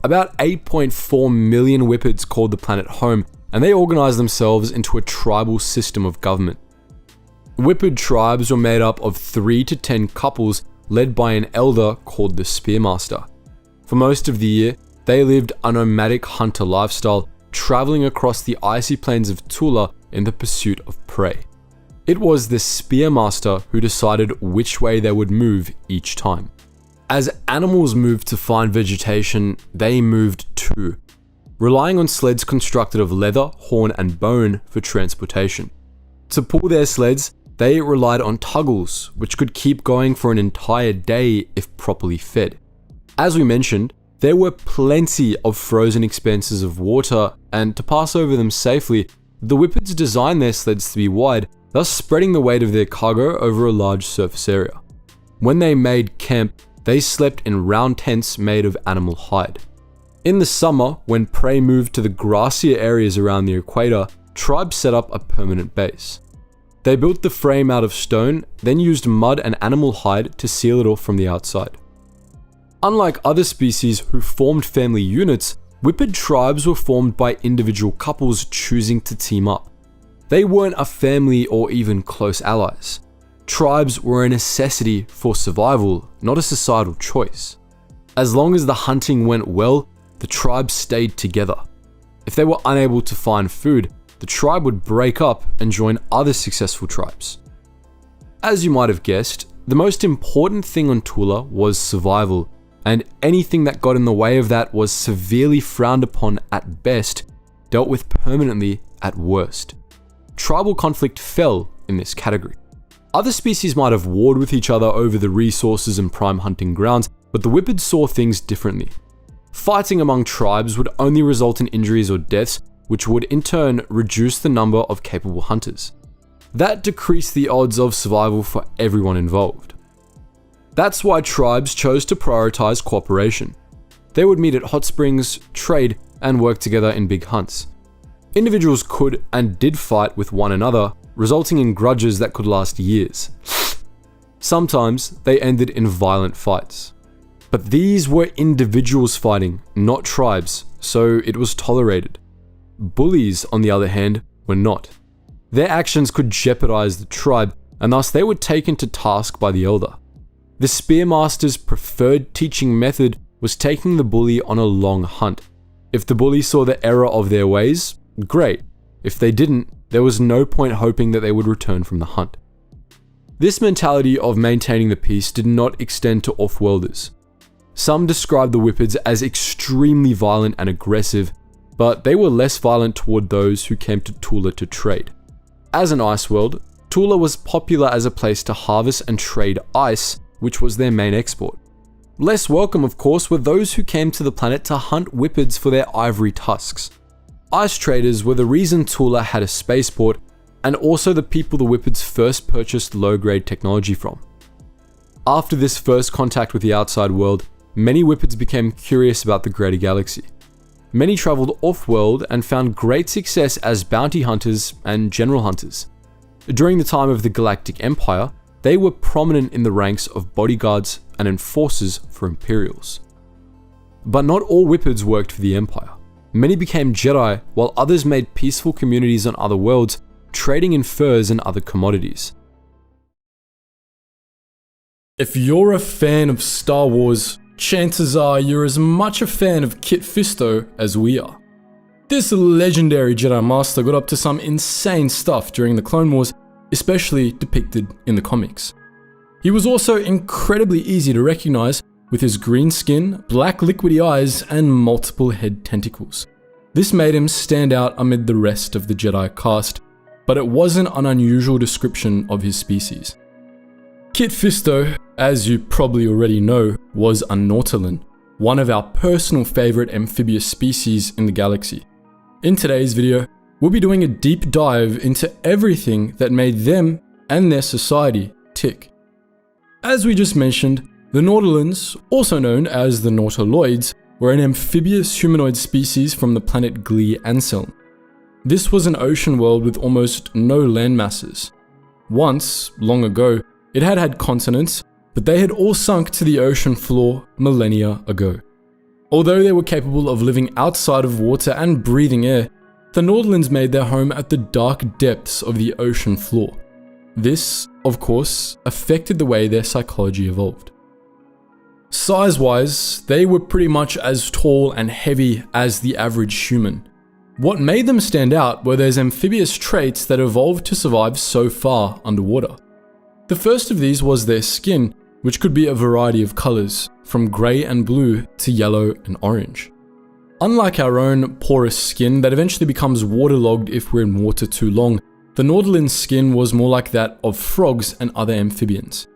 About 8.4 million Whipids called the planet home, and they organized themselves into a tribal system of government. Whipid tribes were made up of 3 to 10 couples led by an elder called the Spearmaster. For most of the year, they lived a nomadic hunter lifestyle, traveling across the icy plains of Tula in the pursuit of prey. It was the spearmaster who decided which way they would move each time. As animals moved to find vegetation, they moved too, relying on sleds constructed of leather, horn, and bone for transportation. To pull their sleds, they relied on tuggles, which could keep going for an entire day if properly fed. As we mentioned, there were plenty of frozen expanses of water, and to pass over them safely, the Whipids designed their sleds to be wide, thus spreading the weight of their cargo over a large surface area. When they made camp, they slept in round tents made of animal hide. In the summer, when prey moved to the grassier areas around the equator, tribes set up a permanent base. They built the frame out of stone, then used mud and animal hide to seal it off from the outside. Unlike other species who formed family units, Whipid tribes were formed by individual couples choosing to team up. They weren't a family or even close allies. Tribes were a necessity for survival, not a societal choice. As long as the hunting went well, the tribe stayed together. If they were unable to find food, the tribe would break up and join other successful tribes. As you might have guessed, the most important thing on Tula was survival, and anything that got in the way of that was severely frowned upon at best, dealt with permanently at worst. Tribal conflict fell in this category. Other species might have warred with each other over the resources and prime hunting grounds, but the Whipids saw things differently. Fighting among tribes would only result in injuries or deaths, which would in turn reduce the number of capable hunters. That decreased the odds of survival for everyone involved. That's why tribes chose to prioritize cooperation. They would meet at hot springs, trade, and work together in big hunts. Individuals could and did fight with one another, resulting in grudges that could last years. Sometimes they ended in violent fights. But these were individuals fighting, not tribes, so it was tolerated. Bullies, on the other hand, were not. Their actions could jeopardize the tribe, and thus they were taken to task by the elder. The spearmaster's preferred teaching method was taking the bully on a long hunt. If the bully saw the error of their ways, great. If they didn't, there was no point hoping that they would return from the hunt. This mentality of maintaining the peace did not extend to off-worlders. Some described the Whipids as extremely violent and aggressive, but they were less violent toward those who came to Tula to trade. As an ice world, Tula was popular as a place to harvest and trade ice, which was their main export. Less welcome, of course, were those who came to the planet to hunt Whipids for their ivory tusks. Ice traders were the reason Tula had a spaceport, and also the people the Whipids first purchased low-grade technology from. After this first contact with the outside world, many Whipids became curious about the greater galaxy. Many traveled off-world and found great success as bounty hunters and general hunters. During the time of the Galactic Empire, they were prominent in the ranks of bodyguards and enforcers for Imperials. But not all Whipids worked for the Empire. Many became Jedi, while others made peaceful communities on other worlds, trading in furs and other commodities. If you're a fan of Star Wars, chances are you're as much a fan of Kit Fisto as we are. This legendary Jedi Master got up to some insane stuff during the Clone Wars, especially depicted in the comics. He was also incredibly easy to recognize, with his green skin, black liquidy eyes, and multiple head tentacles. This made him stand out amid the rest of the Jedi cast, but it wasn't an unusual description of his species. Kit Fisto, as you probably already know, was a Nautolan, one of our personal favorite amphibious species in the galaxy. In today's video, we'll be doing a deep dive into everything that made them and their society tick. As we just mentioned, the Nautolans, also known as the Nautiloids, were an amphibious humanoid species from the planet Glee Anselm. This was an ocean world with almost no land masses. Once, long ago, it had had continents, but they had all sunk to the ocean floor millennia ago. Although they were capable of living outside of water and breathing air, the Nautolans made their home at the dark depths of the ocean floor. This, of course, affected the way their psychology evolved. Size-wise, they were pretty much as tall and heavy as the average human. What made them stand out were those amphibious traits that evolved to survive so far underwater. The first of these was their skin, which could be a variety of colors, from grey and blue to yellow and orange. Unlike our own porous skin that eventually becomes waterlogged if we're in water too long, the Nautolans' skin was more like that of frogs and other amphibians.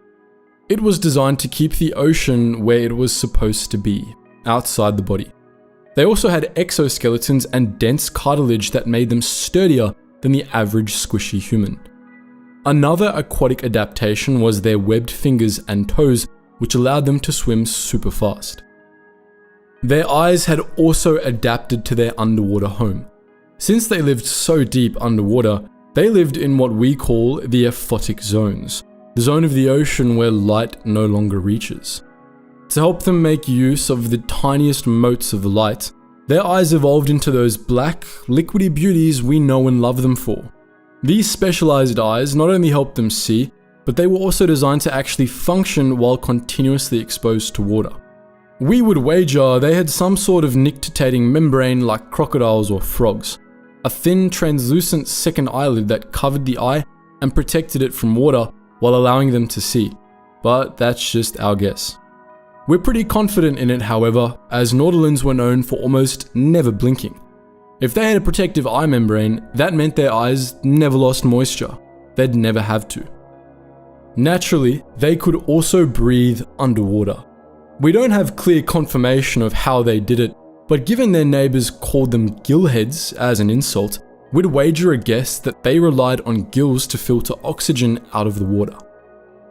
It was designed to keep the ocean where it was supposed to be, outside the body. They also had exoskeletons and dense cartilage that made them sturdier than the average squishy human. Another aquatic adaptation was their webbed fingers and toes, which allowed them to swim super fast. Their eyes had also adapted to their underwater home. Since they lived so deep underwater, they lived in what we call the aphotic zones, the zone of the ocean where light no longer reaches. To help them make use of the tiniest motes of light, their eyes evolved into those black, liquidy beauties we know and love them for. These specialized eyes not only helped them see, but they were also designed to actually function while continuously exposed to water. We would wager they had some sort of nictitating membrane like crocodiles or frogs, a thin, translucent second eyelid that covered the eye and protected it from water while allowing them to see, but that's just our guess. We're pretty confident in it, however, as Nautolans were known for almost never blinking. If they had a protective eye membrane, that meant their eyes never lost moisture. They'd never have to. Naturally, they could also breathe underwater. We don't have clear confirmation of how they did it, but given their neighbors called them gillheads as an insult, we'd wager a guess that they relied on gills to filter oxygen out of the water.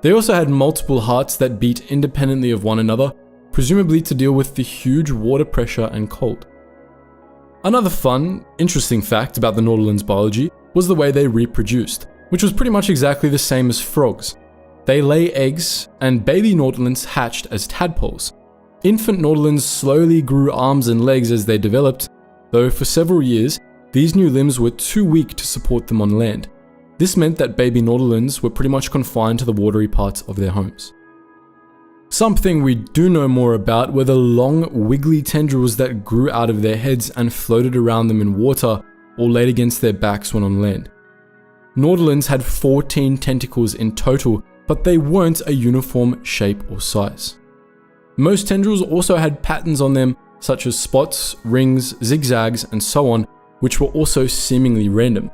They also had multiple hearts that beat independently of one another, presumably to deal with the huge water pressure and cold. Another fun, interesting fact about the Nautolans' biology was the way they reproduced, which was pretty much exactly the same as frogs. They lay eggs, and baby Nautolans hatched as tadpoles. Infant Nautolans slowly grew arms and legs as they developed, though for several years, these new limbs were too weak to support them on land. This meant that baby Nautolans were pretty much confined to the watery parts of their homes. Something we do know more about were the long, wiggly tendrils that grew out of their heads and floated around them in water or laid against their backs when on land. Nautolans had 14 tentacles in total, but they weren't a uniform shape or size. Most tendrils also had patterns on them, such as spots, rings, zigzags, and so on, which were also seemingly random.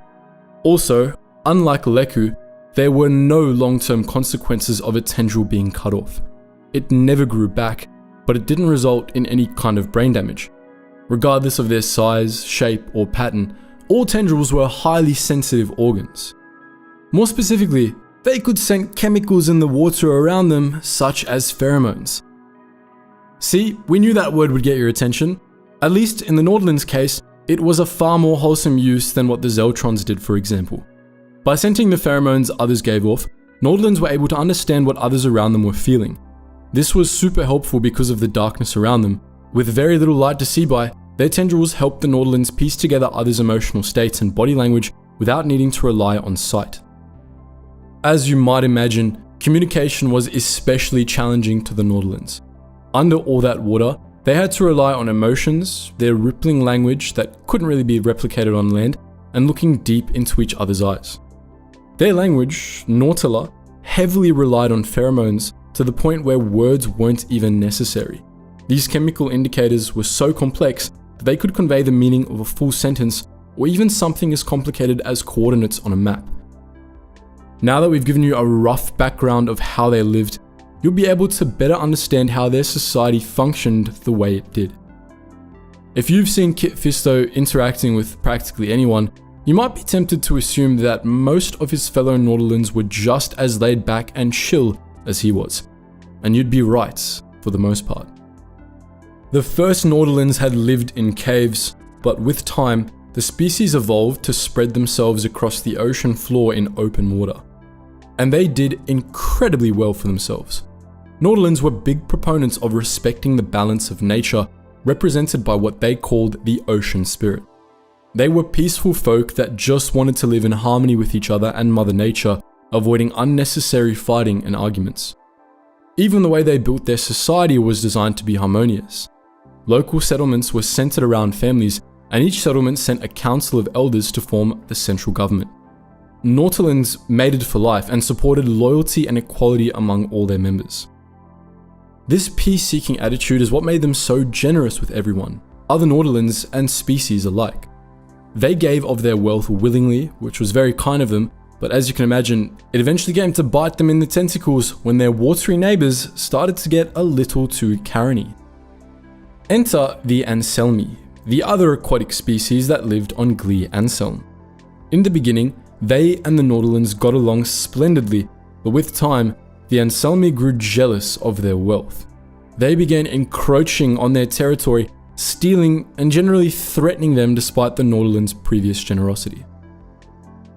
Also, unlike Leku, there were no long-term consequences of a tendril being cut off. It never grew back, but it didn't result in any kind of brain damage. Regardless of their size, shape, or pattern, all tendrils were highly sensitive organs. More specifically, they could sense chemicals in the water around them, such as pheromones. See, we knew that word would get your attention. At least in the Nautolans' case, it was a far more wholesome use than what the Zeltrons did, for example. By sensing the pheromones others gave off, Nautolans were able to understand what others around them were feeling. This was super helpful because of the darkness around them. With very little light to see by, their tendrils helped the Nautolans piece together others' emotional states and body language without needing to rely on sight. As you might imagine, communication was especially challenging to the Nautolans. Under all that water, they had to rely on emotions, their rippling language that couldn't really be replicated on land, and looking deep into each other's eyes. Their language, Nautila, heavily relied on pheromones to the point where words weren't even necessary. These chemical indicators were so complex that they could convey the meaning of a full sentence or even something as complicated as coordinates on a map. Now that we've given you a rough background of how they lived, you'll be able to better understand how their society functioned the way it did. If you've seen Kit Fisto interacting with practically anyone, you might be tempted to assume that most of his fellow Nautolans were just as laid back and chill as he was. And you'd be right, for the most part. The first Nautolans had lived in caves, but with time, the species evolved to spread themselves across the ocean floor in open water. And they did incredibly well for themselves. Nautolans were big proponents of respecting the balance of nature, represented by what they called the ocean spirit. They were peaceful folk that just wanted to live in harmony with each other and Mother Nature, avoiding unnecessary fighting and arguments. Even the way they built their society was designed to be harmonious. Local settlements were centered around families, and each settlement sent a council of elders to form the central government. Nautolans mated for life and supported loyalty and equality among all their members. This peace-seeking attitude is what made them so generous with everyone, other Nautolans and species alike. They gave of their wealth willingly, which was very kind of them, but as you can imagine, it eventually came to bite them in the tentacles when their watery neighbors started to get a little too carony. Enter the Anselmi, the other aquatic species that lived on Glee Anselm. In the beginning, they and the Nautolans got along splendidly, but with time, the Anselmi grew jealous of their wealth. They began encroaching on their territory, stealing and generally threatening them despite the Nautolans' previous generosity.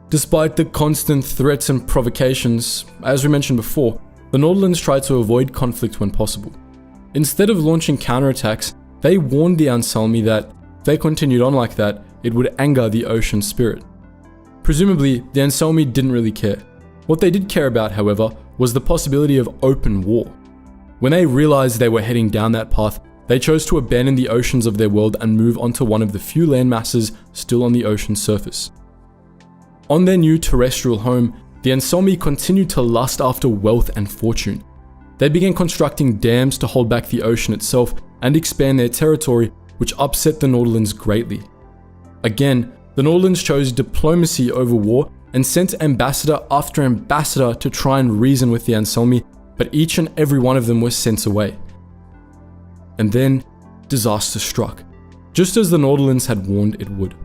Despite the constant threats and provocations, as we mentioned before, the Nautolans tried to avoid conflict when possible. Instead of launching counterattacks, they warned the Anselmi that if they continued on like that, it would anger the ocean spirit. Presumably, the Anselmi didn't really care. What they did care about, however, was the possibility of open war. When they realized they were heading down that path, they chose to abandon the oceans of their world and move onto one of the few land masses still on the ocean's surface. On their new terrestrial home, the Anselmi continued to lust after wealth and fortune. They began constructing dams to hold back the ocean itself and expand their territory, which upset the Nautolans greatly. Again, the Nautolans chose diplomacy over war and sent ambassador after ambassador to try and reason with the Anselmi, but each and every one of them was sent away. And then, disaster struck, just as the Nautolans had warned it would.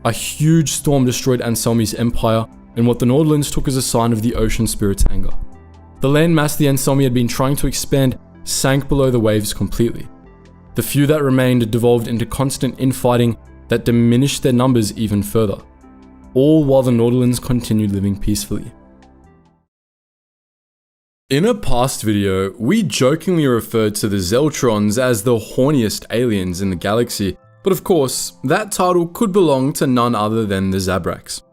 A huge storm destroyed Anselmi's empire in what the Nautolans took as a sign of the ocean spirit's anger. The landmass the Anselmi had been trying to expand sank below the waves completely. The few that remained devolved into constant infighting that diminished their numbers even further, all while the Nautolans continued living peacefully. In a past video, we jokingly referred to the Zeltrons as the horniest aliens in the galaxy, but of course, that title could belong to none other than the Zabraks.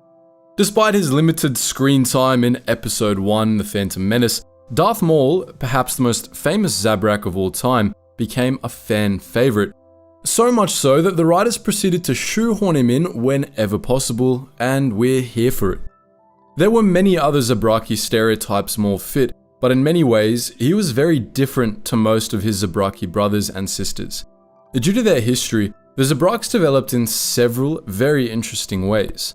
Despite his limited screen time in Episode 1, The Phantom Menace, Darth Maul, perhaps the most famous Zabrak of all time, became a fan favourite. So much so that the writers proceeded to shoehorn him in whenever possible, and we're here for it. There were many other Zabraki stereotypes Maul fit, but in many ways, he was very different to most of his Zabraki brothers and sisters. Due to their history, the Zabraks developed in several very interesting ways.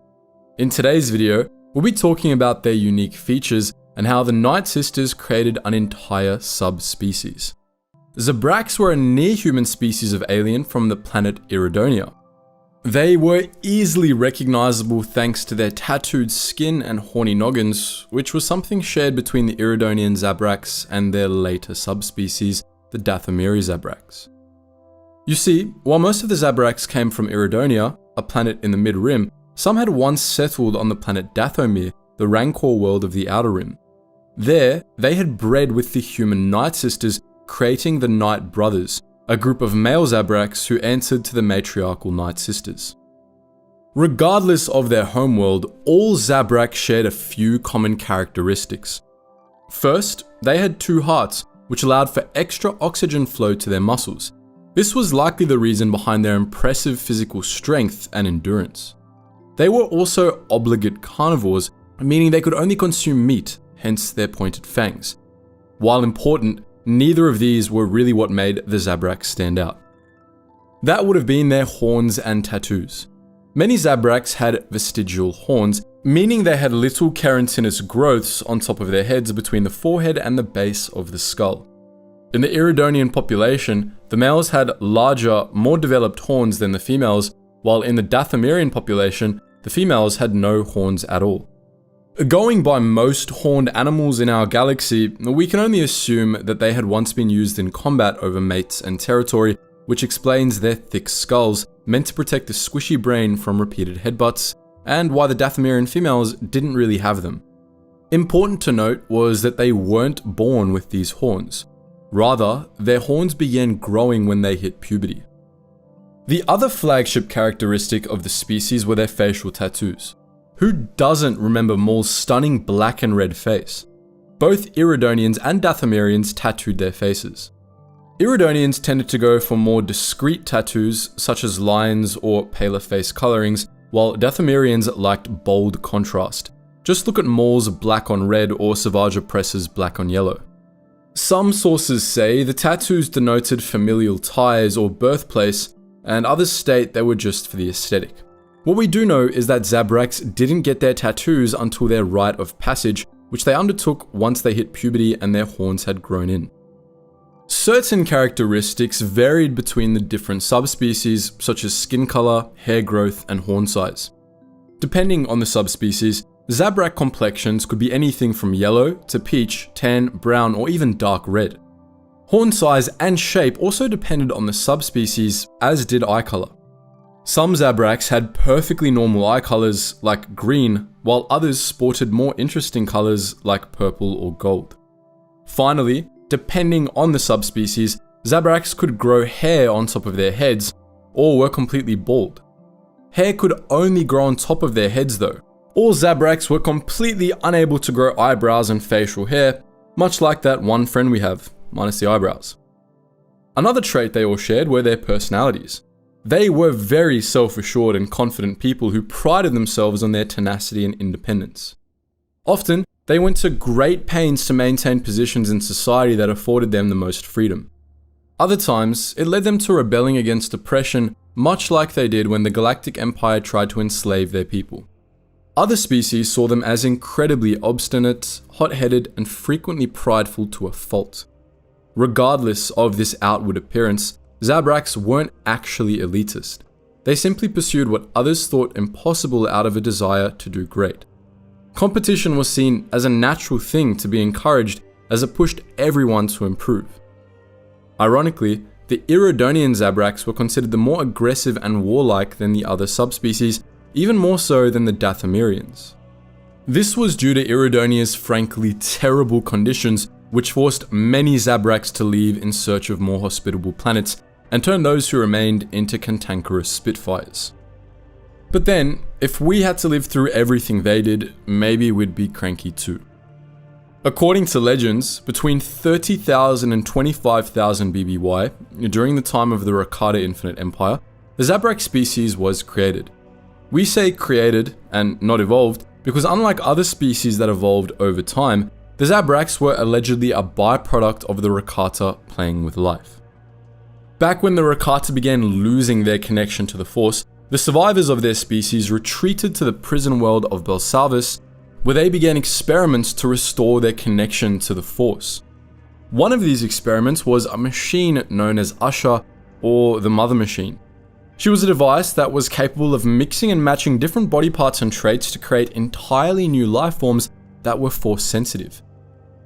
In today's video, we'll be talking about their unique features and how the Night Sisters created an entire subspecies. Zabraks were a near-human species of alien from the planet Iridonia. They were easily recognizable thanks to their tattooed skin and horny noggins, which was something shared between the Iridonian Zabraks and their later subspecies, the Dathomiri Zabraks. You see, while most of the Zabraks came from Iridonia, a planet in the Mid-Rim, some had once settled on the planet Dathomir, the Rancor world of the Outer Rim. There, they had bred with the human Night Sisters, creating the Night Brothers, a group of male Zabraks who answered to the matriarchal Night Sisters. Regardless of their homeworld, all Zabraks shared a few common characteristics. First, they had 2 hearts, which allowed for extra oxygen flow to their muscles. This was likely the reason behind their impressive physical strength and endurance. They were also obligate carnivores, meaning they could only consume meat, hence their pointed fangs. While important, neither of these were really what made the Zabraks stand out. That would have been their horns and tattoos. Many Zabraks had vestigial horns, meaning they had little keratinous growths on top of their heads between the forehead and the base of the skull. In the Iridonian population, the males had larger, more developed horns than the females, while in the Dathomirian population, the females had no horns at all. Going by most horned animals in our galaxy, we can only assume that they had once been used in combat over mates and territory, which explains their thick skulls, meant to protect the squishy brain from repeated headbutts, and why the Dathomirian females didn't really have them. Important to note was that they weren't born with these horns. Rather, their horns began growing when they hit puberty. The other flagship characteristic of the species were their facial tattoos. Who doesn't remember Maul's stunning black and red face? both Iridonians and Dathomirians tattooed their faces. Iridonians tended to go for more discreet tattoos, such as lines or paler face colorings, while Dathomirians liked bold contrast. Just look at Maul's black on red or Savage Oppressor's black on yellow. Some sources say the tattoos denoted familial ties or birthplace, and others state they were just for the aesthetic. What we do know is that Zabraks didn't get their tattoos until their rite of passage, which they undertook once they hit puberty and their horns had grown in. Certain characteristics varied between the different subspecies, such as skin color, hair growth, and horn size. Depending on the subspecies, Zabrak complexions could be anything from yellow to peach, tan, brown, or even dark red. Horn size and shape also depended on the subspecies, as did eye color. Some Zabraks had perfectly normal eye colors, like green, while others sported more interesting colors, like purple or gold. Finally, depending on the subspecies, Zabraks could grow hair on top of their heads, or were completely bald. Hair could only grow on top of their heads though. All Zabraks were completely unable to grow eyebrows and facial hair, much like that one friend we have, minus the eyebrows. Another trait they all shared were their personalities. They were very self-assured and confident people who prided themselves on their tenacity and independence. Often, they went to great pains to maintain positions in society that afforded them the most freedom. Other times, it led them to rebelling against oppression, much like they did when the Galactic Empire tried to enslave their people. Other species saw them as incredibly obstinate, hot-headed, and frequently prideful to a fault. Regardless of this outward appearance, Zabraks weren't actually elitist. They simply pursued what others thought impossible out of a desire to do great. Competition was seen as a natural thing to be encouraged, as it pushed everyone to improve. Ironically, the Iridonian Zabraks were considered the more aggressive and warlike than the other subspecies, even more so than the Dathomirians. This was due to Iridonia's frankly terrible conditions, which forced many Zabraks to leave in search of more hospitable planets, and turned those who remained into cantankerous Spitfires. But then, if we had to live through everything they did, maybe we'd be cranky too. According to legends, between 30,000 and 25,000 BBY, during the time of the Rakata Infinite Empire, the Zabrak species was created. We say created and not evolved because unlike other species that evolved over time, the Zabraks were allegedly a byproduct of the Rakata playing with life. Back when the Rakata began losing their connection to the Force, the survivors of their species retreated to the prison world of Belsalvis, where they began experiments to restore their connection to the Force. One of these experiments was a machine known as Usha, or the Mother Machine. She was a device that was capable of mixing and matching different body parts and traits to create entirely new life forms that were Force sensitive.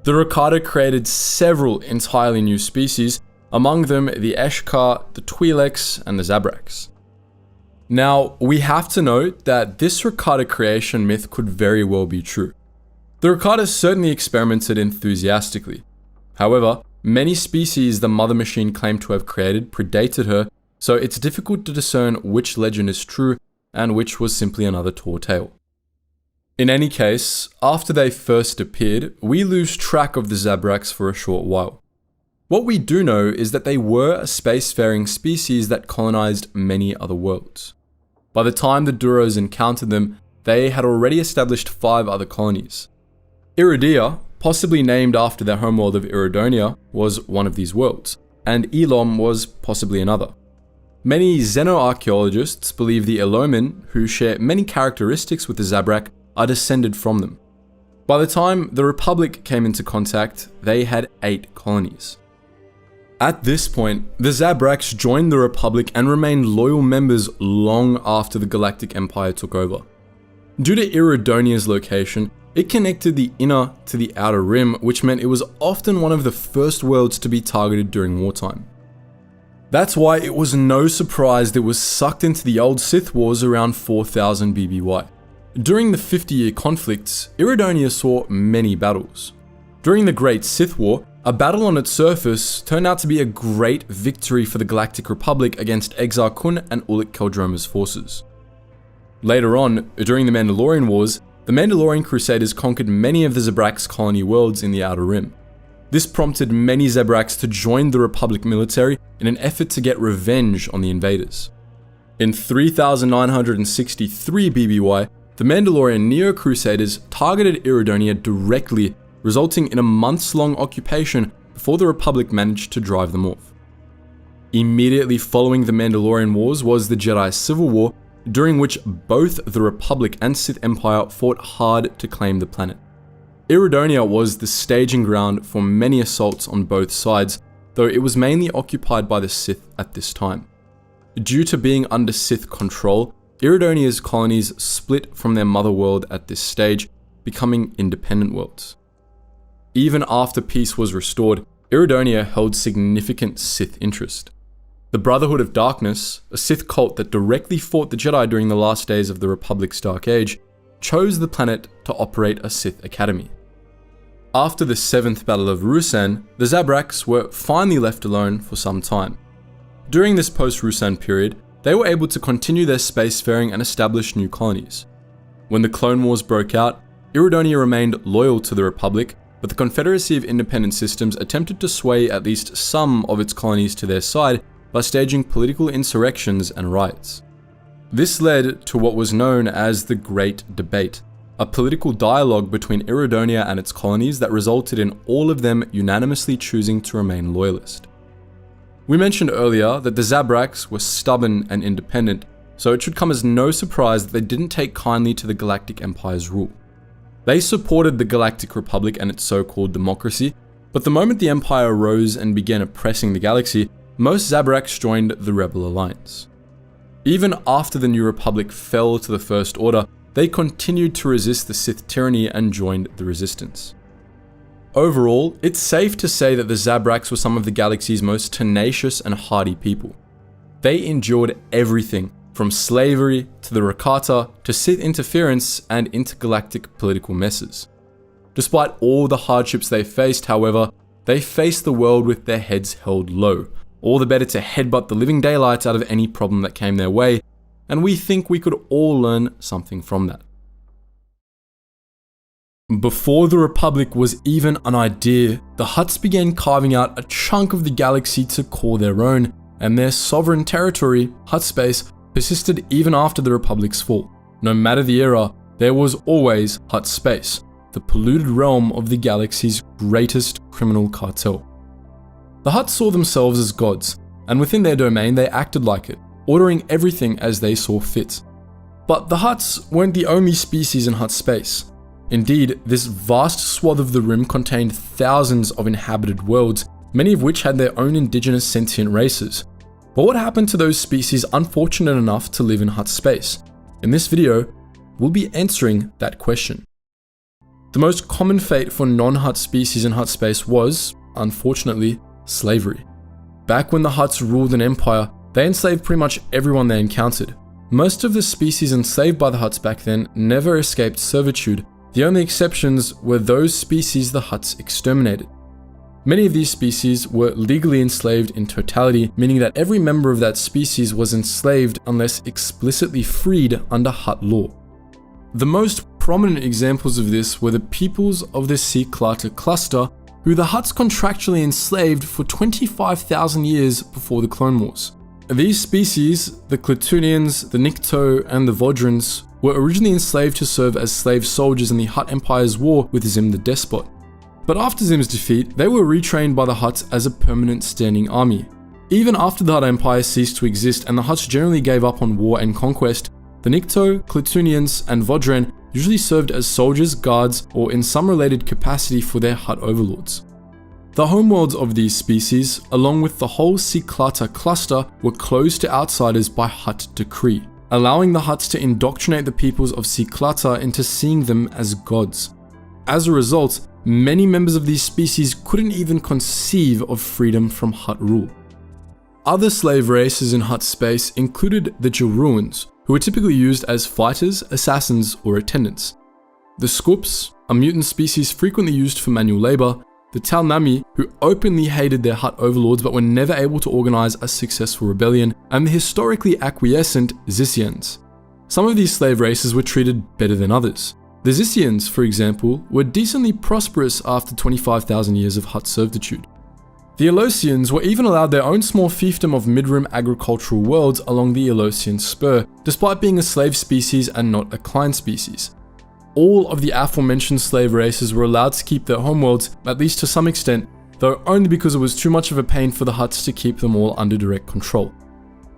The Rakata created several entirely new species, among them the Eshkar, the Twi'leks, and the Zabraks. Now, we have to note that this Rakata creation myth could very well be true. The Rakata certainly experimented enthusiastically. However, many species the Mother Machine claimed to have created predated her, so it's difficult to discern which legend is true and which was simply another tall tale. In any case, after they first appeared, we lose track of the Zabraks for a short while. What we do know is that they were a spacefaring species that colonized many other worlds. By the time the Duros encountered them, they had already established 5 other colonies. Iridia, possibly named after their homeworld of Iridonia, was one of these worlds, and Elom was possibly another. Many xenoarchaeologists believe the Lurmen, who share many characteristics with the Zabrak, are descended from them. By the time the Republic came into contact, they had 8 colonies. At this point, the Zabraks joined the Republic and remained loyal members long after the Galactic Empire took over. Due to Iridonia's location, it connected the inner to the outer rim, which meant it was often one of the first worlds to be targeted during wartime. That's why it was no surprise that it was sucked into the old Sith Wars around 4000 BBY. During the 50-year conflicts, Iridonia saw many battles. During the Great Sith War, a battle on its surface turned out to be a great victory for the Galactic Republic against Exar Kun and Ulic Qel-Droma's forces. Later on, during the Mandalorian Wars, the Mandalorian Crusaders conquered many of the Zabraks colony worlds in the Outer Rim. This prompted many Zabraks to join the Republic military in an effort to get revenge on the invaders. In 3963 BBY, the Mandalorian Neo-Crusaders targeted Iridonia directly, resulting in a months-long occupation before the Republic managed to drive them off. Immediately following the Mandalorian Wars was the Jedi Civil War, during which both the Republic and Sith Empire fought hard to claim the planet. Iridonia was the staging ground for many assaults on both sides, though it was mainly occupied by the Sith at this time. Due to being under Sith control, Iridonia's colonies split from their mother world at this stage, becoming independent worlds. Even after peace was restored, Iridonia held significant Sith interest. The Brotherhood of Darkness, a Sith cult that directly fought the Jedi during the last days of the Republic's Dark Age, chose the planet to operate a Sith academy. After the 7th Battle of Ruusan, the Zabraks were finally left alone for some time. During this post-Ruusan period, they were able to continue their spacefaring and establish new colonies. When the Clone Wars broke out, Iridonia remained loyal to the Republic, but the Confederacy of Independent Systems attempted to sway at least some of its colonies to their side by staging political insurrections and riots. This led to what was known as the Great Debate, a political dialogue between Iridonia and its colonies that resulted in all of them unanimously choosing to remain loyalist. We mentioned earlier that the Zabraks were stubborn and independent, so it should come as no surprise that they didn't take kindly to the Galactic Empire's rule. They supported the Galactic Republic and its so-called democracy, but the moment the Empire rose and began oppressing the galaxy, most Zabraks joined the Rebel Alliance. Even after the New Republic fell to the First Order, they continued to resist the Sith tyranny and joined the Resistance. Overall, it's safe to say that the Zabraks were some of the galaxy's most tenacious and hardy people. They endured everything, from slavery to the Rakata to Sith interference and intergalactic political messes. Despite all the hardships they faced, however, they faced the world with their heads held low, all the better to headbutt the living daylights out of any problem that came their way, and we think we could all learn something from that. Before the Republic was even an idea, the Hutts began carving out a chunk of the galaxy to call their own, and their sovereign territory, Hutt space, persisted even after the Republic's fall. No matter the era, there was always Hutt space, the polluted realm of the galaxy's greatest criminal cartel. The Hutts saw themselves as gods, and within their domain they acted like it, ordering everything as they saw fit. But the Hutts weren't the only species in Hutt space. Indeed, this vast swath of the rim contained thousands of inhabited worlds, many of which had their own indigenous sentient races. But what happened to those species unfortunate enough to live in Hutt space? In this video, we'll be answering that question. The most common fate for non-Hutt species in Hutt space was, unfortunately, slavery. Back when the Hutts ruled an empire, they enslaved pretty much everyone they encountered. Most of the species enslaved by the Hutts back then never escaped servitude. The only exceptions were those species the Hutts exterminated. Many of these species were legally enslaved in totality, meaning that every member of that species was enslaved unless explicitly freed under Hutt law. The most prominent examples of this were the peoples of the Selkath cluster, who the Hutts contractually enslaved for 25,000 years before the Clone Wars. These species, the Klatunians, the Nikto, and the Vodrins, were originally enslaved to serve as slave soldiers in the Hutt Empire's war with Zim the Despot. But after Zim's defeat, they were retrained by the Hutts as a permanent standing army. Even after the Hutt Empire ceased to exist and the Hutts generally gave up on war and conquest, the Nikto, Klatunians, and Vodren usually served as soldiers, guards, or in some related capacity for their Hutt overlords. The homeworlds of these species, along with the whole Selkath cluster, were closed to outsiders by Hutt decree, allowing the Hutts to indoctrinate the peoples of Selkath into seeing them as gods. As a result, many members of these species couldn't even conceive of freedom from Hutt rule. Other slave races in Hutt space included the Jilruans, who were typically used as fighters, assassins, or attendants. The Scoops, a mutant species frequently used for manual labor, the Talnami, who openly hated their Hutt overlords but were never able to organize a successful rebellion, and the historically acquiescent Xissians. Some of these slave races were treated better than others. The The Xissians, for example, were decently prosperous after 25,000 years of Hutt servitude. The Elosians were even allowed their own small fiefdom of mid-rim agricultural worlds along the Elosian Spur, despite being a slave species and not a client species. All of the aforementioned slave races were allowed to keep their homeworlds, at least to some extent, though only because it was too much of a pain for the Hutts to keep them all under direct control.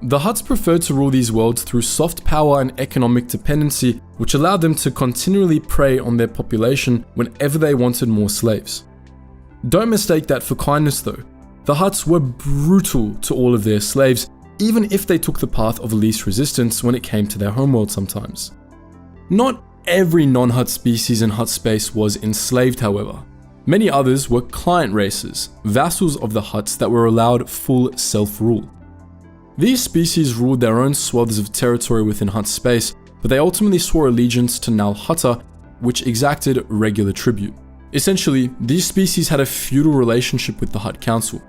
The Hutts preferred to rule these worlds through soft power and economic dependency, which allowed them to continually prey on their population whenever they wanted more slaves. Don't mistake that for kindness though. The Hutts were brutal to all of their slaves, even if they took the path of least resistance when it came to their homeworld sometimes. Not every non-Hutt species in Hutt space was enslaved, however. Many others were client races, vassals of the Hutts that were allowed full self-rule. These species ruled their own swaths of territory within Hutt space, but they ultimately swore allegiance to Nal Hutta, which exacted regular tribute. Essentially, these species had a feudal relationship with the Hutt Council.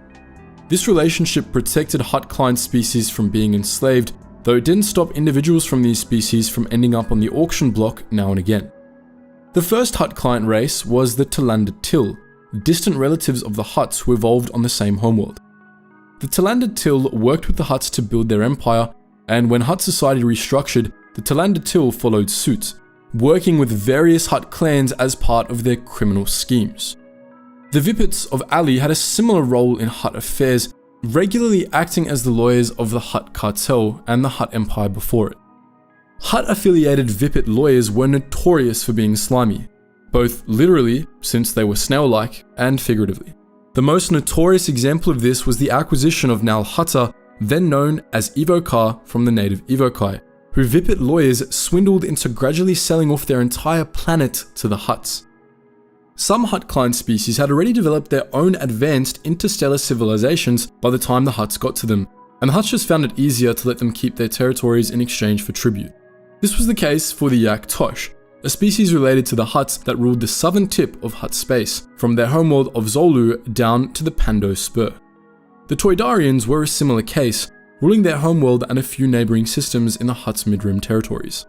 This relationship protected Hutt client species from being enslaved, though it didn't stop individuals from these species from ending up on the auction block now and again. The first Hutt client race was the Talander Till, distant relatives of the Hutts who evolved on the same homeworld. The Talander Till worked with the Hutts to build their empire, and when Hutt society restructured, the Talander Till followed suit, working with various Hutt clans as part of their criminal schemes. The Whipids of Ali had a similar role in Hutt affairs, regularly acting as the lawyers of the Hutt cartel and the Hutt Empire before it. Hutt-affiliated Whipid lawyers were notorious for being slimy, both literally, since they were snail-like, and figuratively. The most notorious example of this was the acquisition of Nal Hutta, then known as Evokar from the native Evokai, who Whipid lawyers swindled into gradually selling off their entire planet to the Hutts. Some Hutt client species had already developed their own advanced interstellar civilizations by the time the Hutts got to them, and the Hutts just found it easier to let them keep their territories in exchange for tribute. This was the case for the Iktotchi, a species related to the Hutts that ruled the southern tip of Hutt space, from their homeworld of Zolu down to the Pando Spur. The Toydarians were a similar case, ruling their homeworld and a few neighbouring systems in the Hutt's mid-rim territories.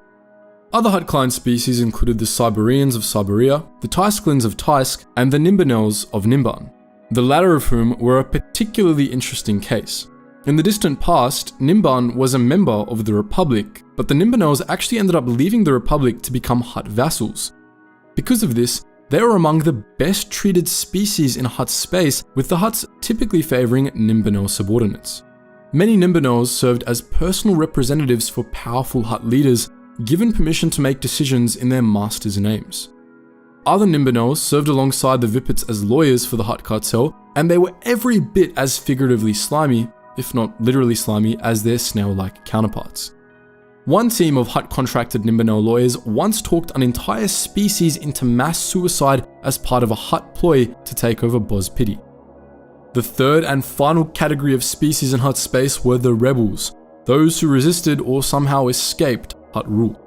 Other Hutt client species included the Siberians of Siberia, the Tysklans of Tysk, and the Nimbanels of Nimban, the latter of whom were a particularly interesting case. In the distant past, Nimban was a member of the Republic, but the Nimbanels actually ended up leaving the Republic to become Hutt vassals. Because of this, they were among the best treated species in Hutt space, with the Hutts typically favouring Nimbanel subordinates. Many Nimbanels served as personal representatives for powerful Hutt leaders, given permission to make decisions in their masters' names. Other Nimbanels served alongside the Whipids as lawyers for the Hutt cartel, and they were every bit as figuratively slimy, if not literally slimy, as their snail-like counterparts. One team of Hutt-contracted Nimbanel lawyers once talked an entire species into mass suicide as part of a Hutt ploy to take over Bos Pity. The third and final category of species in Hutt space were the rebels, those who resisted or somehow escaped Hutt rule.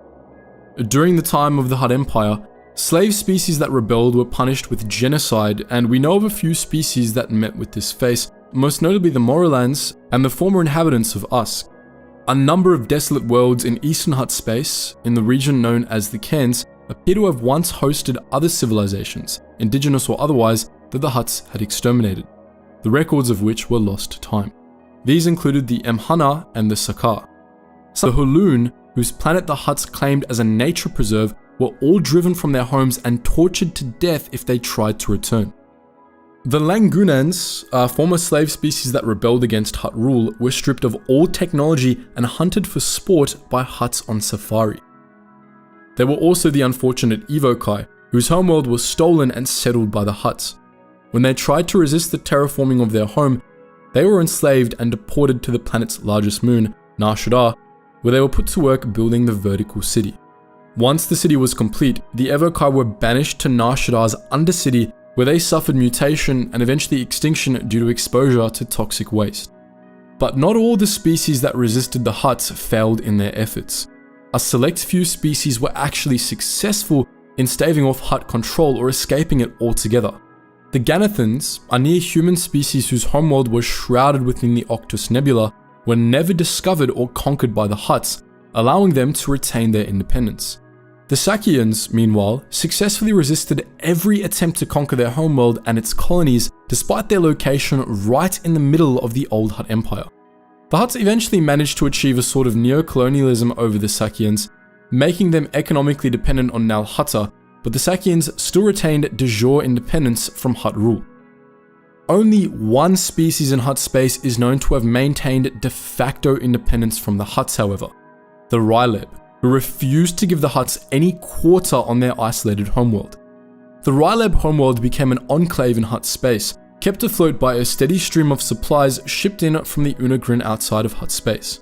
During the time of the Hutt Empire, slave species that rebelled were punished with genocide, and we know of a few species that met with this fate, most notably the Miraluka and the former inhabitants of Usk. A number of desolate worlds in eastern Hutt space, in the region known as the Cairns, appear to have once hosted other civilizations, indigenous or otherwise, that the Hutts had exterminated, the records of which were lost to time. These included the Emhana and the Sakar. The Hulun, whose planet the Hutts claimed as a nature preserve, were all driven from their homes and tortured to death if they tried to return. The Langunans, a former slave species that rebelled against Hutt rule, were stripped of all technology and hunted for sport by Hutts on safari. There were also the unfortunate Evokai, whose homeworld was stolen and settled by the Hutts. When they tried to resist the terraforming of their home, they were enslaved and deported to the planet's largest moon, Nar Shaddaa, where they were put to work building the vertical city. Once the city was complete, the Evokai were banished to Nar Shaddaa's Undercity, where they suffered mutation and eventually extinction due to exposure to toxic waste. But not all the species that resisted the Hutts failed in their efforts. A select few species were actually successful in staving off Hutt control or escaping it altogether. The Ganathans, a near-human species whose homeworld was shrouded within the Octus Nebula, were never discovered or conquered by the Hutts, allowing them to retain their independence. The Sakians, meanwhile, successfully resisted every attempt to conquer their homeworld and its colonies despite their location right in the middle of the old Hutt Empire. The Hutts eventually managed to achieve a sort of neo-colonialism over the Sakians, making them economically dependent on Nal Hutta, but the Sakians still retained de jure independence from Hutt rule. Only one species in Hutt space is known to have maintained de facto independence from the Hutts, however, the Ryleb, who refused to give the Hutts any quarter on their isolated homeworld. The Ryleb homeworld became an enclave in Hutt space, kept afloat by a steady stream of supplies shipped in from the Unagrin outside of Hutt space.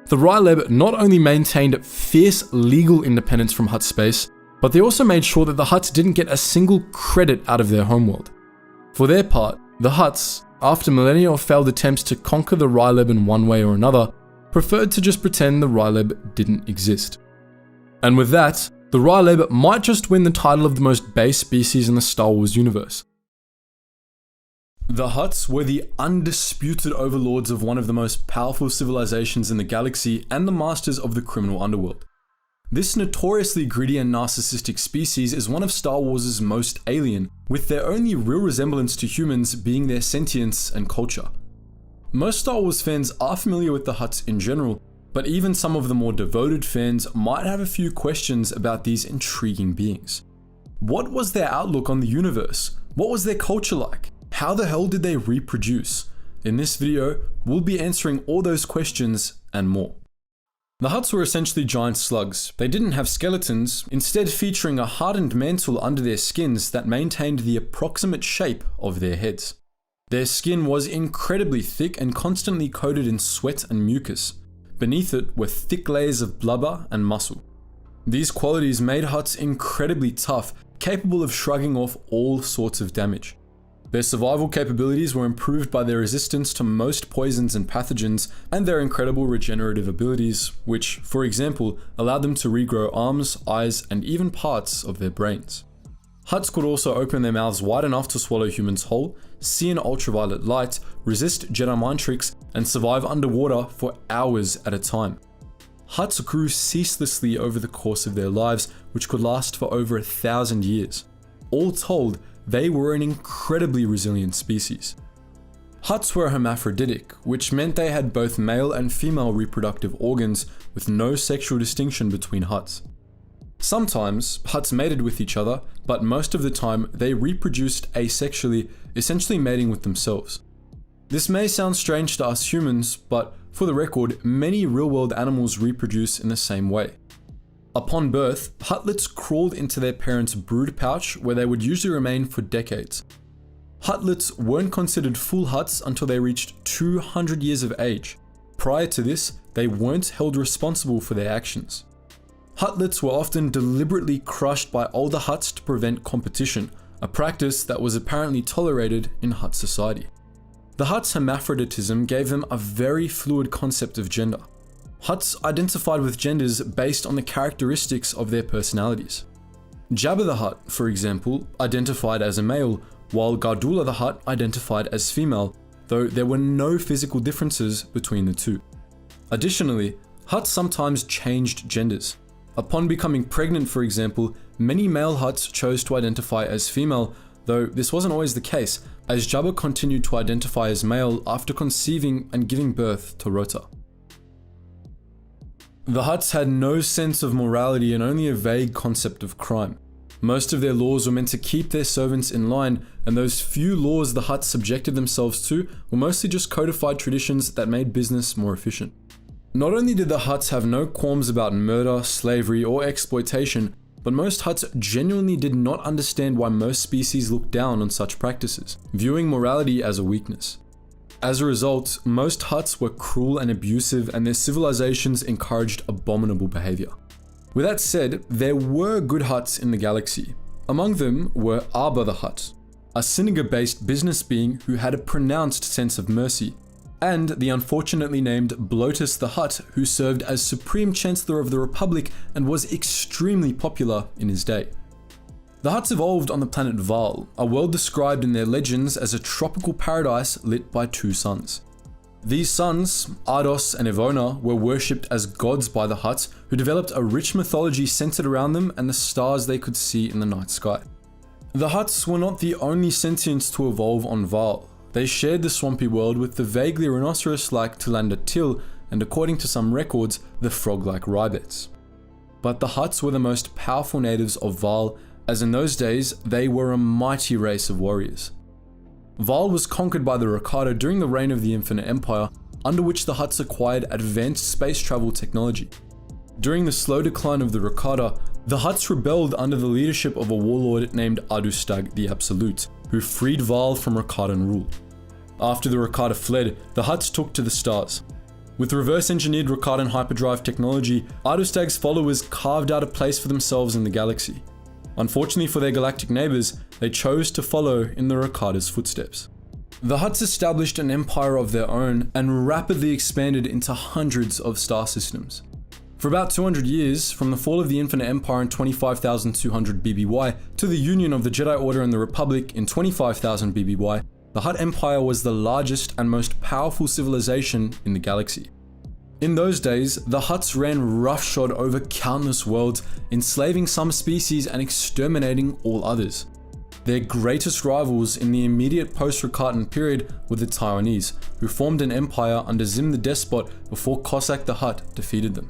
The Ryleb not only maintained fierce legal independence from Hutt space, but they also made sure that the Hutts didn't get a single credit out of their homeworld. For their part, the Hutts, after millennia of failed attempts to conquer the Ryleb in one way or another, preferred to just pretend the Ryleb didn't exist. And with that, the Ryleb might just win the title of the most base species in the Star Wars universe. The Hutts were the undisputed overlords of one of the most powerful civilizations in the galaxy and the masters of the criminal underworld. This notoriously greedy and narcissistic species is one of Star Wars' most alien, with their only real resemblance to humans being their sentience and culture. Most Star Wars fans are familiar with the Hutts in general, but even some of the more devoted fans might have a few questions about these intriguing beings. What was their outlook on the universe? What was their culture like? How the hell did they reproduce? In this video, we'll be answering all those questions and more. The Hutts were essentially giant slugs. They didn't have skeletons, instead featuring a hardened mantle under their skins that maintained the approximate shape of their heads. Their skin was incredibly thick and constantly coated in sweat and mucus. Beneath it were thick layers of blubber and muscle. These qualities made Hutts incredibly tough, capable of shrugging off all sorts of damage. Their survival capabilities were improved by their resistance to most poisons and pathogens and their incredible regenerative abilities, which, for example, allowed them to regrow arms, eyes, and even parts of their brains. Hutts could also open their mouths wide enough to swallow humans whole, see in ultraviolet light, resist Jedi mind tricks, and survive underwater for hours at a time. Hutts grew ceaselessly over the course of their lives, which could last for over 1,000 years. All told, they were an incredibly resilient species. Hutts were hermaphroditic, which meant they had both male and female reproductive organs with no sexual distinction between Hutts. Sometimes, Hutts mated with each other, but most of the time they reproduced asexually, essentially mating with themselves. This may sound strange to us humans, but for the record, many real-world animals reproduce in the same way. Upon birth, Huttlets crawled into their parents' brood pouch where they would usually remain for decades. Huttlets weren't considered full Hutts until they reached 200 years of age. Prior to this, they weren't held responsible for their actions. Huttlets were often deliberately crushed by older Hutts to prevent competition, a practice that was apparently tolerated in Hutt society. The Hutts' hermaphroditism gave them a very fluid concept of gender. Hutts identified with genders based on the characteristics of their personalities. Jabba the Hutt, for example, identified as a male, while Gardulla the Hutt identified as female, though there were no physical differences between the two. Additionally, Hutts sometimes changed genders. Upon becoming pregnant, for example, many male Hutts chose to identify as female, though this wasn't always the case, as Jabba continued to identify as male after conceiving and giving birth to Rota. The Hutts had no sense of morality and only a vague concept of crime. Most of their laws were meant to keep their servants in line, and those few laws the Hutts subjected themselves to were mostly just codified traditions that made business more efficient. Not only did the Hutts have no qualms about murder, slavery, or exploitation, but most Hutts genuinely did not understand why most species looked down on such practices, viewing morality as a weakness. As a result, most Hutts were cruel and abusive, and their civilizations encouraged abominable behavior. With that said, there were good Hutts in the galaxy. Among them were Arba the Hutt, a Siniga-based business being who had a pronounced sense of mercy, and the unfortunately named Blotus the Hutt, who served as Supreme Chancellor of the Republic and was extremely popular in his day. The Hutts evolved on the planet Val, a world described in their legends as a tropical paradise lit by two suns. These sons, Ardos and Evona, were worshipped as gods by the Hutt, who developed a rich mythology centered around them and the stars they could see in the night sky. The Hutts were not the only sentients to evolve on Val. They shared the swampy world with the vaguely rhinoceros-like Tilandatil and, according to some records, the frog-like Rybets. But the Hutts were the most powerful natives of Val, as in those days they were a mighty race of warriors. Val was conquered by the Rakata during the reign of the Infinite Empire, under which the Hutts acquired advanced space travel technology. During the slow decline of the Rakata, the Hutts rebelled under the leadership of a warlord named Adustag the Absolute, who freed Val from Rakatan rule. After the Rakata fled, the Hutts took to the stars. With reverse-engineered Rakatan hyperdrive technology, Adustag's followers carved out a place for themselves in the galaxy. Unfortunately for their galactic neighbors, they chose to follow in the Rakata's footsteps. The Hutts established an empire of their own and rapidly expanded into hundreds of star systems. For about 200 years, from the fall of the Infinite Empire in 25,200 BBY to the union of the Jedi Order and the Republic in 25,000 BBY, the Hutt Empire was the largest and most powerful civilization in the galaxy. In those days, the Hutts ran roughshod over countless worlds, enslaving some species and exterminating all others. Their greatest rivals in the immediate post-Rakatan period were the Taiwanese, who formed an empire under Zim the Despot before Cossack the Hutt defeated them.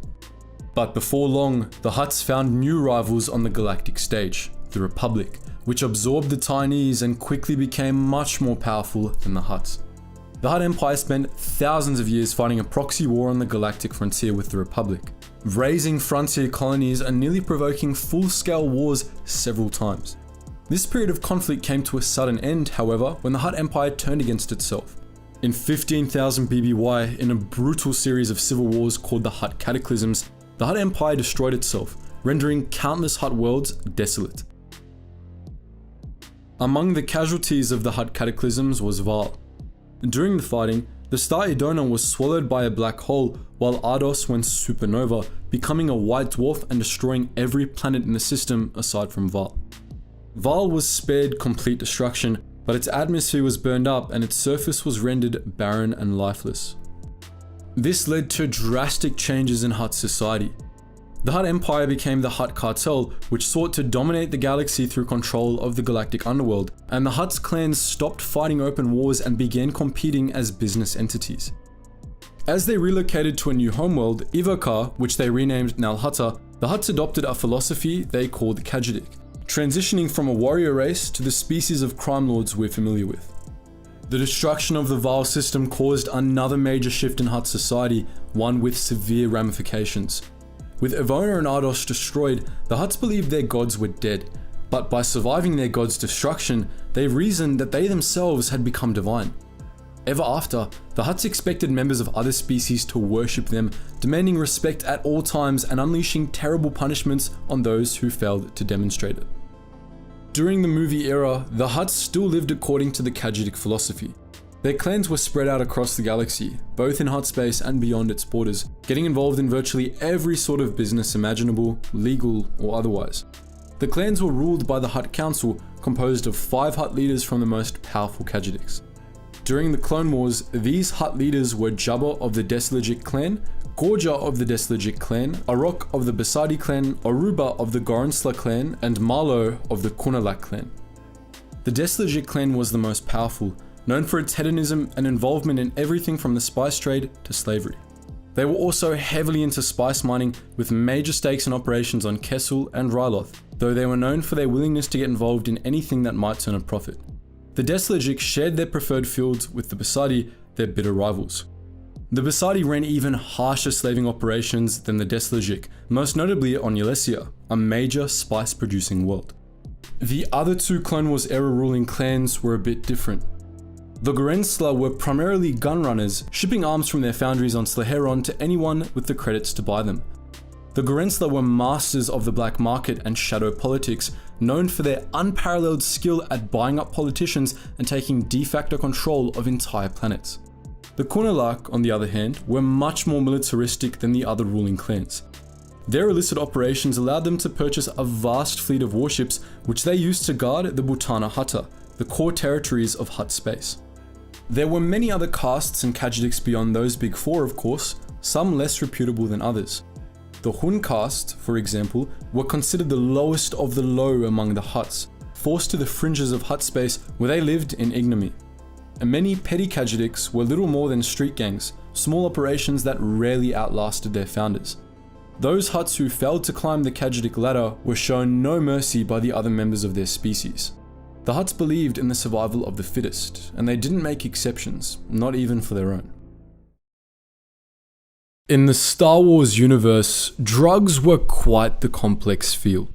But before long, the Hutts found new rivals on the galactic stage, the Republic, which absorbed the Taiwanese and quickly became much more powerful than the Hutts. The Hutt Empire spent thousands of years fighting a proxy war on the galactic frontier with the Republic, raising frontier colonies and nearly provoking full-scale wars several times. This period of conflict came to a sudden end, however, when the Hutt Empire turned against itself. In 15,000 BBY, in a brutal series of civil wars called the Hutt Cataclysms, the Hutt Empire destroyed itself, rendering countless Hutt worlds desolate. Among the casualties of the Hutt Cataclysms was Val. During the fighting, the star Idona was swallowed by a black hole, while Ardos went supernova, becoming a white dwarf and destroying every planet in the system aside from Val. Val was spared complete destruction, but its atmosphere was burned up and its surface was rendered barren and lifeless. This led to drastic changes in Hutt society. The Hutt Empire became the Hutt Cartel, which sought to dominate the galaxy through control of the galactic underworld, and the Hutt's clans stopped fighting open wars and began competing as business entities. As they relocated to a new homeworld, Ivokar, which they renamed Nalhutta, the Hutts adopted a philosophy they called Kajidik, transitioning from a warrior race to the species of crime lords we're familiar with. The destruction of the Val system caused another major shift in Hutt society, one with severe ramifications. With Evona and Ardos destroyed, the Hutts believed their gods were dead, but by surviving their god's destruction, they reasoned that they themselves had become divine. Ever after, the Hutts expected members of other species to worship them, demanding respect at all times and unleashing terrible punishments on those who failed to demonstrate it. During the movie era, the Hutts still lived according to the Kajidik philosophy. Their clans were spread out across the galaxy, both in Hutt space and beyond its borders, getting involved in virtually every sort of business imaginable, legal or otherwise. The clans were ruled by the Hutt Council, composed of 5 Hutt leaders from the most powerful Kajidiks. During the Clone Wars, these Hutt leaders were Jabba of the Deslegic clan, Gorja of the Deslegic clan, Arok of the Basadi clan, Aruba of the Gorensla clan, and Marlo of the Kunalak clan. The Deslegic clan was the most powerful, known for its hedonism and involvement in everything from the spice trade to slavery. They were also heavily into spice mining, with major stakes in operations on Kessel and Ryloth, though they were known for their willingness to get involved in anything that might turn a profit. The Deslegic shared their preferred fields with the Basadi, their bitter rivals. The Basadi ran even harsher slaving operations than the Deslegic, most notably on Ulesia, a major spice-producing world. The other 2 Clone Wars era ruling clans were a bit different. The Gorensla were primarily gun runners, shipping arms from their foundries on Slaheron to anyone with the credits to buy them. The Gorensla were masters of the black market and shadow politics, known for their unparalleled skill at buying up politicians and taking de facto control of entire planets. The Kunalak, on the other hand, were much more militaristic than the other ruling clans. Their illicit operations allowed them to purchase a vast fleet of warships, which they used to guard the Butana Hutta, the core territories of Hutt space. There were many other castes and Khajiits beyond those big four, of course, some less reputable than others. The Hun caste, for example, were considered the lowest of the low among the Hutts, forced to the fringes of Hutt space where they lived in ignominy. And many petty Khajiits were little more than street gangs, small operations that rarely outlasted their founders. Those Hutts who failed to climb the Khajiit ladder were shown no mercy by the other members of their species. The Hutts believed in the survival of the fittest, and they didn't make exceptions, not even for their own. In the Star Wars universe, drugs were quite the complex field.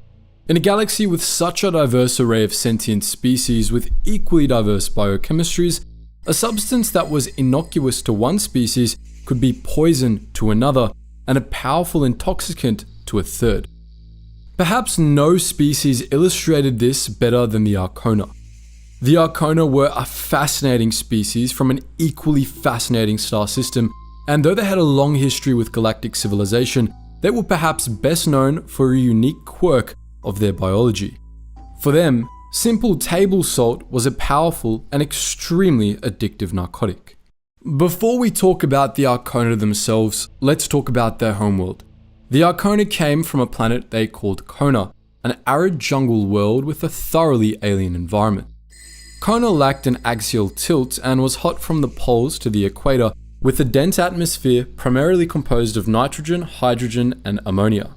In a galaxy with such a diverse array of sentient species with equally diverse biochemistries, a substance that was innocuous to one species could be poison to another and a powerful intoxicant to a third. Perhaps no species illustrated this better than the Arcona. The Arcona were a fascinating species from an equally fascinating star system, and though they had a long history with galactic civilization, they were perhaps best known for a unique quirk of their biology. For them, simple table salt was a powerful and extremely addictive narcotic. Before we talk about the Arcona themselves, let's talk about their homeworld. The Arcona came from a planet they called Kona, an arid jungle world with a thoroughly alien environment. Kona lacked an axial tilt and was hot from the poles to the equator, with a dense atmosphere primarily composed of nitrogen, hydrogen, and ammonia.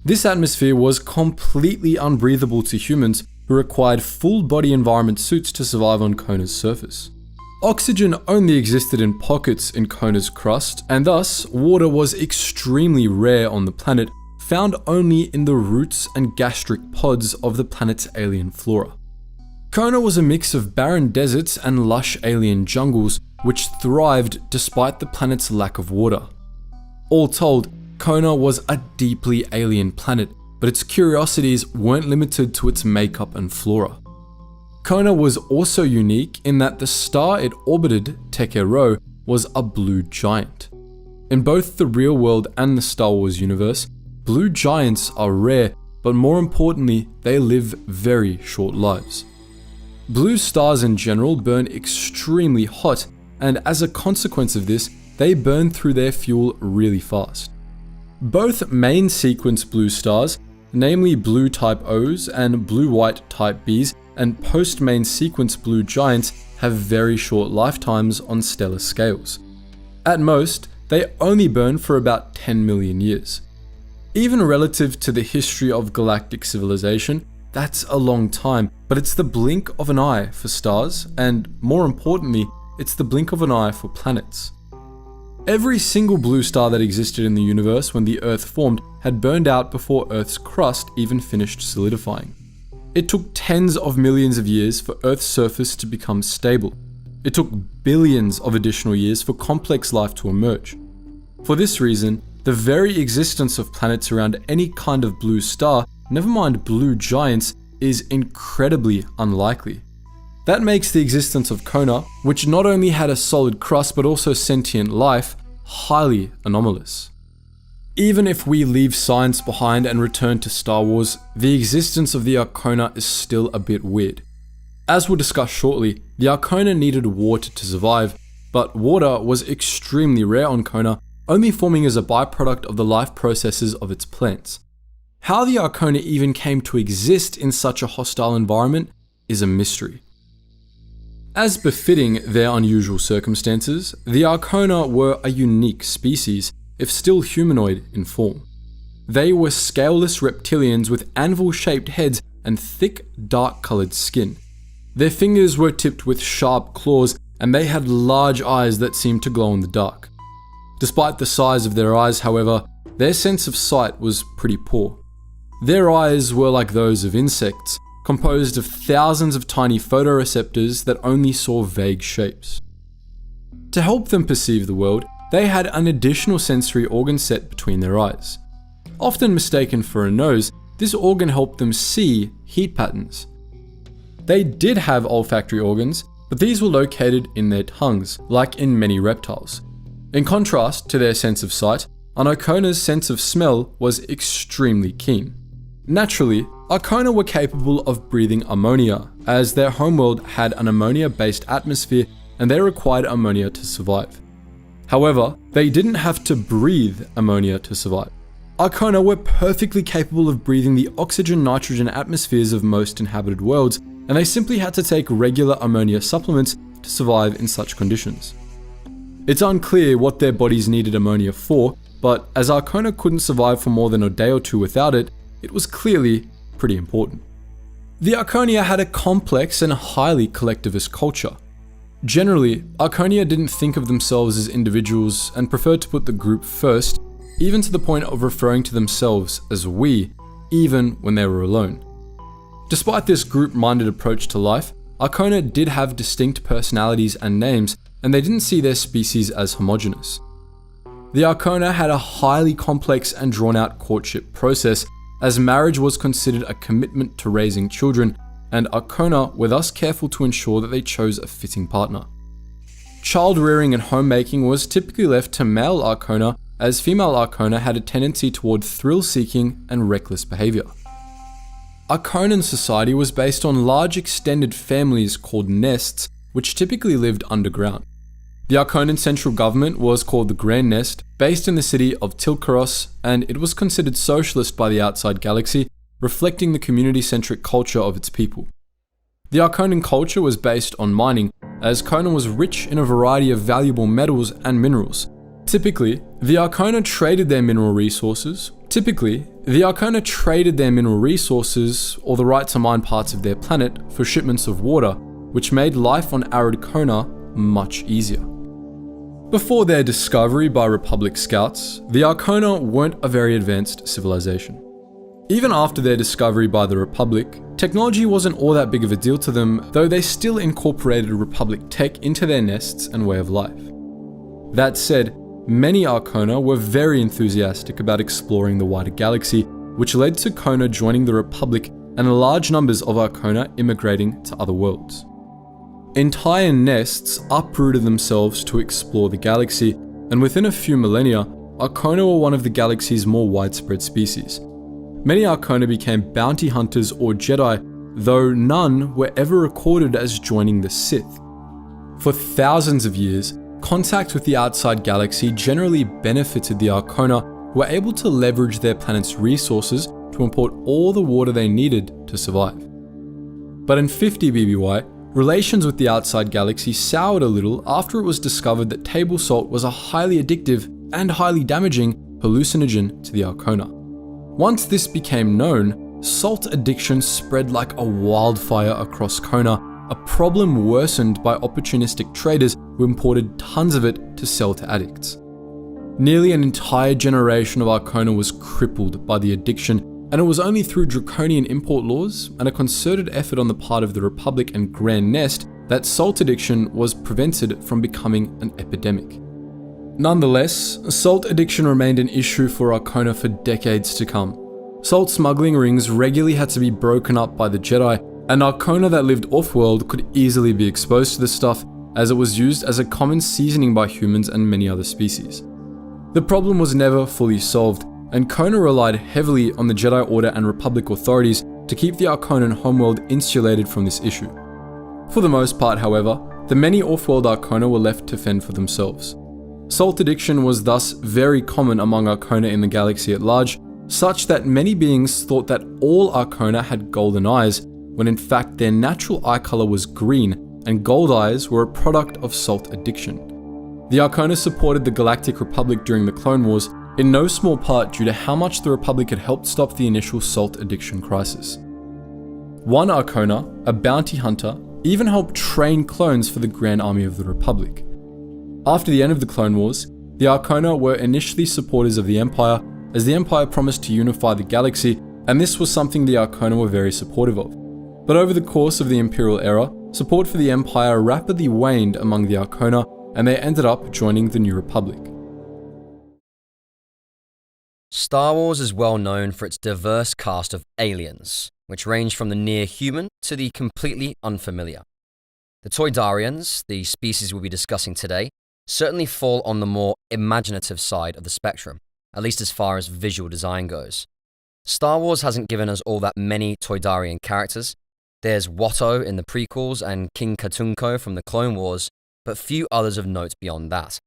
This atmosphere was completely unbreathable to humans who required full body environment suits to survive on Kona's surface. Oxygen only existed in pockets in Kona's crust, and thus water was extremely rare on the planet, found only in the roots and gastric pods of the planet's alien flora. Kona was a mix of barren deserts and lush alien jungles, which thrived despite the planet's lack of water. All told, Kona was a deeply alien planet, but its curiosities weren't limited to its makeup and flora. Kona was also unique in that the star it orbited, Tekero, was a blue giant. In both the real world and the Star Wars universe, blue giants are rare, but more importantly, they live very short lives. Blue stars in general burn extremely hot, and as a consequence of this, they burn through their fuel really fast. Both main sequence blue stars, namely blue type O's and blue-white type B's, and post-main sequence blue giants have very short lifetimes on stellar scales. At most, they only burn for about 10 million years. Even relative to the history of galactic civilization, that's a long time, but it's the blink of an eye for stars, and more importantly, it's the blink of an eye for planets. Every single blue star that existed in the universe when the Earth formed had burned out before Earth's crust even finished solidifying. It took tens of millions of years for Earth's surface to become stable. It took billions of additional years for complex life to emerge. For this reason, the very existence of planets around any kind of blue star, never mind blue giants, is incredibly unlikely. That makes the existence of Kona, which not only had a solid crust but also sentient life, highly anomalous. Even if we leave science behind and return to Star Wars, the existence of the Arcona is still a bit weird. As we'll discuss shortly, the Arcona needed water to survive, but water was extremely rare on Kona, only forming as a byproduct of the life processes of its plants. How the Arcona even came to exist in such a hostile environment is a mystery. As befitting their unusual circumstances, the Arcona were a unique species, if still humanoid in form. They were scaleless reptilians with anvil-shaped heads and thick, dark-coloured skin. Their fingers were tipped with sharp claws, and they had large eyes that seemed to glow in the dark. Despite the size of their eyes, however, their sense of sight was pretty poor. Their eyes were like those of insects, composed of thousands of tiny photoreceptors that only saw vague shapes. To help them perceive the world, they had an additional sensory organ set between their eyes. Often mistaken for a nose, this organ helped them see heat patterns. They did have olfactory organs, but these were located in their tongues, like in many reptiles. In contrast to their sense of sight, an Arcona's sense of smell was extremely keen. Naturally, Arcona were capable of breathing ammonia, as their homeworld had an ammonia-based atmosphere and they required ammonia to survive. However, they didn't have to breathe ammonia to survive. Arcona were perfectly capable of breathing the oxygen-nitrogen atmospheres of most inhabited worlds, and they simply had to take regular ammonia supplements to survive in such conditions. It's unclear what their bodies needed ammonia for, but as Arcona couldn't survive for more than a day or two without it, it was clearly pretty important. The Arconia had a complex and highly collectivist culture. Generally, Arconia didn't think of themselves as individuals and preferred to put the group first, even to the point of referring to themselves as we, even when they were alone. Despite this group-minded approach to life, Arcona did have distinct personalities and names, and they didn't see their species as homogeneous. The Arcona had a highly complex and drawn-out courtship process, as marriage was considered a commitment to raising children, and Arcona were thus careful to ensure that they chose a fitting partner. Child rearing and homemaking was typically left to male Arcona, as female Arcona had a tendency toward thrill-seeking and reckless behavior. Arconan society was based on large extended families called nests, which typically lived underground. The Arconan central government was called the Grand Nest, based in the city of Tilkaros, and it was considered socialist by the outside galaxy, reflecting the community-centric culture of its people. The Arconan culture was based on mining, as Conan was rich in a variety of valuable metals and minerals. Typically, the Arcona traded their mineral resources, or the right to mine parts of their planet for shipments of water, which made life on arid Kona much easier. Before their discovery by Republic scouts, the Arcona weren't a very advanced civilization. Even after their discovery by the Republic, technology wasn't all that big of a deal to them, though they still incorporated Republic tech into their nests and way of life. That said, many Arcona were very enthusiastic about exploring the wider galaxy, which led to Kona joining the Republic and large numbers of Arcona immigrating to other worlds. Entire nests uprooted themselves to explore the galaxy, and within a few millennia, Arcona were one of the galaxy's more widespread species. Many Arcona became bounty hunters or Jedi, though none were ever recorded as joining the Sith. For thousands of years, contact with the outside galaxy generally benefited the Arcona, who were able to leverage their planet's resources to import all the water they needed to survive. But in 50 BBY, relations with the outside galaxy soured a little after it was discovered that table salt was a highly addictive and highly damaging hallucinogen to the Arcona. Once this became known, salt addiction spread like a wildfire across Kona, a problem worsened by opportunistic traders who imported tons of it to sell to addicts. Nearly an entire generation of Arcona was crippled by the addiction, and it was only through draconian import laws and a concerted effort on the part of the Republic and Grand Nest that salt addiction was prevented from becoming an epidemic. Nonetheless, salt addiction remained an issue for Arcona for decades to come. Salt smuggling rings regularly had to be broken up by the Jedi, and Arcona that lived off-world could easily be exposed to this stuff, as it was used as a common seasoning by humans and many other species. The problem was never fully solved, and Kona relied heavily on the Jedi Order and Republic authorities to keep the Arconan homeworld insulated from this issue. For the most part, however, the many off-world Arcona were left to fend for themselves. Salt addiction was thus very common among Arcona in the galaxy at large, such that many beings thought that all Arcona had golden eyes, when in fact their natural eye color was green, and gold eyes were a product of salt addiction. The Arcona supported the Galactic Republic during the Clone Wars, in no small part due to how much the Republic had helped stop the initial salt addiction crisis. One Arcona, a bounty hunter, even helped train clones for the Grand Army of the Republic. After the end of the Clone Wars, the Arcona were initially supporters of the Empire, as the Empire promised to unify the galaxy, and this was something the Arcona were very supportive of. But over the course of the Imperial era, support for the Empire rapidly waned among the Arcona, and they ended up joining the New Republic. Star Wars is well known for its diverse cast of aliens, which range from the near-human to the completely unfamiliar. The Toydarians, the species we'll be discussing today, certainly fall on the more imaginative side of the spectrum, at least as far as visual design goes. Star Wars hasn't given us all that many Toydarian characters. There's Watto in the prequels and King Katunko from the Clone Wars, but few others of note beyond that.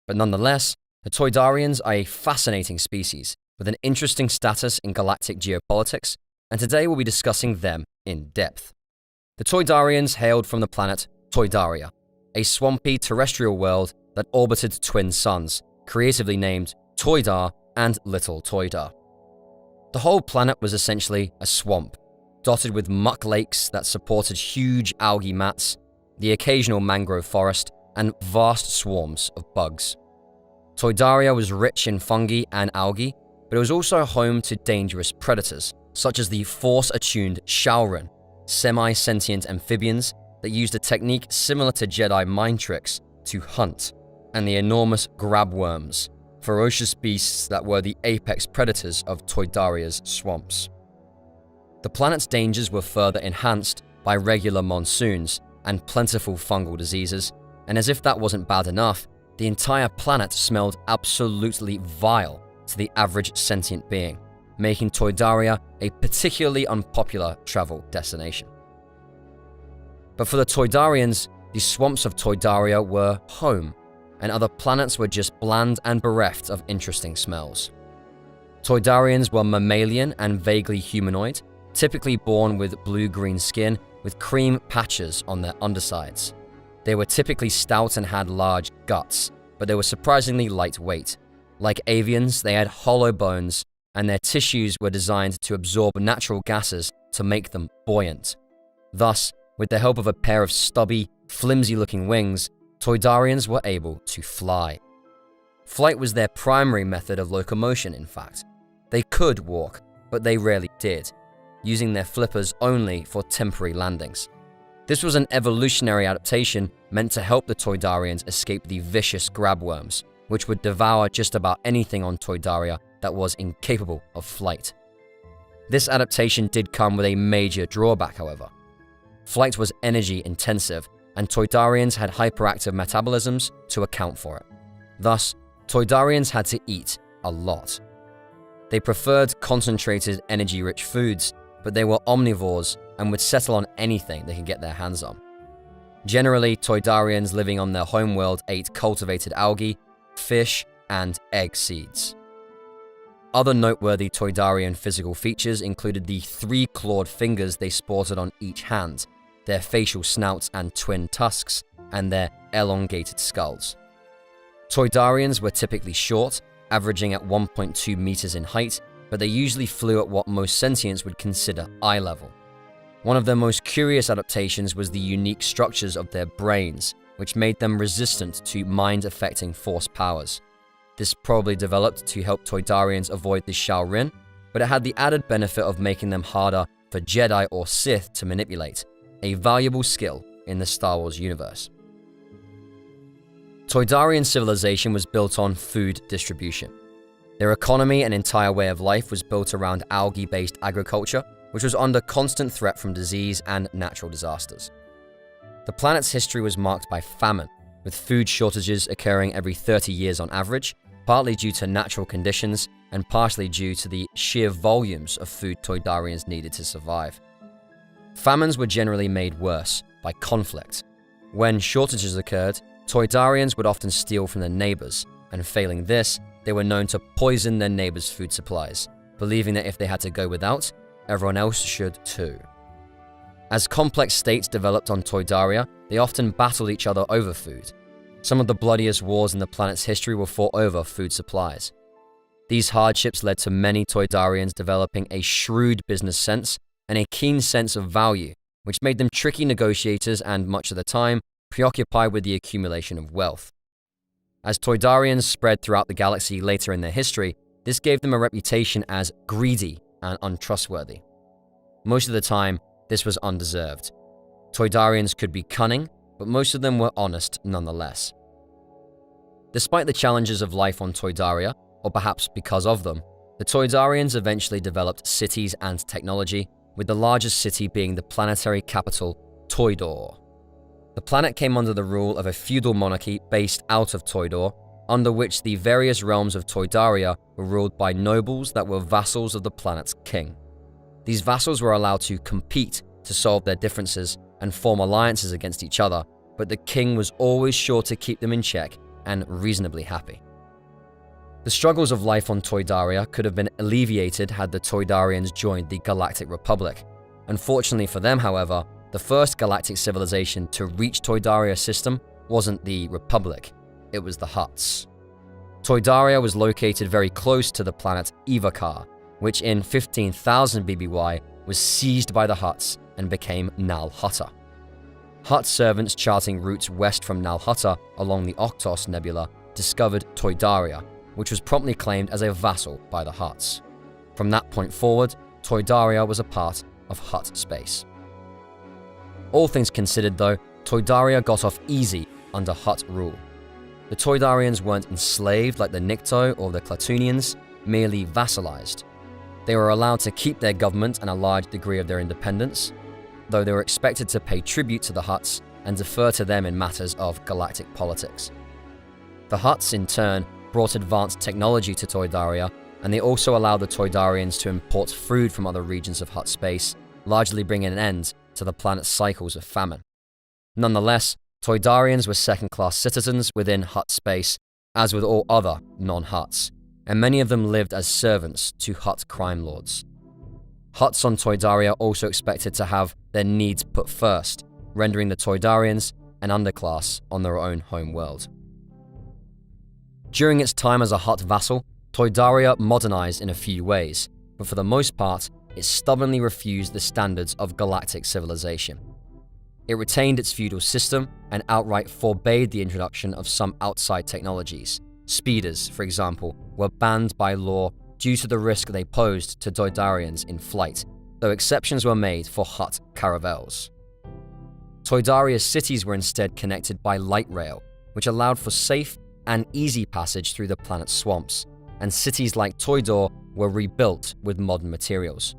But nonetheless, the Toydarians are a fascinating species with an interesting status in galactic geopolitics, and today we'll be discussing them in depth. The Toydarians hailed from the planet Toydaria, a swampy terrestrial world that orbited twin suns, creatively named Toydar and Little Toydar. The whole planet was essentially a swamp, dotted with muck lakes that supported huge algae mats, the occasional mangrove forest, and vast swarms of bugs. Toydaria was rich in fungi and algae, but it was also home to dangerous predators, such as the force-attuned Shaoran, semi-sentient amphibians that used a technique similar to Jedi mind tricks to hunt, and the enormous grabworms, ferocious beasts that were the apex predators of Toydaria's swamps. The planet's dangers were further enhanced by regular monsoons and plentiful fungal diseases, and as if that wasn't bad enough, the entire planet smelled absolutely vile to the average sentient being, making Toydaria a particularly unpopular travel destination. But for the Toydarians, the swamps of Toydaria were home, and other planets were just bland and bereft of interesting smells. Toydarians were mammalian and vaguely humanoid, typically born with blue-green skin with cream patches on their undersides. They were typically stout and had large guts, but they were surprisingly lightweight. Like avians, they had hollow bones, and their tissues were designed to absorb natural gases to make them buoyant. Thus, with the help of a pair of stubby, flimsy-looking wings, Toydarians were able to fly. Flight was their primary method of locomotion, in fact. They could walk, but they rarely did, using their flippers only for temporary landings. This was an evolutionary adaptation meant to help the Toydarians escape the vicious grabworms, which would devour just about anything on Toydaria that was incapable of flight. This adaptation did come with a major drawback, however. Flight was energy intensive, and Toydarians had hyperactive metabolisms to account for it. Thus, Toydarians had to eat a lot. They preferred concentrated, energy-rich foods, but they were omnivores and would settle on anything they could get their hands on. Generally, Toydarians living on their homeworld ate cultivated algae, fish, and egg seeds. Other noteworthy Toydarian physical features included the 3 clawed fingers they sported on each hand, their facial snouts and twin tusks, and their elongated skulls. Toydarians were typically short, averaging at 1.2 meters in height, but they usually flew at what most sentients would consider eye level. One of their most curious adaptations was the unique structures of their brains, which made them resistant to mind-affecting force powers. This probably developed to help Toydarians avoid the Shaoran, but it had the added benefit of making them harder for Jedi or Sith to manipulate, a valuable skill in the Star Wars universe. Toydarian civilization was built on food distribution. Their economy and entire way of life was built around algae-based agriculture, which was under constant threat from disease and natural disasters. The planet's history was marked by famine, with food shortages occurring every 30 years on average, partly due to natural conditions and partially due to the sheer volumes of food Toydarians needed to survive. Famines were generally made worse by conflict. When shortages occurred, Toydarians would often steal from their neighbors, and failing this, they were known to poison their neighbors' food supplies, believing that if they had to go without, everyone else should too. As complex states developed on Toydaria, they often battled each other over food. Some of the bloodiest wars in the planet's history were fought over food supplies. These hardships led to many Toydarians developing a shrewd business sense and a keen sense of value, which made them tricky negotiators and, much of the time, preoccupied with the accumulation of wealth. As Toydarians spread throughout the galaxy later in their history, this gave them a reputation as greedy and untrustworthy. Most of the time, this was undeserved. Toydarians could be cunning, but most of them were honest nonetheless. Despite the challenges of life on Toydaria, or perhaps because of them, the Toydarians eventually developed cities and technology, with the largest city being the planetary capital, Toydor. The planet came under the rule of a feudal monarchy based out of Toydor, under which the various realms of Toydaria were ruled by nobles that were vassals of the planet's king. These vassals were allowed to compete to solve their differences and form alliances against each other, but the king was always sure to keep them in check and reasonably happy. The struggles of life on Toydaria could have been alleviated had the Toydarians joined the Galactic Republic. Unfortunately for them, however, the first galactic civilization to reach Toydaria's system wasn't the Republic, it was the Hutts. Toydaria was located very close to the planet Ivakar, which in 15,000 BBY was seized by the Hutts and became Nal Hutta. Hutt servants charting routes west from Nal Hutta along the Oktos Nebula discovered Toydaria, which was promptly claimed as a vassal by the Hutts. From that point forward, Toydaria was a part of Hutt space. All things considered though, Toydaria got off easy under Hutt rule. The Toydarians weren't enslaved like the Nikto or the Klatunians, merely vassalized. They were allowed to keep their government and a large degree of their independence, though they were expected to pay tribute to the Hutts and defer to them in matters of galactic politics. The Hutts, in turn, brought advanced technology to Toydaria, and they also allowed the Toydarians to import food from other regions of Hutt space, largely bringing an end to the planet's cycles of famine. Nonetheless, Toydarians were second-class citizens within Hutt space, as with all other non-Hutts, and many of them lived as servants to Hutt crime lords. Hutts on Toydaria also expected to have their needs put first, rendering the Toydarians an underclass on their own home world. During its time as a Hutt vassal, Toydaria modernized in a few ways, but for the most part, it stubbornly refused the standards of galactic civilization. It retained its feudal system and outright forbade the introduction of some outside technologies. Speeders, for example, were banned by law due to the risk they posed to Toydarians in flight, though exceptions were made for Hutt caravels. Toydaria's cities were instead connected by light rail, which allowed for safe and easy passage through the planet's swamps, and cities like Toydor were rebuilt with modern materials.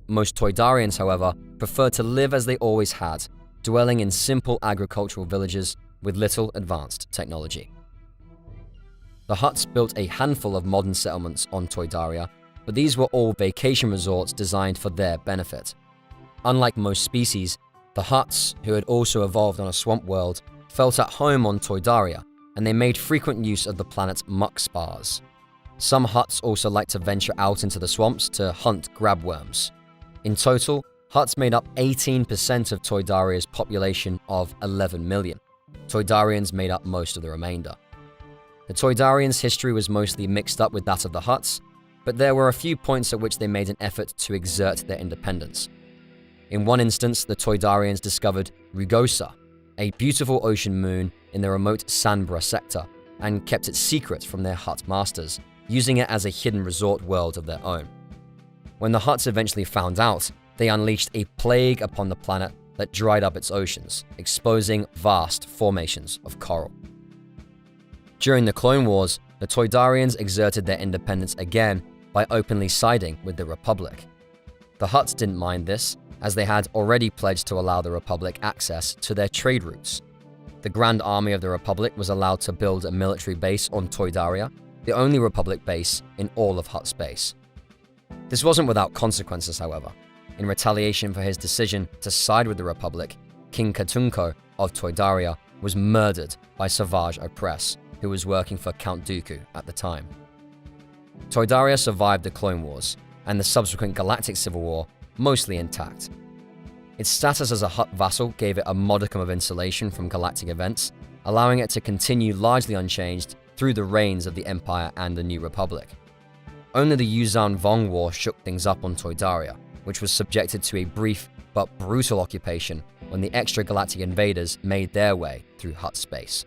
Most Toydarians, however, preferred to live as they always had, dwelling in simple agricultural villages with little advanced technology. The Hutts built a handful of modern settlements on Toydaria, but these were all vacation resorts designed for their benefit. Unlike most species, the Hutts, who had also evolved on a swamp world, felt at home on Toydaria, and they made frequent use of the planet's muck spas. Some Hutts also liked to venture out into the swamps to hunt grabworms. In total, Hutts made up 18% of Toydaria's population of 11 million. Toydarians made up most of the remainder. The Toydarians' history was mostly mixed up with that of the Hutts, but there were a few points at which they made an effort to exert their independence. In one instance, the Toydarians discovered Rugosa, a beautiful ocean moon in the remote Sanbra sector, and kept it secret from their Hutt masters, using it as a hidden resort world of their own. When the Hutts eventually found out, they unleashed a plague upon the planet that dried up its oceans, exposing vast formations of coral. During the Clone Wars, the Toydarians exerted their independence again by openly siding with the Republic. The Hutts didn't mind this, as they had already pledged to allow the Republic access to their trade routes. The Grand Army of the Republic was allowed to build a military base on Toydaria, the only Republic base in all of Hutt space. This wasn't without consequences, however. In retaliation for his decision to side with the Republic, King Katunko of Toydaria was murdered by Savage Opress, who was working for Count Dooku at the time. Toydaria survived the Clone Wars and the subsequent Galactic Civil War mostly intact. Its status as a Hutt vassal gave it a modicum of insulation from galactic events, allowing it to continue largely unchanged through the reigns of the Empire and the New Republic. Only the Yuzan Vong War shook things up on Toydaria, which was subjected to a brief but brutal occupation when the extragalactic invaders made their way through Hutt space.